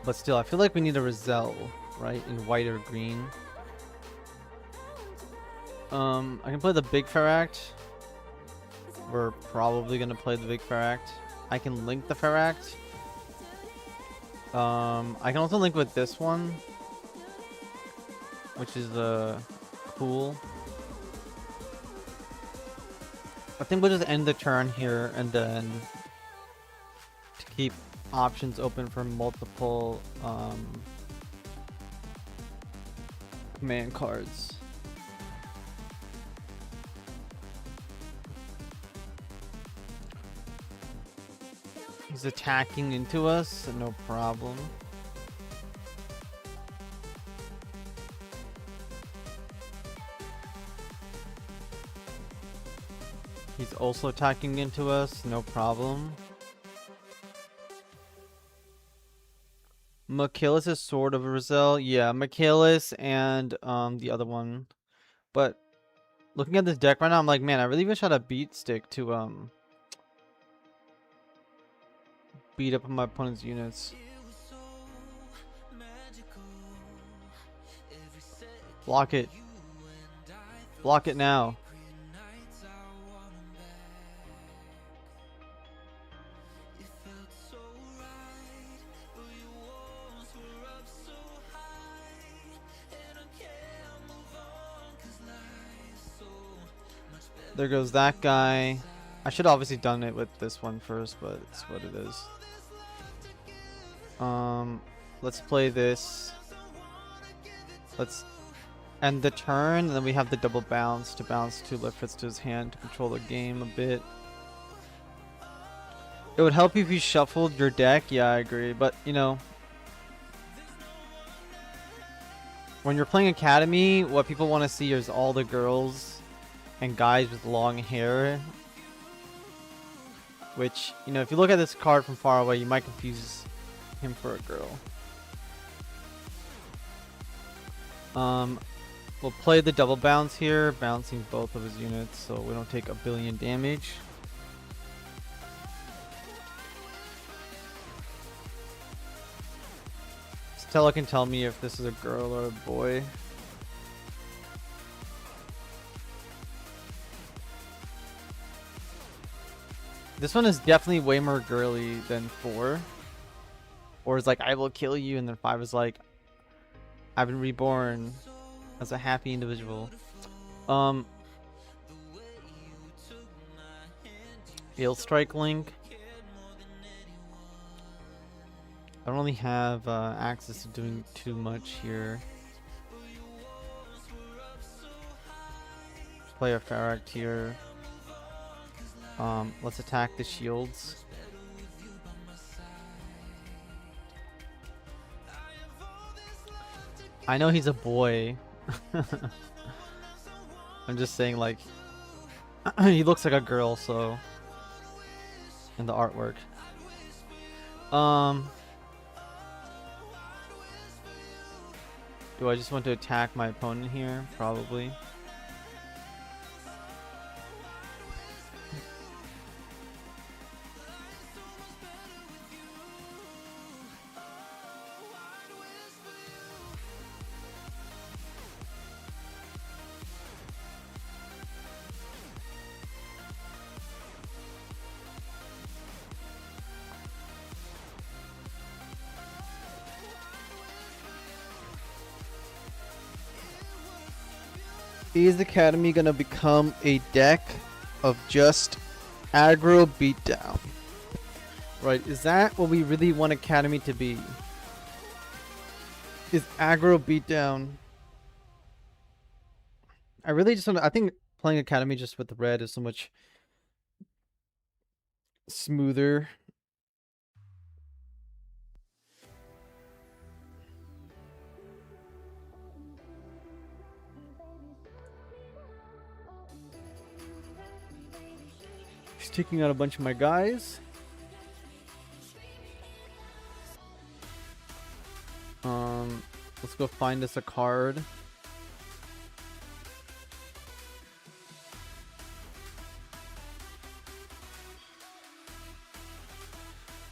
But still, I feel like we need a Rizal, right? In white or green. I can play the Big Feract. We're probably gonna play the Big Feract. I can link the Feract. I can also link with this one, which is cool. I think we'll just end the turn here and then to keep options open for multiple command cards. He's attacking into us, so no problem. He's also attacking into us, no problem. Michaelis is sort of a Rizal. Yeah, Michaelis and the other one. But looking at this deck right now, I'm like, man, I really wish I had a beat stick to beat up on my opponent's units. Block it. Block it now. There goes that guy. I should have obviously done it with this one first, but it's what it is. Let's play this. Let's end the turn, and then we have the double bounce to bounce two left fits to his hand to control the game a bit. It would help if you shuffled your deck. Yeah, I agree. But, you know, when you're playing Academy, what people want to see is all the girls and guys with long hair. Which, you know, if you look at this card from far away, you might confuse him for a girl. We'll play the double bounce here, bouncing both of his units so we don't take a billion damage. Stella can tell me if this is a girl or a boy. This one is definitely way more girly than 4. 4 is like, I will kill you, and then 5 is like, I've been reborn as a happy individual. Hail Strike Link. I don't really have access to doing too much here. Play a Pharact here. Let's attack the shields. I know he's a boy. I'm just saying, like, he looks like a girl, so in the artwork. Do I just want to attack my opponent here? Probably. Is Academy gonna become a deck of just aggro beatdown? Right, is that what we really want Academy to be? Is aggro beatdown? I really just want to, I think playing Academy just with the red is so much smoother. He's taking out a bunch of my guys. Let's go find us a card.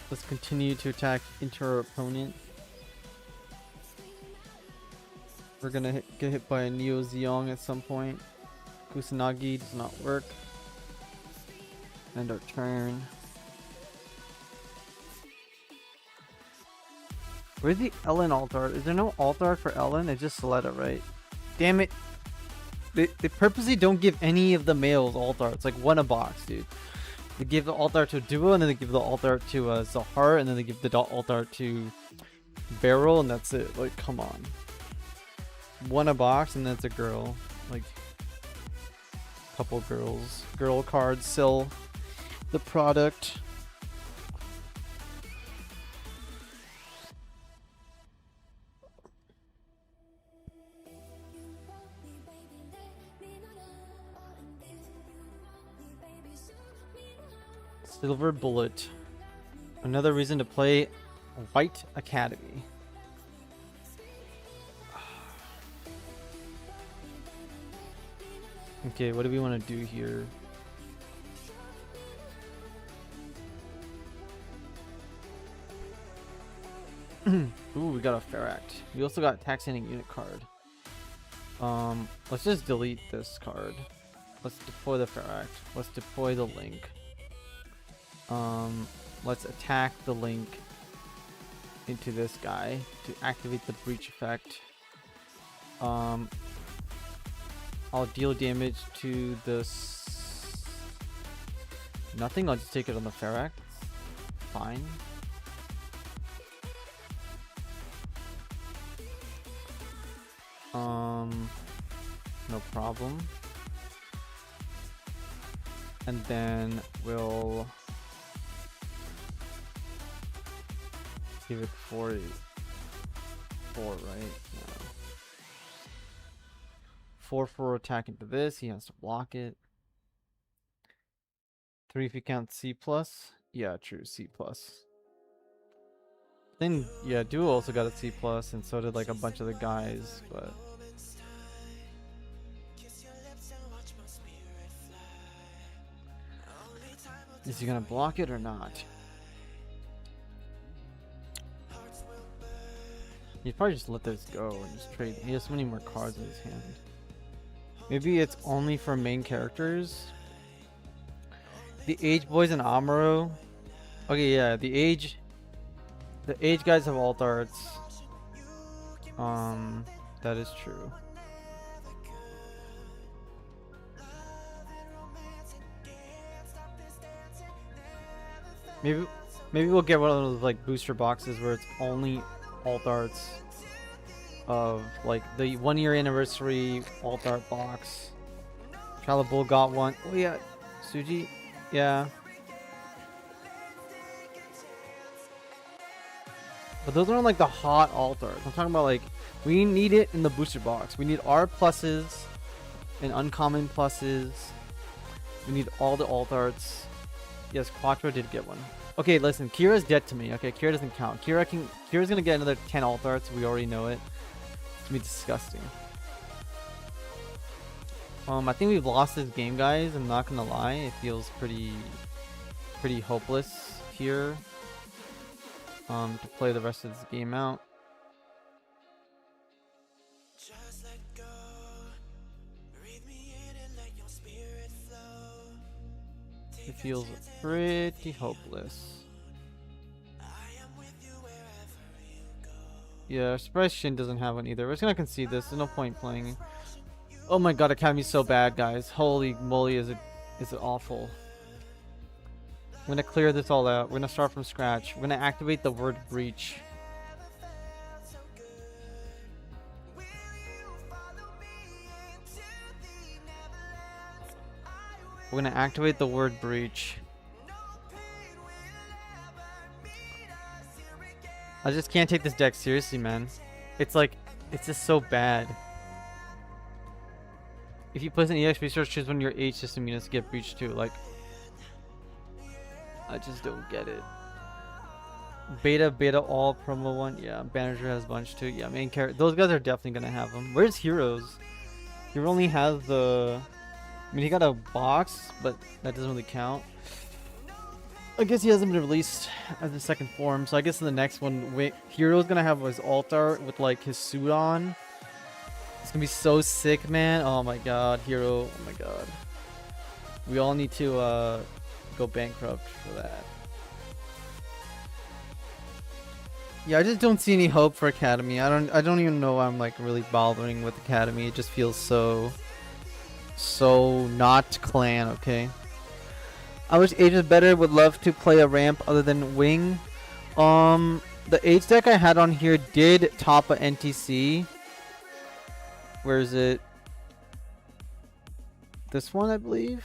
Let's continue to attack into our opponent. We're gonna get hit by a Neo Zeong at some point. Kusanagi does not work. End our turn. Where's the Ellen alt art? Is there no alt art for Ellen? It's just Soletta, right? Damn it. They purposely don't give any of the males alt art. It's like one a box, dude. They give the alt art to Duo, and then they give the alt art to Zahar, and then they give the alt art to Beryl, and that's it. Like, come on. One a box, and that's a girl. Like, couple girls. Girl cards sell the product. Silver Bullet. Another reason to play White Academy. Okay, what do we want to do here? Ooh, we got a Pharact. We also got a taxing unit card. Let's just delete this card. Let's deploy the Ferract. Let's deploy the Link. Let's attack the Link into this guy to activate the breach effect. I'll deal damage to this. Nothing. I'll just take it on the Ferract. Fine. No problem. And then we'll give it 4, right? No. 4 for attack into this. He has to block it. 3 if you count C plus. Yeah, true. C plus. Then yeah, Duo also got a C plus, and so did like a bunch of the guys. But is he gonna block it or not? He'd probably just let this go and just trade. He has so many more cards in his hand. Maybe it's only for main characters. The Age Boys and Amuro. Okay, yeah, the Age guys have alt arts. That is true. Maybe we'll get one of those like booster boxes where it's only alt arts of like the 1-year anniversary alt art box. Chalabul got one. Oh yeah, Suji, yeah. But those aren't like the hot alt arts. I'm talking about like we need it in the booster box. We need R pluses and uncommon pluses. We need all the alt arts. Yes, Quattro did get one. Okay, listen, Kira's dead to me. Okay, Kira doesn't count. Kira's gonna get another 10 alt arts. We already know it. It's gonna be disgusting. I think we've lost this game, guys. I'm not gonna lie. It feels pretty hopeless here. To play the rest of this game out. It feels pretty hopeless. Yeah, surprise Shin doesn't have one either. We're just gonna concede this. There's no point playing. Oh my god, Academy's so bad, guys. Holy moly, is it awful. I'm gonna clear this all out. We're gonna start from scratch. We're gonna activate the word breach. We're gonna activate the word breach. I just can't take this deck seriously, man. It's like, it's just so bad. If you place an EX resource, choose one of your H system units to get breached too. Like, I just don't get it. Beta all promo one. Yeah, Banner has a bunch too. Yeah, main character. Those guys are definitely gonna have them. Where's Heroes? Hero only has the. I mean, he got a box, but that doesn't really count. I guess he hasn't been released as the second form, so I guess in the next one, Hero's gonna have his alt art with like his suit on. It's gonna be so sick, man. Oh my god, Hero. Oh my god. We all need to go bankrupt for that. Yeah, I just don't see any hope for Academy. I don't even know why I'm like really bothering with Academy. It just feels so not clan, okay? I wish Age was better. Would love to play a ramp other than Wing. The Age deck I had on here did top a NTC. Where is it? This one, I believe.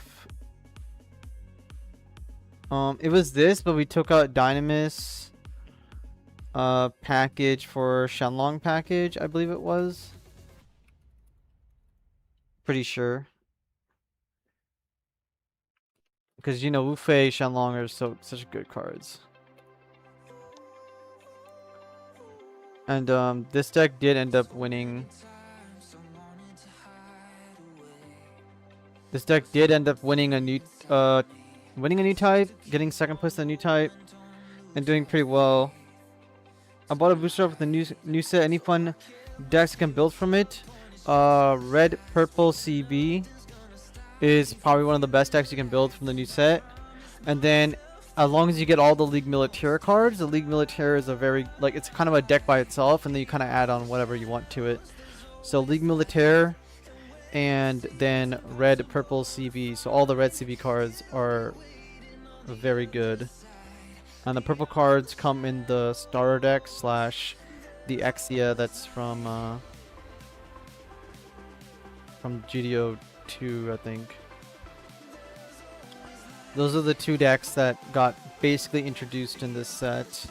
It was this, but we took out Dynamis package for Shenlong package, I believe it was. Pretty sure. Because, you know, Wu Fei, Shenlong are such good cards. And this deck did end up winning. This deck did end up winning a new type, getting second place in the new type, and doing pretty well. I bought a booster up with the new set. Any fun decks I can build from it? Red Purple CB is probably one of the best decks you can build from the new set. And then as long as you get all the League Militaire cards, the League Militaire is a very, like, it's kind of a deck by itself, and then you kind of add on whatever you want to it. So League Militaire, and then Red Purple CB. So all the red CB cards are very good. And the purple cards come in the starter deck slash the Exia that's from GD02, I think. Those are the two decks that got basically introduced in this set.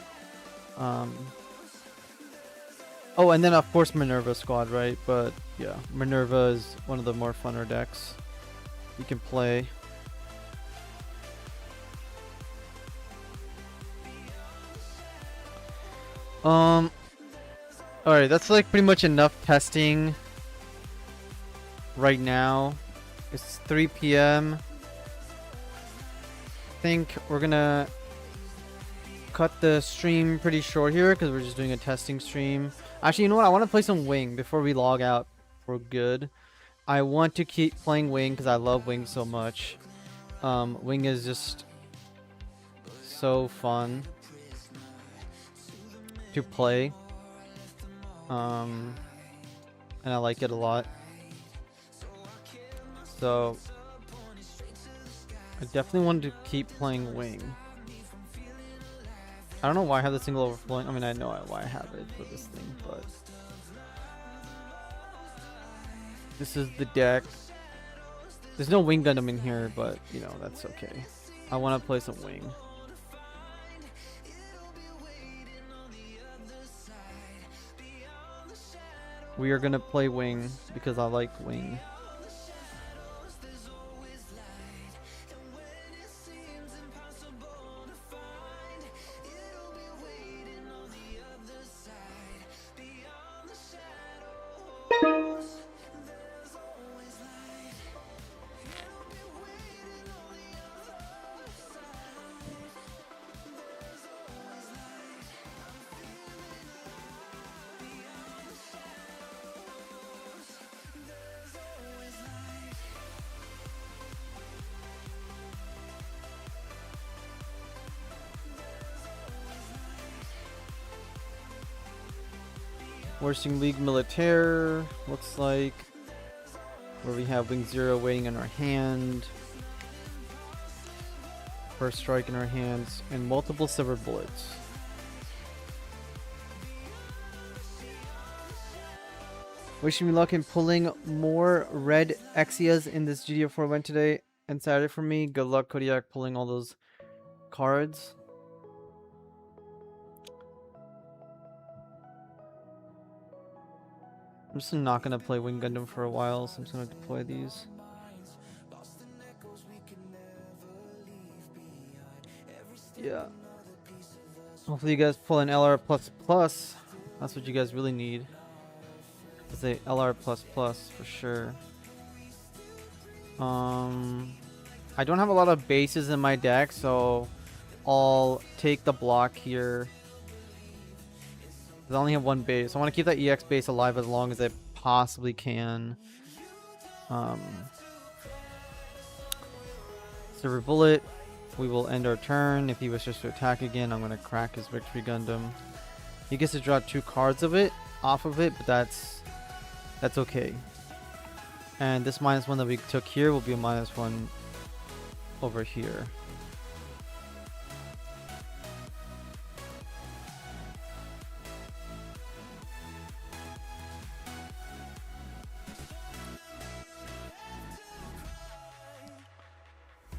Oh, and then of course Minerva Squad, right? But yeah, Minerva is one of the more funner decks you can play. Alright, that's like pretty much enough testing right now. It's 3 p.m. I think we're gonna cut the stream pretty short here because we're just doing a testing stream. Actually, you know what? I want to play some Wing before we log out for good. I want to keep playing Wing because I love Wing so much. Wing is just so fun to play. And I like it a lot. So I definitely want to keep playing Wing. I don't know why I have the single overflowing. I mean, I know why I have it for this thing, but this is the deck. There's no Wing Gundam in here, but you know, that's okay. I want to play some Wing. We are gonna play Wing because I like Wing. Worsting League Militaire looks like, where we have Wing Zero waiting in our hand, First Strike in our hands, and multiple Silver Bullets. Wishing me luck in pulling more red Exias in this GD04 event today and Saturday for me. Good luck, Kodiak, pulling all those cards. I'm just not gonna play Wing Gundam for a while, so I'm just gonna deploy these. Yeah. Hopefully you guys pull an LR++. That's what you guys really need. It's a LR++ for sure. I don't have a lot of bases in my deck, so I'll take the block here. I only have one base. I want to keep that EX base alive as long as I possibly can. Silver Bullet. We will end our turn. If he wishes to attack again, I'm going to crack his Victory Gundam. He gets to draw 2 cards off of it, but that's okay. And this -1 that we took here will be a -1 over here.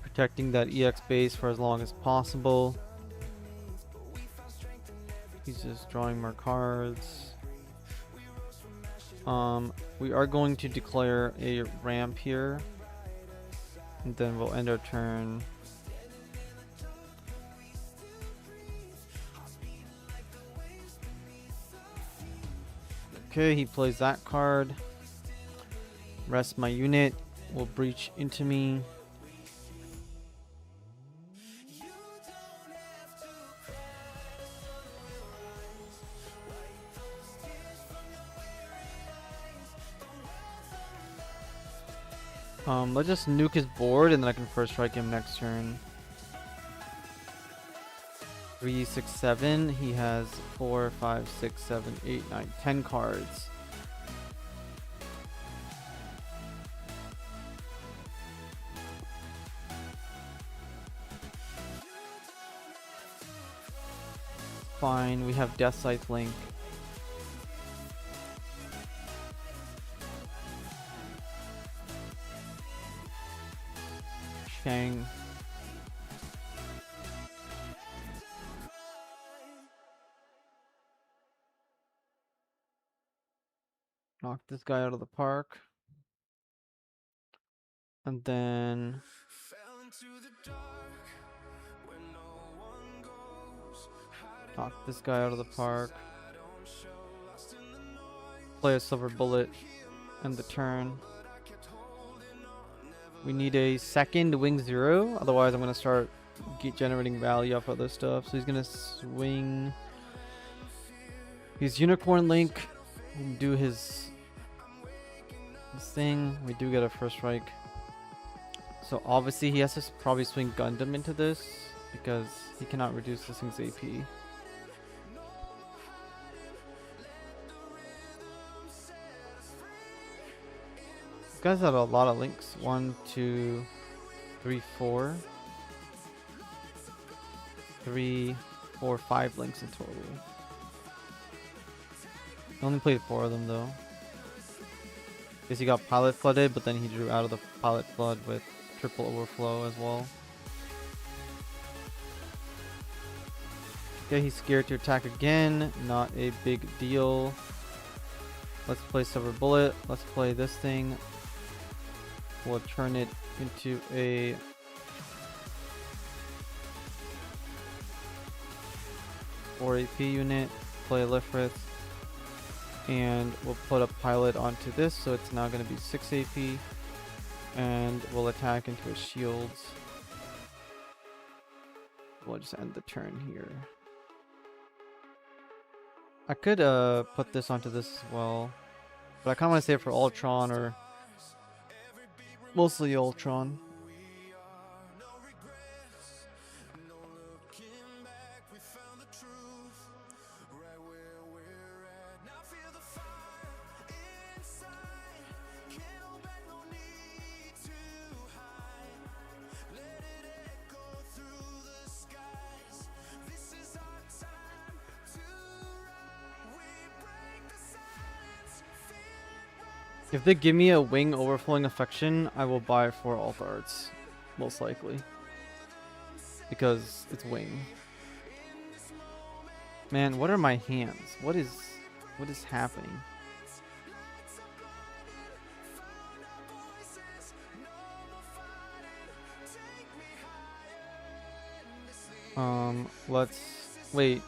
Protecting that EX base for as long as possible. He's just drawing more cards. We are going to declare a ramp here, and then we'll end our turn. Okay, he plays that card. Rest my unit. Will breach into me. Let's just nuke his board and then I can first strike him next turn. 3, 6, 7. He has 4, 5, 6, 7, 8, 9, 10 cards. Fine, we have Death Scythe Link. Shang. Knock this guy out of the park. And then knock this guy out of the park. Play a Silver Bullet. End the turn. We need a second Wing 0. Otherwise, I'm going to start generating value off other stuff. So he's going to swing. He's Unicorn Link. Do his thing. We do get a first strike. So obviously he has to probably swing Gundam into this because he cannot reduce this thing's AP. This guy's had a lot of links. 1, 2, 3, 4. 3, 4, 5 links in total. I only played 4 of them though. Guess he got Pilot Flooded, but then he drew out of the Pilot Flood with Triple Overflow as well. Okay, he's scared to attack again. Not a big deal. Let's play Silver Bullet. Let's play this thing. We'll turn it into a four AP unit. Play Lifrith. And we'll put a pilot onto this, so it's now going to be 6 AP. And we'll attack into his shields. We'll just end the turn here. I could put this onto this as well. But I kind of want to save it for Ultron, or mostly Ultron. If they give me a Wing Overflowing Affection, I will buy 4 Alt Arts. Most likely. Because it's Wing. Man, what are my hands? What is happening? Let's wait.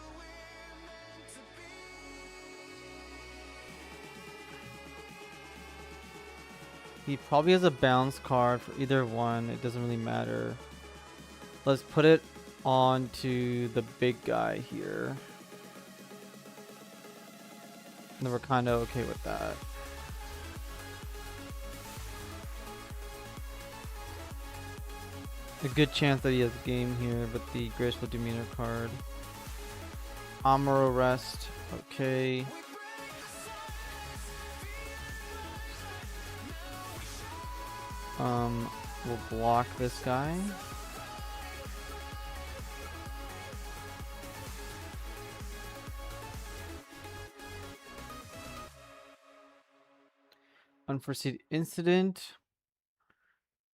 He probably has a bounce card for either one. It doesn't really matter. Let's put it onto the big guy here. And then we're kind of okay with that. A good chance that he has game here, but the Graceful Demeanor card. Amuro Rest. Okay. We'll block this guy. Unforeseen incident.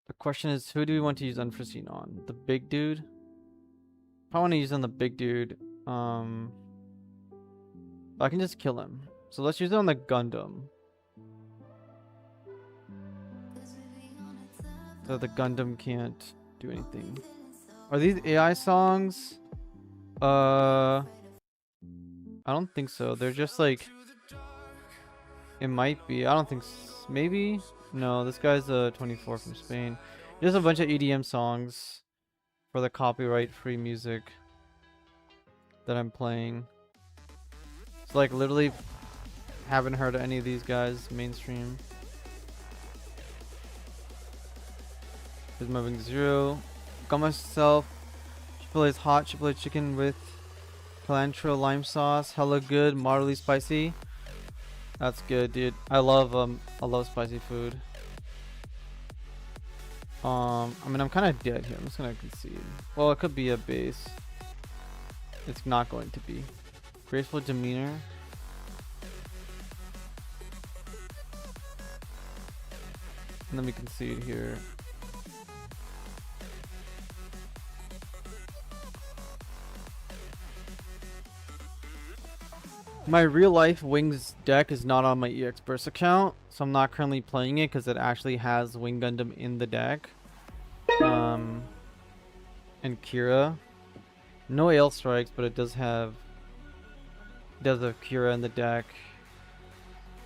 The question is, who do we want to use unforeseen on? The big dude? If I want to use on the big dude, I can just kill him. So let's use it on the Gundam. So the Gundam can't do anything. Are these AI songs? I don't think so. They're just like... It might be. I don't think... Maybe? No, this guy's 24 from Spain. Just a bunch of EDM songs for the copyright-free music that I'm playing. So like literally haven't heard of any of these guys mainstream. Here's my wing 0. Got myself Chipolate's hot Chipotle chicken with cilantro lime sauce. Hella good, moderately spicy. That's good, dude. I love spicy food. I mean, I'm kind of dead here. I'm just gonna concede. Well, it could be a base. It's not going to be. Graceful demeanor. And then we concede here. My real life Wings deck is not on my EX Burst account, so I'm not currently playing it because it actually has Wing Gundam in the deck. And Kira. No Ale Strikes, but it does have Kira in the deck.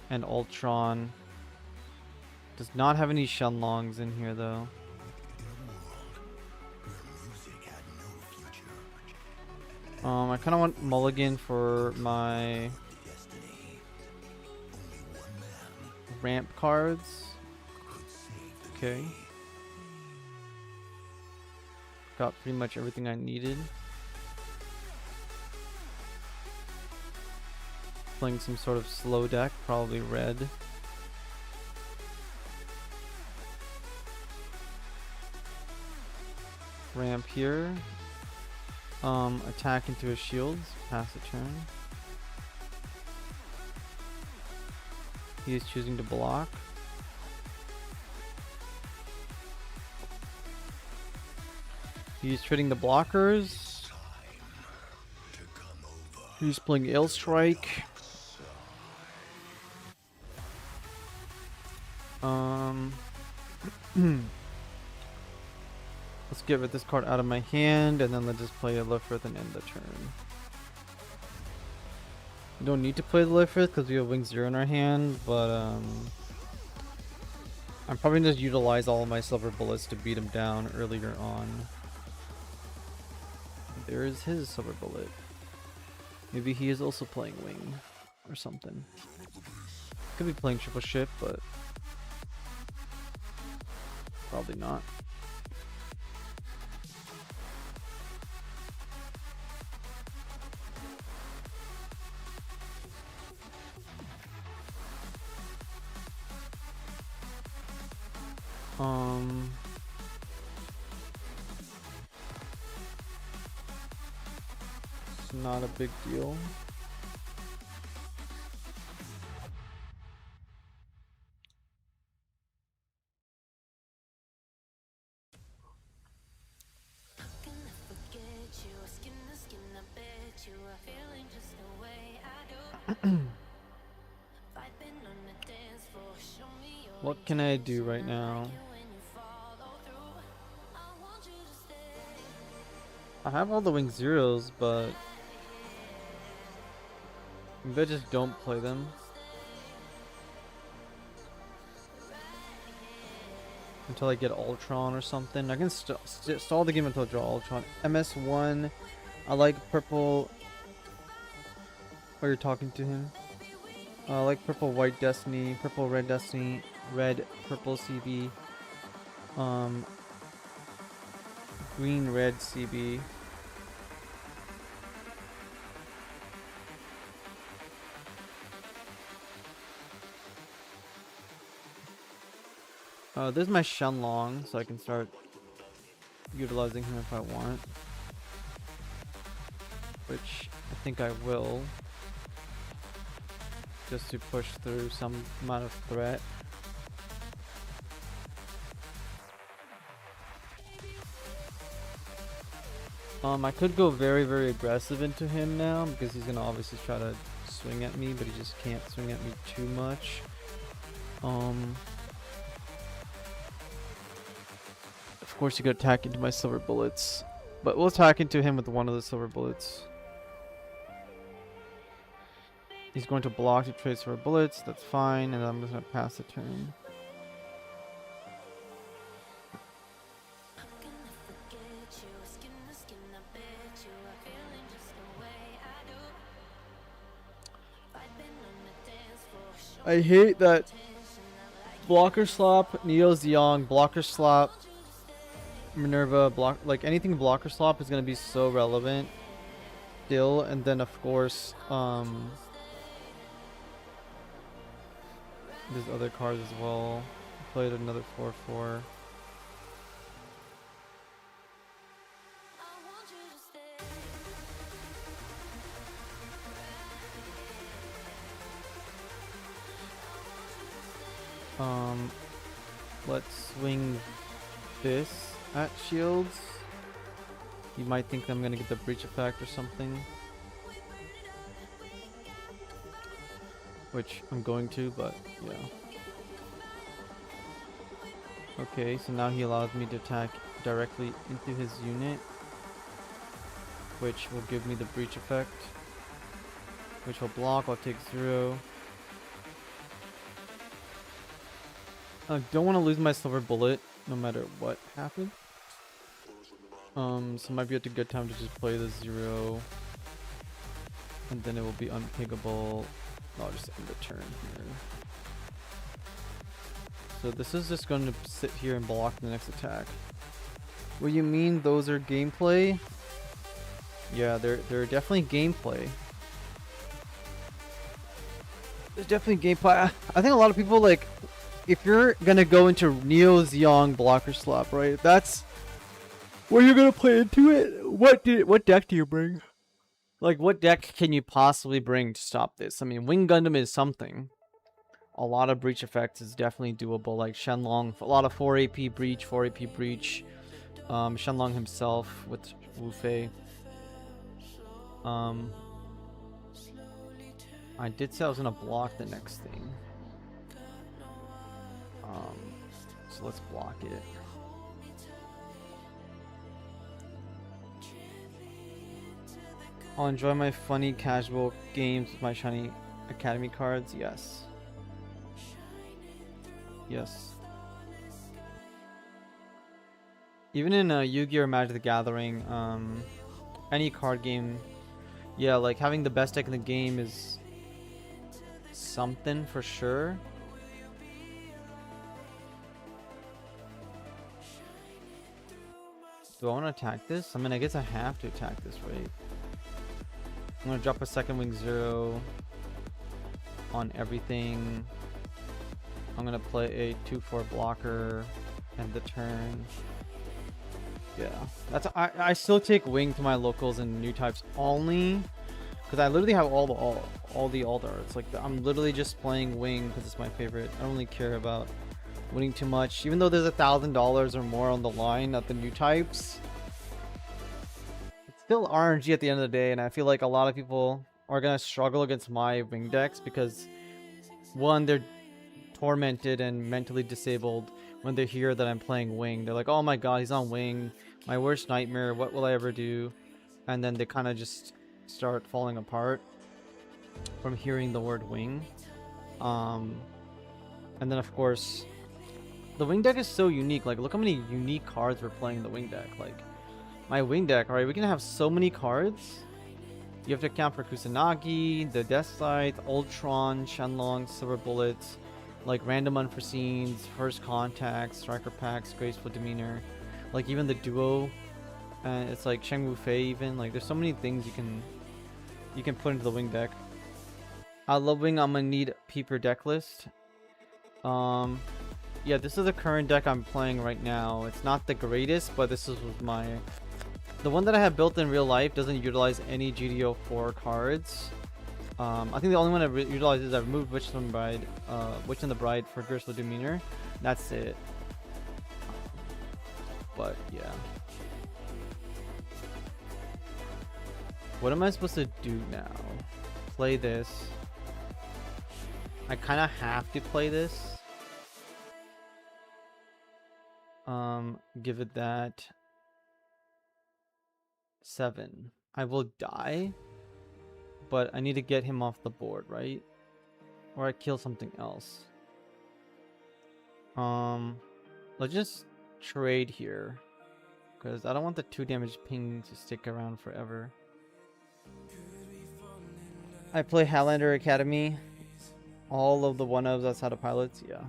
And Ultron. Does not have any Shenlongs in here though. I kind of want Mulligan for my ramp cards. Okay. Got pretty much everything I needed. Playing some sort of slow deck, probably red. Ramp here. Attack into his shields, pass the turn. He is choosing to block. He's trading the blockers. He's playing Ale Strike. Let's get rid of this card out of my hand, and then let's just play a Lifrith and end the turn. We don't need to play the Lifrith because we have Wing 0 in our hand, but I'm probably going to utilize all of my silver bullets to beat him down earlier on. There is his silver bullet. Maybe he is also playing Wing or something. Could be playing triple ship, but probably not. It's not a big deal. What can I do right now? I have all the Wing Zeros, but maybe I just don't play them. Until I get Ultron or something. I can stall the game until I draw Ultron. MS1. I like purple. Oh, you're talking to him? I like purple white Destiny, purple red Destiny, red purple CB, green red CB. This is my Shenlong, so I can start utilizing him if I want. Which I think I will. Just to push through some amount of threat. I could go very, very aggressive into him now because he's gonna obviously try to swing at me, but he just can't swing at me too much. Of course, you could attack into my silver bullets, but we'll attack into him with one of the silver bullets. He's going to block to trade silver bullets. That's fine, and I'm just gonna pass the turn. I hate that blocker slap, Neo Zeong, blocker slap, Minerva block, like anything blocker slop is gonna be so relevant still, and then of course there's other cards as well. Played another 4/4. Let's swing this at shields. You might think I'm gonna get the breach effect or something, which I'm going to, but yeah. Okay, so now he allows me to attack directly into his unit, which will give me the breach effect, which will block. I'll take 0. I don't want to lose my silver bullet no matter what happens. So might be at a good time to just play the 0, and then it will be unpickable. I'll just end the turn here. So this is just going to sit here and block the next attack. What do you mean those are gameplay? Yeah, they're definitely gameplay. There's definitely gameplay. I think a lot of people, like, if you're gonna go into Neo Zeong blocker slop, right? That's where you're gonna play into it. What deck do you bring? Like, what deck can you possibly bring to stop this? I mean, Wing Gundam is something. A lot of breach effects is definitely doable. Like Shenlong, a lot of 4 AP breach, 4 AP breach. Shenlong himself with Wu Fei. I did say I was gonna block the next thing. So let's block it. I'll enjoy my funny casual games with my shiny academy cards. Yes. Yes. Even in Yu-Gi-Oh! Or Magic the Gathering, any card game, yeah, like having the best deck in the game is something for sure. Do I want to attack this? I mean, I guess I have to attack this, right? I'm gonna drop a second wing 0 on everything. I'm gonna play a 2/4 blocker and the turn. Yeah, that's I still take wing to my locals and new types only because I literally have all the alt arts. Like I'm literally just playing wing because it's my favorite. I don't really care about winning too much, even though there's $1,000 or more on the line at the new types. It's still RNG at the end of the day, and I feel like a lot of people are gonna struggle against my wing decks because one, they're tormented and mentally disabled when they hear that I'm playing wing. They're like, oh my god, he's on wing, my worst nightmare, what will I ever do? And then they kind of just start falling apart from hearing the word wing. And then of course the wing deck is so unique. Like, look how many unique cards we're playing in the wing deck. Like my wing deck, alright, we can have so many cards. You have to account for Kusanagi, the Death Scythe, Ultron, Shenlong, Silver Bullets, like random unforeseens, first contacts, striker packs, graceful demeanor, like even the duo, and it's like Sheng Wu Fei even. Like there's so many things you can put into the wing deck. I love wing. I'm gonna need Peeper deck list. Yeah, this is the current deck I'm playing right now. It's not the greatest, but this is the one that I have built in real life doesn't utilize any GD04 cards. I think the only one I utilized is I removed Witch and the Bride for graceful demeanor. That's it. But yeah. What am I supposed to do now? Play this. I kind of have to play this. Give it that 7. I will die, but I need to get him off the board, right? Or I kill something else. Let's just trade here, because I don't want the 2 damage ping to stick around forever. I play Highlander Academy. All of the 1-ofs outside of pilots, yeah.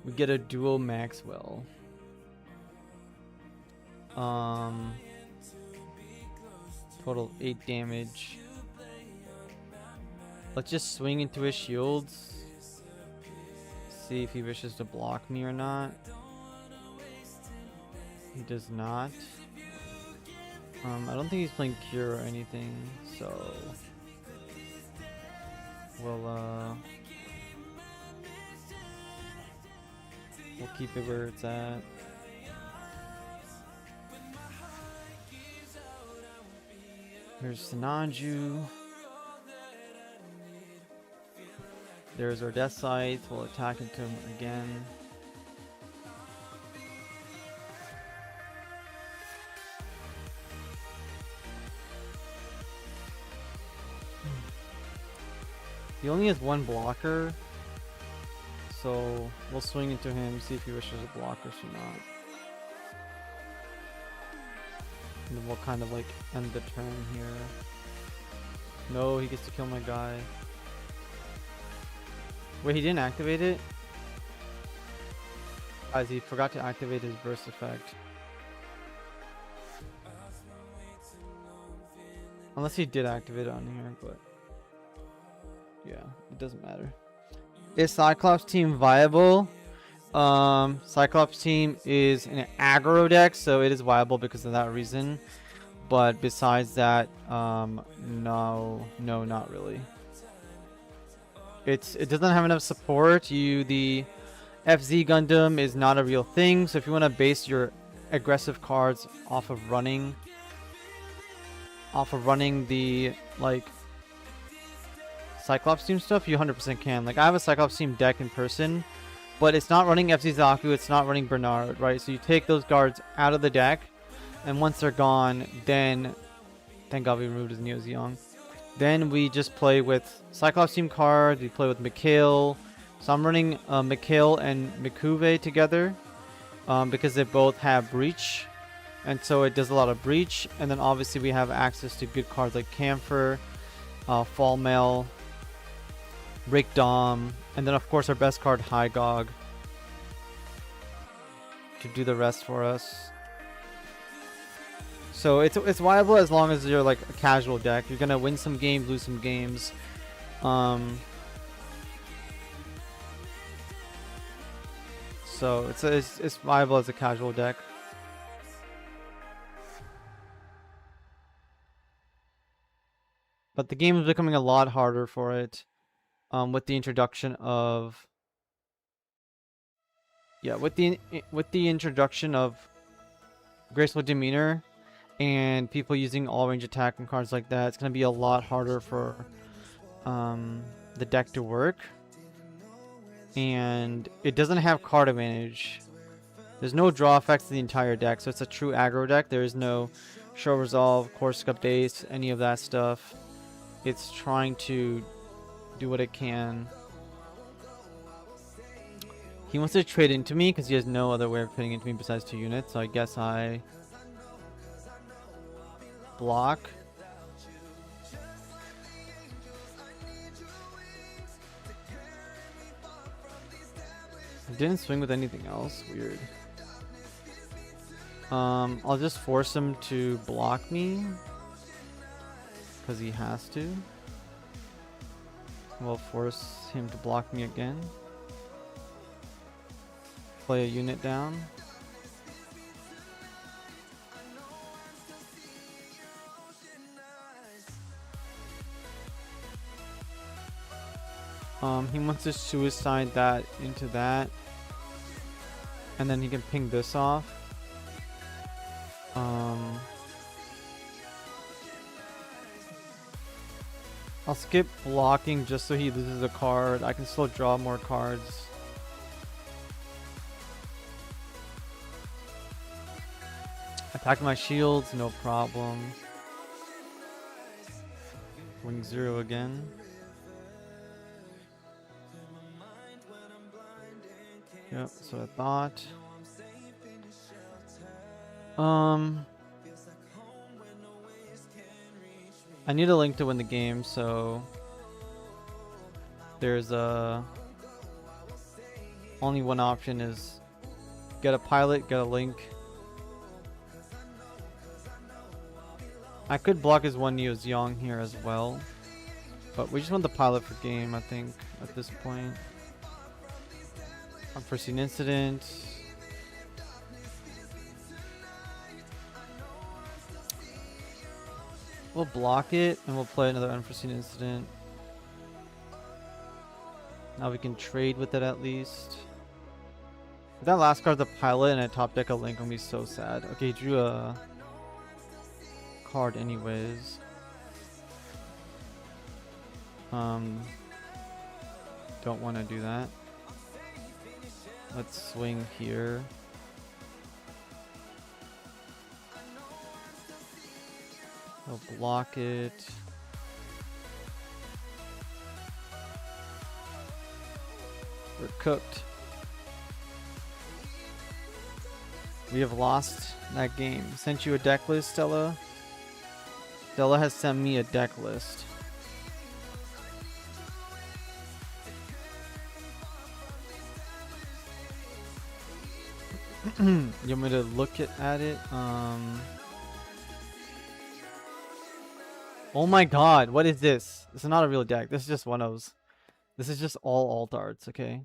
We get a dual Maxwell. Total 8 damage. Let's just swing into his shields. See if he wishes to block me or not. He does not. I don't think he's playing Cure or anything, so we'll keep it where it's at. Here's Sinanju. There's our death sights. We'll attack into him again. He only has one blocker, so we'll swing into him, see if he wishes to block us or not. And then we'll kind of like end the turn here. No, he gets to kill my guy. Wait, he didn't activate it? Guys, he forgot to activate his burst effect. Unless he did activate it on here, but yeah, it doesn't matter. Is Cyclops team viable? Cyclops team is an aggro deck, so it is viable because of that reason. But besides that, no, not really. It doesn't have enough support. The FZ Gundam is not a real thing. So if you want to base your aggressive cards off of running the like Cyclops team stuff, you 100% can. Like I have a Cyclops team deck in person, but it's not running FZ Zaku, it's not running Bernard, right? So you take those guards out of the deck, and once they're gone, then thank God we removed his Neo Zeong. Then we just play with Cyclops team cards, we play with Mikhail. So I'm running Mikhail and Mikuve together because they both have Breach. And so it does a lot of Breach. And then obviously we have access to good cards like Camphor, Fall Mail, Break Dom, and then of course our best card, High Gog, to do the rest for us. So it's viable as long as you're like a casual deck. You're gonna win some games, lose some games. So it's viable as a casual deck. But the game is becoming a lot harder for it, with the introduction of with the introduction of Graceful Demeanor and people using all range attack and cards like that. It's gonna be a lot harder for the deck to work, and it doesn't have card advantage. There's no draw effects to the entire deck, so it's a true aggro deck. There is no show resolve, Corsica base, any of that stuff. It's trying to do what it can. He wants to trade into me because he has no other way of trading into me besides 2 units, so I guess I block. I didn't swing with anything else. Weird. I'll just force him to block me because he has to. We'll force him to block me again. Play a unit down. He wants to suicide that into that, and then he can ping this off. I'll skip blocking just so he loses a card. I can still draw more cards. Attack my shields, no problem. Wing 0 again. Yep, so I thought. I need a Link to win the game, so there's a Only one option is get a pilot, get a link. I could block his one Neo Zeong here as well. But we just want the pilot for game, I think, at this point. Unforeseen incident. We'll block it and we'll play another unforeseen incident. Now we can trade with it at least. If that last card's a pilot and I top deck a link, I'm gonna be so sad. Okay, he drew a card anyways. Don't want to do that. Let's swing here. I'll block it. We're cooked. We have lost that game. Sent you a deck list, Stella. Stella has sent me a deck list. You want me to look at it? Oh my god, what is this? This is not a real deck. This is just one of those. This is just all alt arts, okay?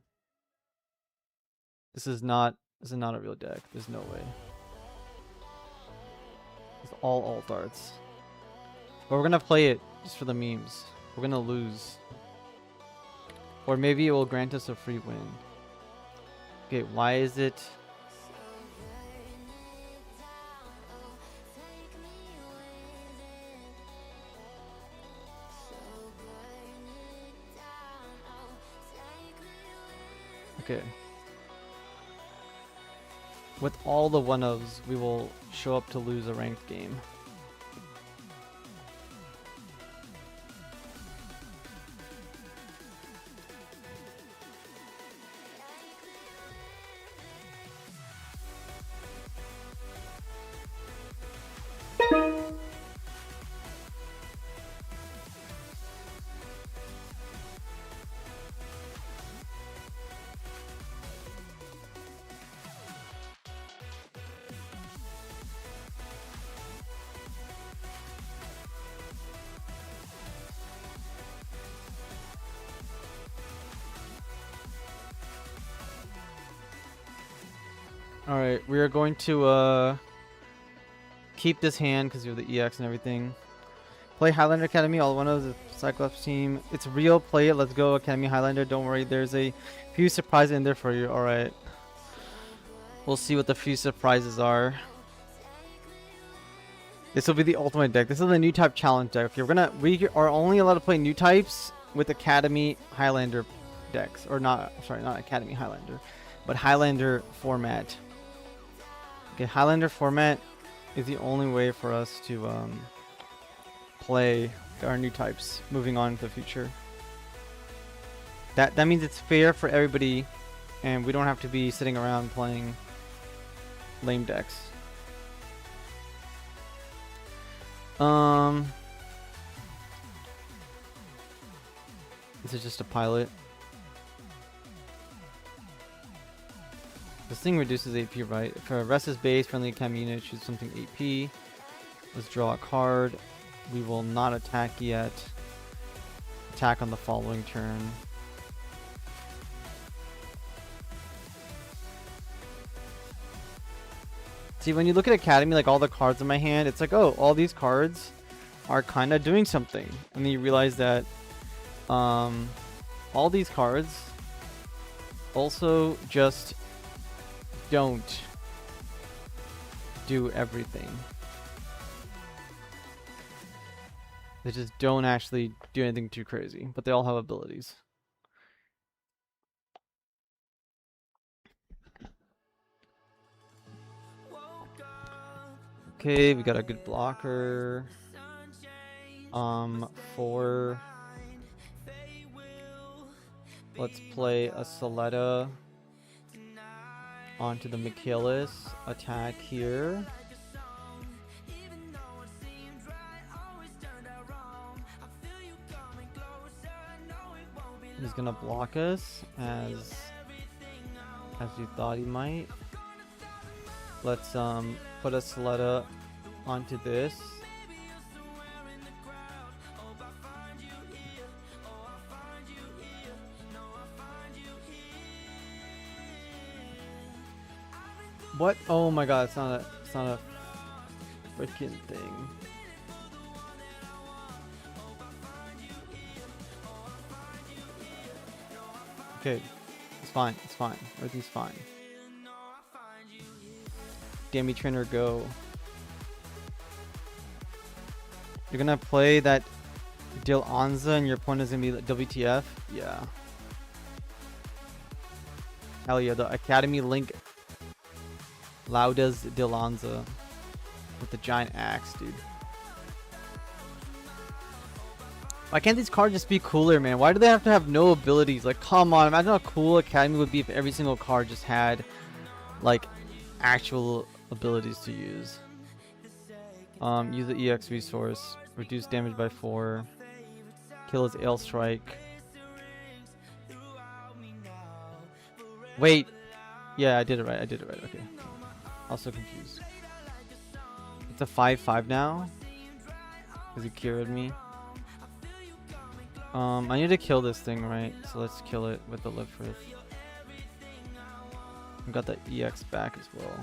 This is not a real deck. There's no way. It's all alt arts. But we're gonna play it just for the memes. We're gonna lose. Or maybe it will grant us a free win. Okay, why is it? Okay. With all the 1-ofs, we will show up to lose a ranked game. Alright, we are going to keep this hand because you have the EX and everything. Play Highlander Academy, all 1-ofs, the Cyclops team. It's real, play it, let's go Academy Highlander, don't worry, there's a few surprises in there for you, alright. We'll see what the few surprises are. This will be the ultimate deck. This is the new type challenge deck. Okay, we are only allowed to play new types with Academy Highlander decks. Or not, sorry, not Academy Highlander, but Highlander format. Okay, Highlander format is the only way for us to play our new types moving on to the future. That means it's fair for everybody and we don't have to be sitting around playing lame decks. This is just a pilot. This thing reduces AP, right? If a rest is base, friendly Academy unit, choose something AP. Let's draw a card. We will not attack yet. Attack on the following turn. See, when you look at Academy, like all the cards in my hand, it's like, oh, all these cards are kind of doing something. And then you realize that all these cards also just don't do everything. They just don't actually do anything too crazy, but they all have abilities. Okay, we got a good blocker. Let's play a Soletta onto the Michaelis. Attack here. He's gonna block us as as you thought he might. Let's put a Soletta onto this. What? Oh my god, it's not a freaking thing. Okay, it's fine, it's fine. Everything's fine. Dammy Trainer, go. You're gonna play that Dil Anza and your opponent is gonna be WTF? Yeah. Hell yeah, the Academy Link Laudas Dil Anza with the giant axe, dude. Why can't these cards just be cooler, man? Why do they have to have no abilities? Like, come on, imagine how cool Academy would be if every single card just had, like, actual abilities to use. Use the EX resource, reduce damage by 4, kill his Ale Strike. Wait, yeah, I did it right, okay. Also confused. It's a 5/5 now, because he cured me. I need to kill this thing, right? So let's kill it with the Live Frith. I've got the EX back as well.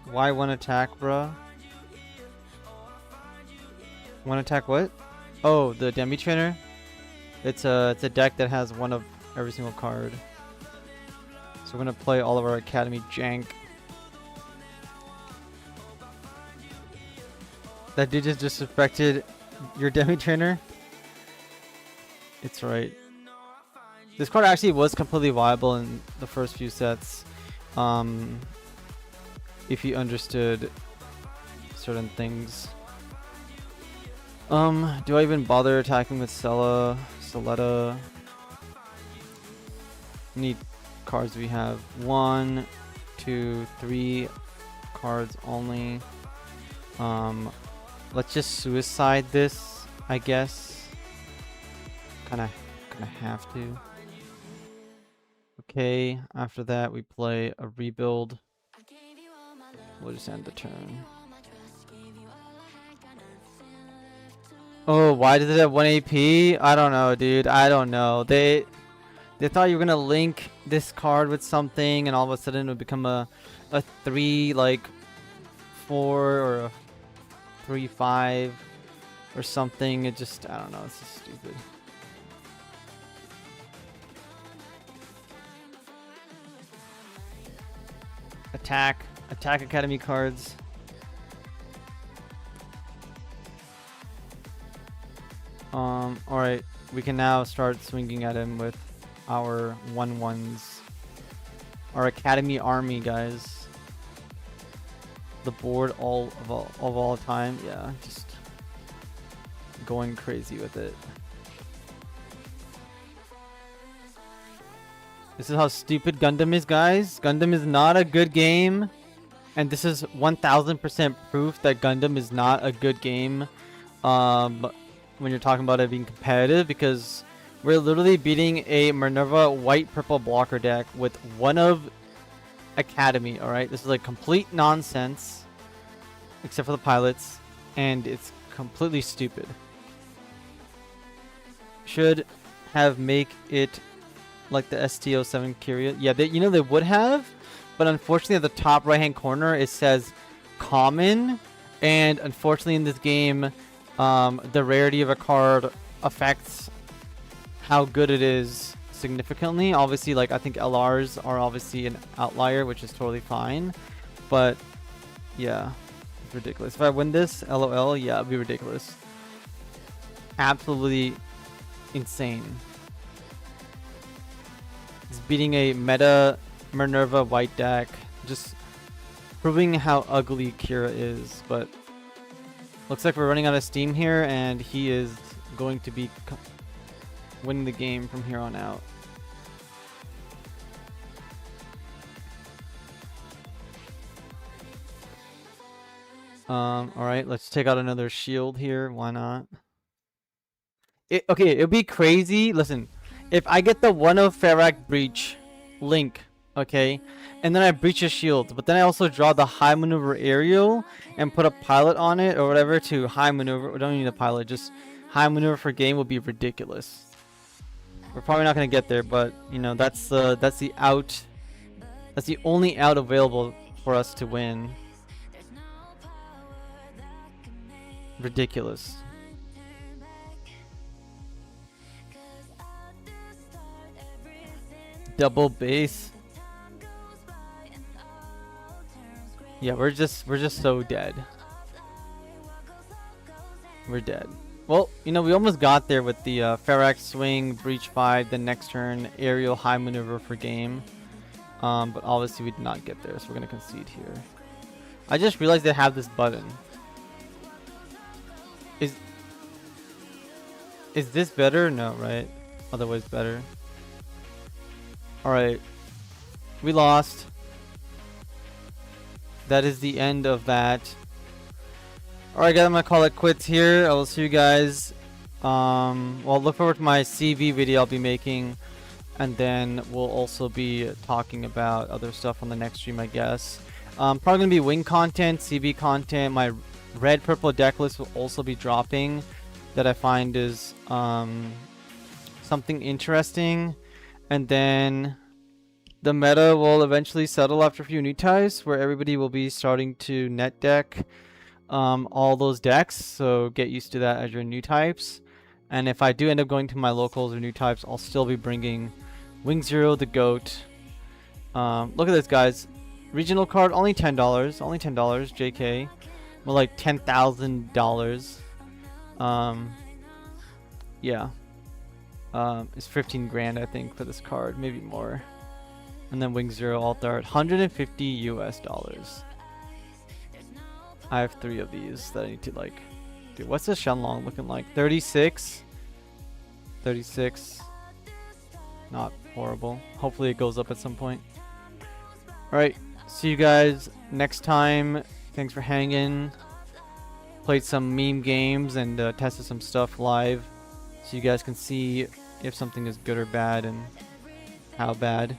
Why one attack, bruh? One attack what? Oh, the Demi Trainer? It's a deck that has one of every single card. So we're gonna play all of our Academy jank. That dude just disrespected your Demi Trainer? It's right. This card actually was completely viable in the first few sets. If you understood certain things. Do I even bother attacking with Soletta? How many cards we have? 1, 2, 3 cards only. Let's just suicide this, I guess. Kinda have to. Okay, after that we play a rebuild. We'll just end the turn. Oh, why does it have 1 AP? I don't know, dude. I don't know. They thought you were gonna link this card with something, and all of a sudden it would become a 3, like 4 or a 3/5 or something. It just, I don't know. It's just stupid. Attack Academy cards. Alright, we can now start swinging at him with our 1/1s. Our Academy army, guys. The board of all time. Yeah, just going crazy with it. This is how stupid Gundam is, guys. Gundam is not a good game. And this is 1000% proof that Gundam is not a good game. When you're talking about it being competitive, because we're literally beating a Minerva white-purple blocker deck with one of Academy, alright? This is like complete nonsense, except for the pilots, and it's completely stupid. Should have make it like the ST07 Curia. Yeah, they would have, but unfortunately at the top right-hand corner it says common, and unfortunately in this game, the rarity of a card affects how good it is significantly. Obviously, like, I think LRs are obviously an outlier, which is totally fine. But yeah, it's ridiculous. If I win this, LOL, yeah, it'd be ridiculous. Absolutely insane. It's beating a meta Minerva white deck, just proving how ugly Kira is. But looks like we're running out of steam here, and he is going to be winning the game from here on out. Alright, let's take out another shield here. Why not? Okay, it'd be crazy. Listen, if I get the one of Ferrac breach link, okay, and then I breach a shield, but then I also draw the high maneuver aerial and put a pilot on it or whatever to high maneuver. We don't need a pilot, just high maneuver for game would be ridiculous. We're probably not gonna get there, but you know that's the out. That's the only out available for us to win. Ridiculous. Double base. Yeah, we're just so dead. We're dead. Well, you know, we almost got there with the Ferrac swing, breach 5, then next turn, aerial high maneuver for game. But obviously we did not get there, so we're going to concede here. I just realized they have this button. Is this better? No, right? Otherwise better. Alright. We lost. That is the end of that. Alright guys, I'm gonna call it quits here. I will see you guys. Well, look forward to my CV video I'll be making. And then we'll also be talking about other stuff on the next stream, I guess. Probably gonna be wing content, CV content. My red purple deck list will also be dropping. That I find is something interesting. And then the meta will eventually settle after a few new types, where everybody will be starting to net deck all those decks. So get used to that as your new types. And if I do end up going to my locals or new types, I'll still be bringing Wing Zero, the GOAT. Look at this, guys. Regional card, only $10. Only $10, JK. More like $10,000. Yeah. It's 15 grand, I think, for this card, maybe more. And then Wing Zero alt art, $150 US. I have 3 of these that I need to like. Dude, what's this Shenlong looking like? 36. 36. Not horrible. Hopefully it goes up at some point. Alright, see you guys next time. Thanks for hanging. Played some meme games and tested some stuff live, so you guys can see if something is good or bad and how bad.